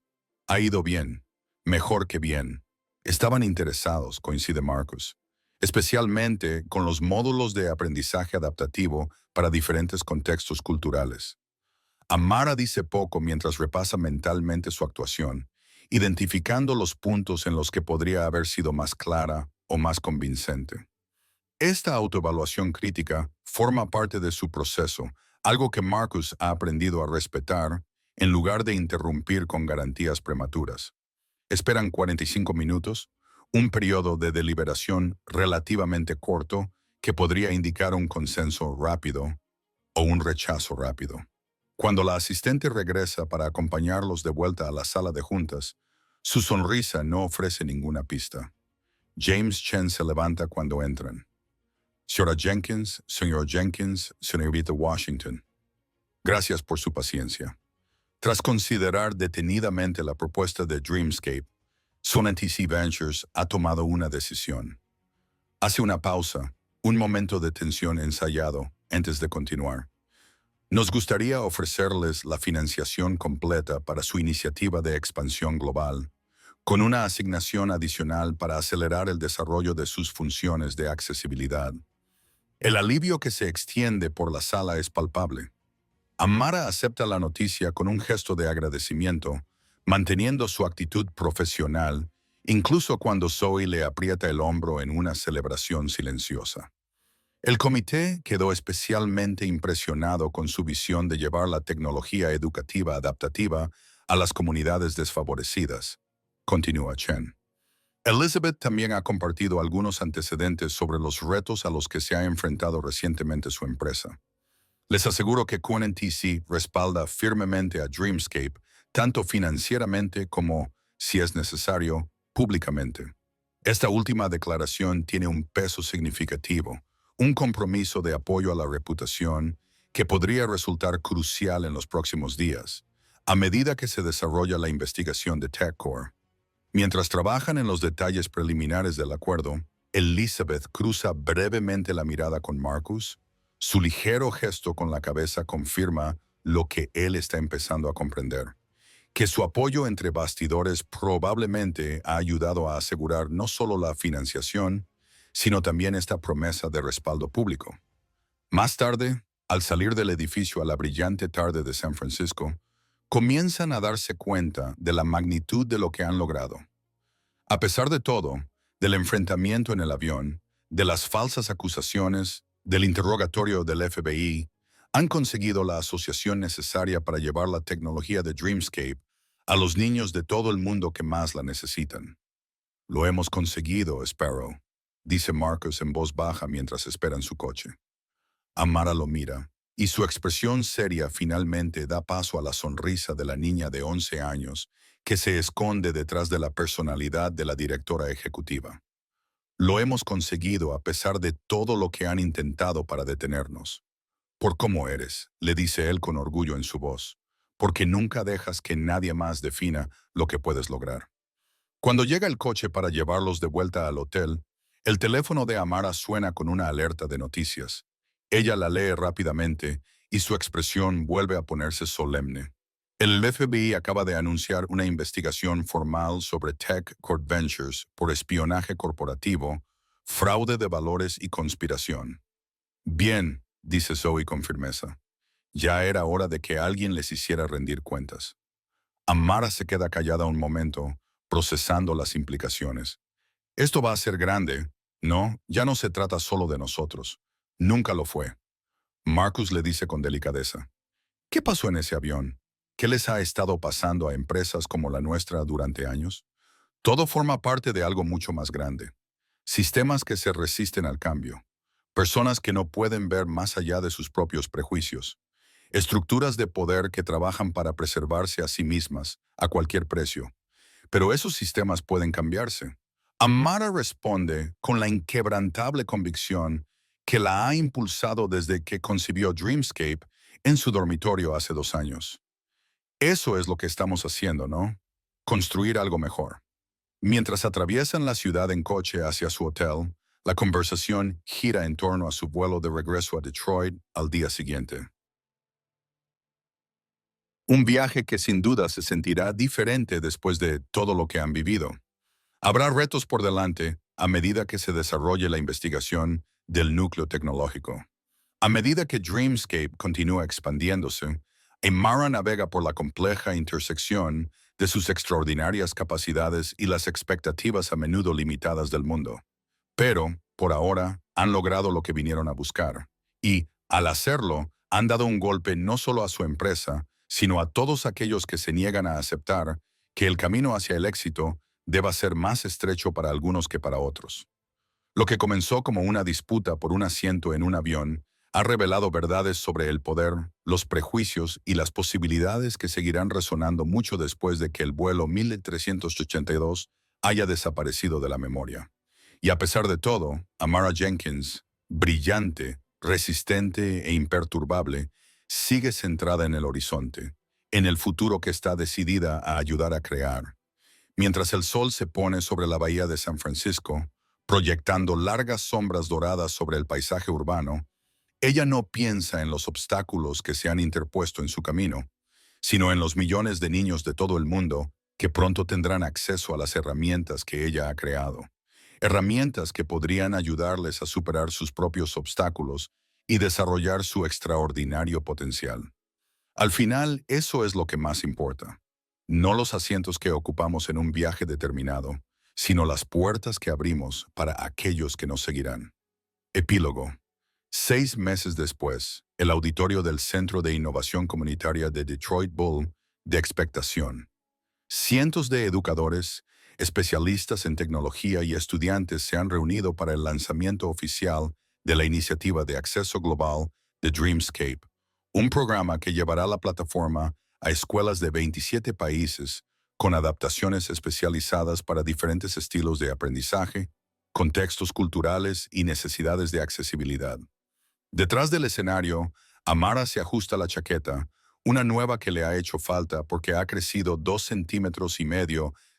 [SPEAKER 1] Ha ido bien. Mejor que bien. Estaban interesados, coincide Marcus, especialmente con los módulos de aprendizaje adaptativo para diferentes contextos culturales. Amara dice poco mientras repasa mentalmente su actuación, identificando los puntos en los que podría haber sido más clara o más convincente. Esta autoevaluación crítica forma parte de su proceso, algo que Marcus ha aprendido a respetar en lugar de interrumpir con garantías prematuras. Esperan 45 minutos, un periodo de deliberación relativamente corto que podría indicar un consenso rápido o un rechazo rápido. Cuando la asistente regresa para acompañarlos de vuelta a la sala de juntas, su sonrisa no ofrece ninguna pista. James Chen se levanta cuando entran. Señora Jenkins, señor Jenkins, señorita Washington. Gracias por su paciencia. Tras considerar detenidamente la propuesta de Dreamscape, Sun TC Ventures ha tomado una decisión. Hace una pausa, un momento de tensión ensayado antes de continuar. Nos gustaría ofrecerles la financiación completa para su iniciativa de expansión global, con una asignación adicional para acelerar el desarrollo de sus funciones de accesibilidad. El alivio que se extiende por la sala es palpable. Amara acepta la noticia con un gesto de agradecimiento, manteniendo su actitud profesional, incluso cuando Zoe le aprieta el hombro en una celebración silenciosa. El comité quedó especialmente impresionado con su visión de llevar la tecnología educativa adaptativa a las comunidades desfavorecidas, continúa Chen. Elizabeth también ha compartido algunos antecedentes sobre los retos a los que se ha enfrentado recientemente su empresa. Les aseguro que QNTC respalda firmemente a Dreamscape, tanto financieramente como, si es necesario, públicamente. Esta última declaración tiene un peso significativo, un compromiso de apoyo a la reputación que podría resultar crucial en los próximos días, a medida que se desarrolla la investigación de TechCore. Mientras trabajan en los detalles preliminares del acuerdo, Elizabeth cruza brevemente la mirada con Marcus. Su ligero gesto con la cabeza confirma lo que él está empezando a comprender, que su apoyo entre bastidores probablemente ha ayudado a asegurar no solo la financiación, sino también esta promesa de respaldo público. Más tarde, al salir del edificio a la brillante tarde de San Francisco, comienzan a darse cuenta de la magnitud de lo que han logrado. A pesar de todo, del enfrentamiento en el avión, de las falsas acusaciones, del interrogatorio del FBI, han conseguido la asociación necesaria para llevar la tecnología de Dreamscape a los niños de todo el mundo que más la necesitan. Lo hemos conseguido, Sparrow, dice Marcus en voz baja mientras esperan su coche. Amara lo mira, y su expresión seria finalmente da paso a la sonrisa de la niña de 11 años que se esconde detrás de la personalidad de la directora ejecutiva. Lo hemos conseguido a pesar de todo lo que han intentado para detenernos. Por cómo eres, le dice él con orgullo en su voz, porque nunca dejas que nadie más defina lo que puedes lograr. Cuando llega el coche para llevarlos de vuelta al hotel, el teléfono de Amara suena con una alerta de noticias. Ella la lee rápidamente y su expresión vuelve a ponerse solemne. El FBI acaba de anunciar una investigación formal sobre Tech Corp Ventures por espionaje corporativo, fraude de valores y conspiración. Bien, dice Zoe con firmeza. Ya era hora de que alguien les hiciera rendir cuentas. Amara se queda callada un momento, procesando las implicaciones. Esto va a ser grande. No, ya no se trata solo de nosotros. Nunca lo fue. Marcus le dice con delicadeza. ¿Qué pasó en ese avión? ¿Qué les ha estado pasando a empresas como la nuestra durante años? Todo forma parte de algo mucho más grande. Sistemas que se resisten al cambio. Personas que no pueden ver más allá de sus propios prejuicios. Estructuras de poder que trabajan para preservarse a sí mismas, a cualquier precio. Pero esos sistemas pueden cambiarse. Amara responde con la inquebrantable convicción que la ha impulsado desde que concibió Dreamscape en su dormitorio hace 2 años. Eso es lo que estamos haciendo, ¿no? Construir algo mejor. Mientras atraviesan la ciudad en coche hacia su hotel, la conversación gira en torno a su vuelo de regreso a Detroit al día siguiente. Un viaje que sin duda se sentirá diferente después de todo lo que han vivido. Habrá retos por delante a medida que se desarrolle la investigación del núcleo tecnológico. A medida que Dreamscape continúa expandiéndose, Amara navega por la compleja intersección de sus extraordinarias capacidades y las expectativas a menudo limitadas del mundo. Pero, por ahora, han logrado lo que vinieron a buscar. Y, al hacerlo, han dado un golpe no solo a su empresa, sino a todos aquellos que se niegan a aceptar que el camino hacia el éxito deba ser más estrecho para algunos que para otros. Lo que comenzó como una disputa por un asiento en un avión ha revelado verdades sobre el poder, los prejuicios y las posibilidades que seguirán resonando mucho después de que el vuelo 1382 haya desaparecido de la memoria. Y a pesar de todo, Amara Jenkins, brillante, resistente e imperturbable, sigue centrada en el horizonte, en el futuro que está decidida a ayudar a crear. Mientras el sol se pone sobre la bahía de San Francisco, proyectando largas sombras doradas sobre el paisaje urbano, ella no piensa en los obstáculos que se han interpuesto en su camino, sino en los millones de niños de todo el mundo que pronto tendrán acceso a las herramientas que ella ha creado. Herramientas que podrían ayudarles a superar sus propios obstáculos y desarrollar su extraordinario potencial. Al final, eso es lo que más importa. No los asientos que ocupamos en un viaje determinado, sino las puertas que abrimos para aquellos que nos seguirán. Epílogo. 6 meses después, el auditorio del Centro de Innovación Comunitaria de Detroit Bull de expectación. Cientos de educadores, especialistas en tecnología y estudiantes se han reunido para el lanzamiento oficial de la iniciativa de acceso global de Dreamscape, un programa que llevará la plataforma a escuelas de 27 países con adaptaciones especializadas para diferentes estilos de aprendizaje, contextos culturales y necesidades de accesibilidad. Detrás del escenario, Amara se ajusta la chaqueta, una nueva que le ha hecho falta porque ha crecido 2,5 centímetros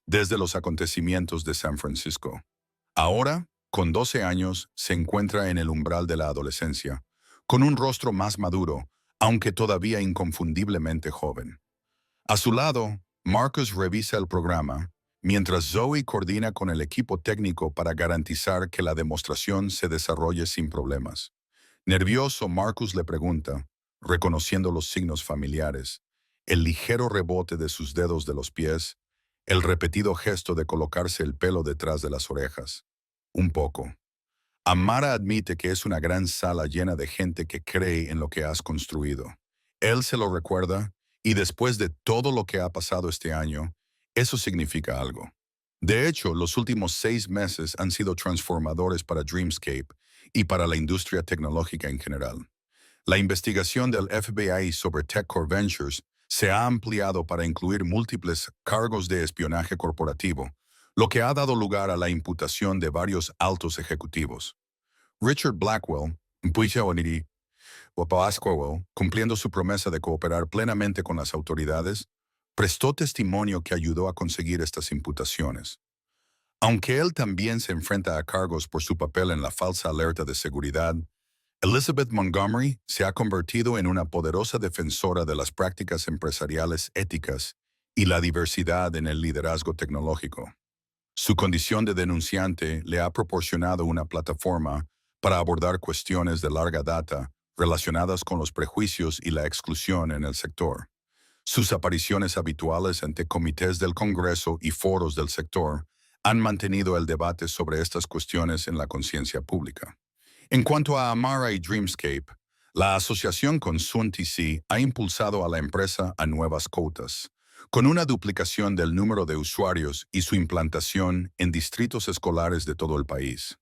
[SPEAKER 1] desde los acontecimientos de San Francisco. Ahora, con 12 años, se encuentra en el umbral de la adolescencia, con un rostro más maduro, aunque todavía inconfundiblemente joven. A su lado, Marcus revisa el programa, mientras Zoe coordina con el equipo técnico para garantizar que la demostración se desarrolle sin problemas. Nervioso, Marcus le pregunta, reconociendo los signos familiares, el ligero rebote de sus dedos de los pies, el repetido gesto de colocarse el pelo detrás de las orejas. Un poco. Amara admite que es una gran sala llena de gente que cree en lo que has construido. Él se lo recuerda, y después de todo lo que ha pasado este año, eso significa algo. De hecho, los últimos 6 meses han sido transformadores para Dreamscape y para la industria tecnológica en general. La investigación del FBI sobre TechCore Ventures se ha ampliado para incluir múltiples cargos de espionaje corporativo, lo que ha dado lugar a la imputación de varios altos ejecutivos. Richard Blackwell, cumpliendo su promesa de cooperar plenamente con las autoridades, prestó testimonio que ayudó a conseguir estas imputaciones. Aunque él también se enfrenta a cargos por su papel en la falsa alerta de seguridad, Elizabeth Montgomery se ha convertido en una poderosa defensora de las prácticas empresariales éticas y la diversidad en el liderazgo tecnológico. Su condición de denunciante le ha proporcionado una plataforma para abordar cuestiones de larga data relacionadas con los prejuicios y la exclusión en el sector. Sus apariciones habituales ante comités del Congreso y foros del sector han mantenido el debate sobre estas cuestiones en la conciencia pública. En cuanto a Amara y Dreamscape, la asociación con Sun TC ha impulsado a la empresa a nuevas cotas, con una duplicación del número de usuarios y su implantación en distritos escolares de todo el país.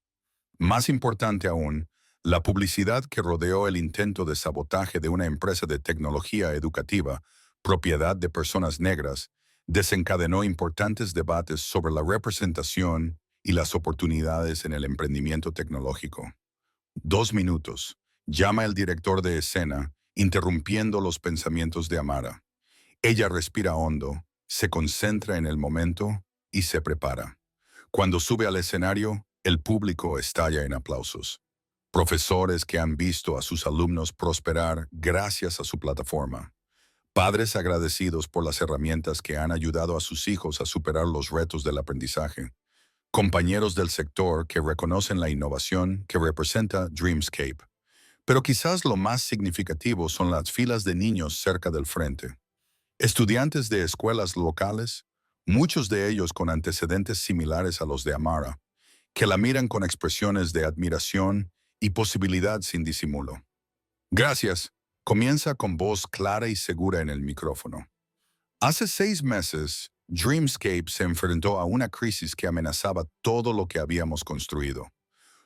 [SPEAKER 1] Más importante aún, la publicidad que rodeó el intento de sabotaje de una empresa de tecnología educativa, propiedad de personas negras, desencadenó importantes debates sobre la representación y las oportunidades en el emprendimiento tecnológico. 2 minutos. Llama el director de escena, interrumpiendo los pensamientos de Amara. Ella respira hondo, se concentra en el momento y se prepara. Cuando sube al escenario, el público estalla en aplausos. Profesores que han visto a sus alumnos prosperar gracias a su plataforma. Padres agradecidos por las herramientas que han ayudado a sus hijos a superar los retos del aprendizaje. Compañeros del sector que reconocen la innovación que representa Dreamscape. Pero quizás lo más significativo son las filas de niños cerca del frente. Estudiantes de escuelas locales, muchos de ellos con antecedentes similares a los de Amara, que la miran con expresiones de admiración y posibilidad sin disimulo. Gracias. Comienza con voz clara y segura en el micrófono. Hace 6 meses, Dreamscape se enfrentó a una crisis que amenazaba todo lo que habíamos construido.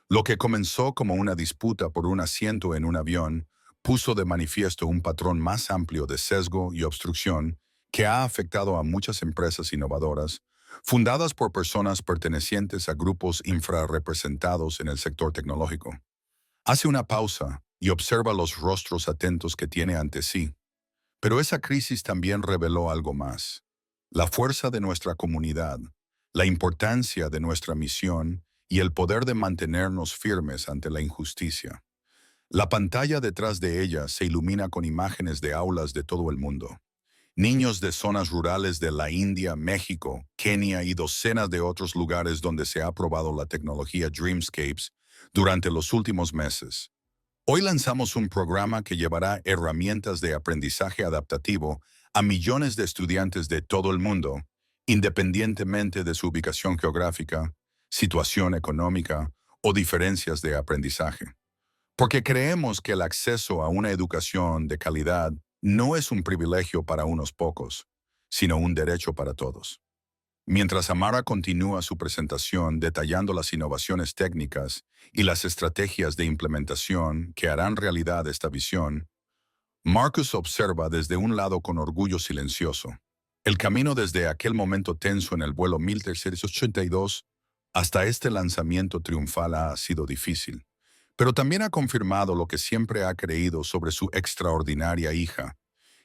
[SPEAKER 1] Lo que comenzó como una disputa por un asiento en un avión puso de manifiesto un patrón más amplio de sesgo y obstrucción que ha afectado a muchas empresas innovadoras, fundadas por personas pertenecientes a grupos infrarrepresentados en el sector tecnológico. Hace una pausa y observa los rostros atentos que tiene ante sí. Pero esa crisis también reveló algo más. La fuerza de nuestra comunidad, la importancia de nuestra misión y el poder de mantenernos firmes ante la injusticia. La pantalla detrás de ella se ilumina con imágenes de aulas de todo el mundo. Niños de zonas rurales de la India, México, Kenia y docenas de otros lugares donde se ha probado la tecnología Dreamscapes durante los últimos meses. Hoy lanzamos un programa que llevará herramientas de aprendizaje adaptativo a millones de estudiantes de todo el mundo, independientemente de su ubicación geográfica, situación económica o diferencias de aprendizaje. Porque creemos que el acceso a una educación de calidad no es un privilegio para unos pocos, sino un derecho para todos. Mientras Amara continúa su presentación detallando las innovaciones técnicas y las estrategias de implementación que harán realidad esta visión, Marcus observa desde un lado con orgullo silencioso. El camino desde aquel momento tenso en el vuelo 1382 hasta este lanzamiento triunfal ha sido difícil, pero también ha confirmado lo que siempre ha creído sobre su extraordinaria hija,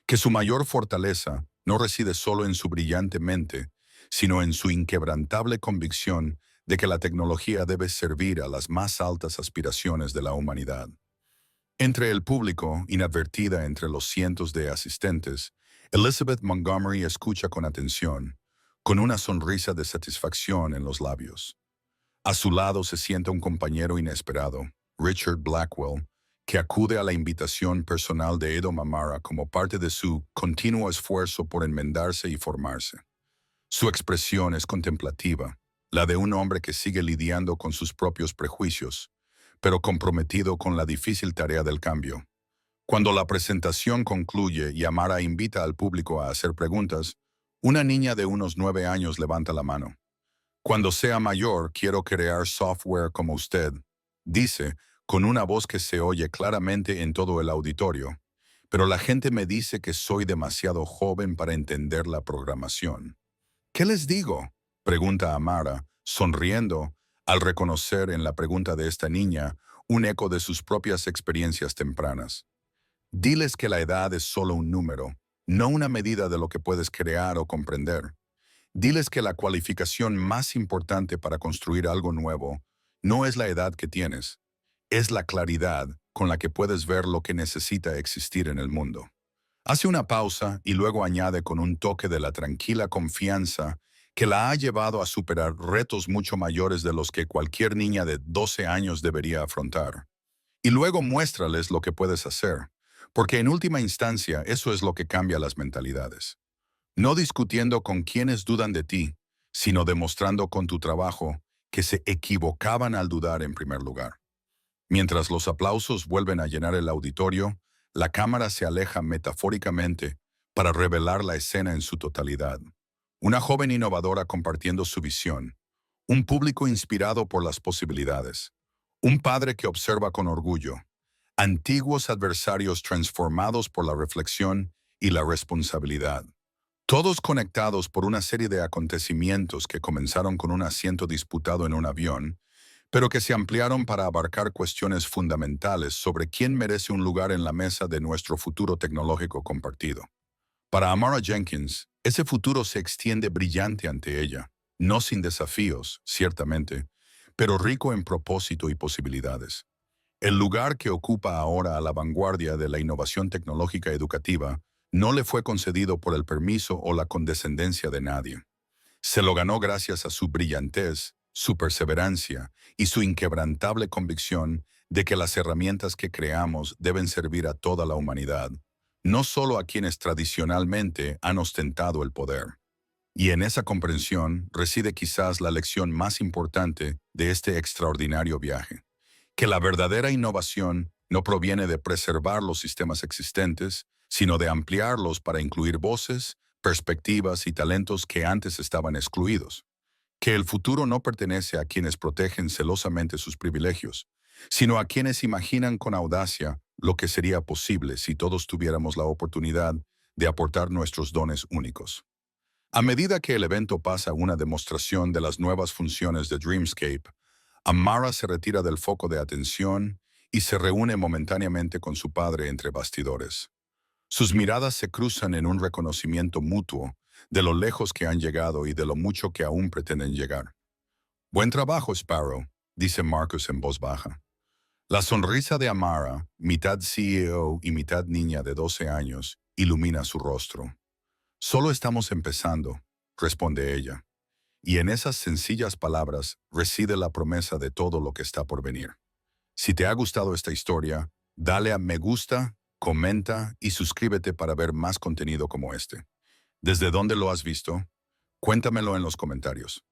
[SPEAKER 1] que su mayor fortaleza no reside solo en su brillante mente, sino en su inquebrantable convicción de que la tecnología debe servir a las más altas aspiraciones de la humanidad. Entre el público, inadvertida entre los cientos de asistentes, Elizabeth Montgomery escucha con atención, con una sonrisa de satisfacción en los labios. A su lado se sienta un compañero inesperado, Richard Blackwell, que acude a la invitación personal de Edo Amara como parte de su continuo esfuerzo por enmendarse y formarse. Su expresión es contemplativa, la de un hombre que sigue lidiando con sus propios prejuicios, pero comprometido con la difícil tarea del cambio. Cuando la presentación concluye y Amara invita al público a hacer preguntas, una niña de unos 9 años levanta la mano. Cuando sea mayor, quiero crear software como usted, dice, con una voz que se oye claramente en todo el auditorio. Pero la gente me dice que soy demasiado joven para entender la programación. ¿Qué les digo?, pregunta Amara, sonriendo, al reconocer en la pregunta de esta niña un eco de sus propias experiencias tempranas. Diles que la edad es solo un número, no una medida de lo que puedes crear o comprender. Diles que la cualificación más importante para construir algo nuevo no es la edad que tienes, es la claridad con la que puedes ver lo que necesita existir en el mundo. Hace una pausa y luego añade con un toque de la tranquila confianza que la ha llevado a superar retos mucho mayores de los que cualquier niña de 12 años debería afrontar. Y luego muéstrales lo que puedes hacer, porque en última instancia eso es lo que cambia las mentalidades. No discutiendo con quienes dudan de ti, sino demostrando con tu trabajo que se equivocaban al dudar en primer lugar. Mientras los aplausos vuelven a llenar el auditorio, la cámara se aleja metafóricamente para revelar la escena en su totalidad. Una joven innovadora compartiendo su visión, un público inspirado por las posibilidades, un padre que observa con orgullo, antiguos adversarios transformados por la reflexión y la responsabilidad. Todos conectados por una serie de acontecimientos que comenzaron con un asiento disputado en un avión, pero que se ampliaron para abarcar cuestiones fundamentales sobre quién merece un lugar en la mesa de nuestro futuro tecnológico compartido. Para Amara Jenkins, ese futuro se extiende brillante ante ella, no sin desafíos, ciertamente, pero rico en propósito y posibilidades. El lugar que ocupa ahora a la vanguardia de la innovación tecnológica educativa no le fue concedido por el permiso o la condescendencia de nadie. Se lo ganó gracias a su brillantez, su perseverancia y su inquebrantable convicción de que las herramientas que creamos deben servir a toda la humanidad, no solo a quienes tradicionalmente han ostentado el poder. Y en esa comprensión reside quizás la lección más importante de este extraordinario viaje, que la verdadera innovación no proviene de preservar los sistemas existentes, sino de ampliarlos para incluir voces, perspectivas y talentos que antes estaban excluidos. Que el futuro no pertenece a quienes protegen celosamente sus privilegios, sino a quienes imaginan con audacia lo que sería posible si todos tuviéramos la oportunidad de aportar nuestros dones únicos. A medida que el evento pasa a una demostración de las nuevas funciones de Dreamscape, Amara se retira del foco de atención y se reúne momentáneamente con su padre entre bastidores. Sus miradas se cruzan en un reconocimiento mutuo de lo lejos que han llegado y de lo mucho que aún pretenden llegar. «Buen trabajo, Sparrow», dice Marcus en voz baja. La sonrisa de Amara, mitad CEO y mitad niña de 12 años, ilumina su rostro. «Solo estamos empezando», responde ella. Y en esas sencillas palabras reside la promesa de todo lo que está por venir. Si te ha gustado esta historia, dale a me gusta, comenta y suscríbete para ver más contenido como este. ¿Desde dónde lo has visto? Cuéntamelo en los comentarios.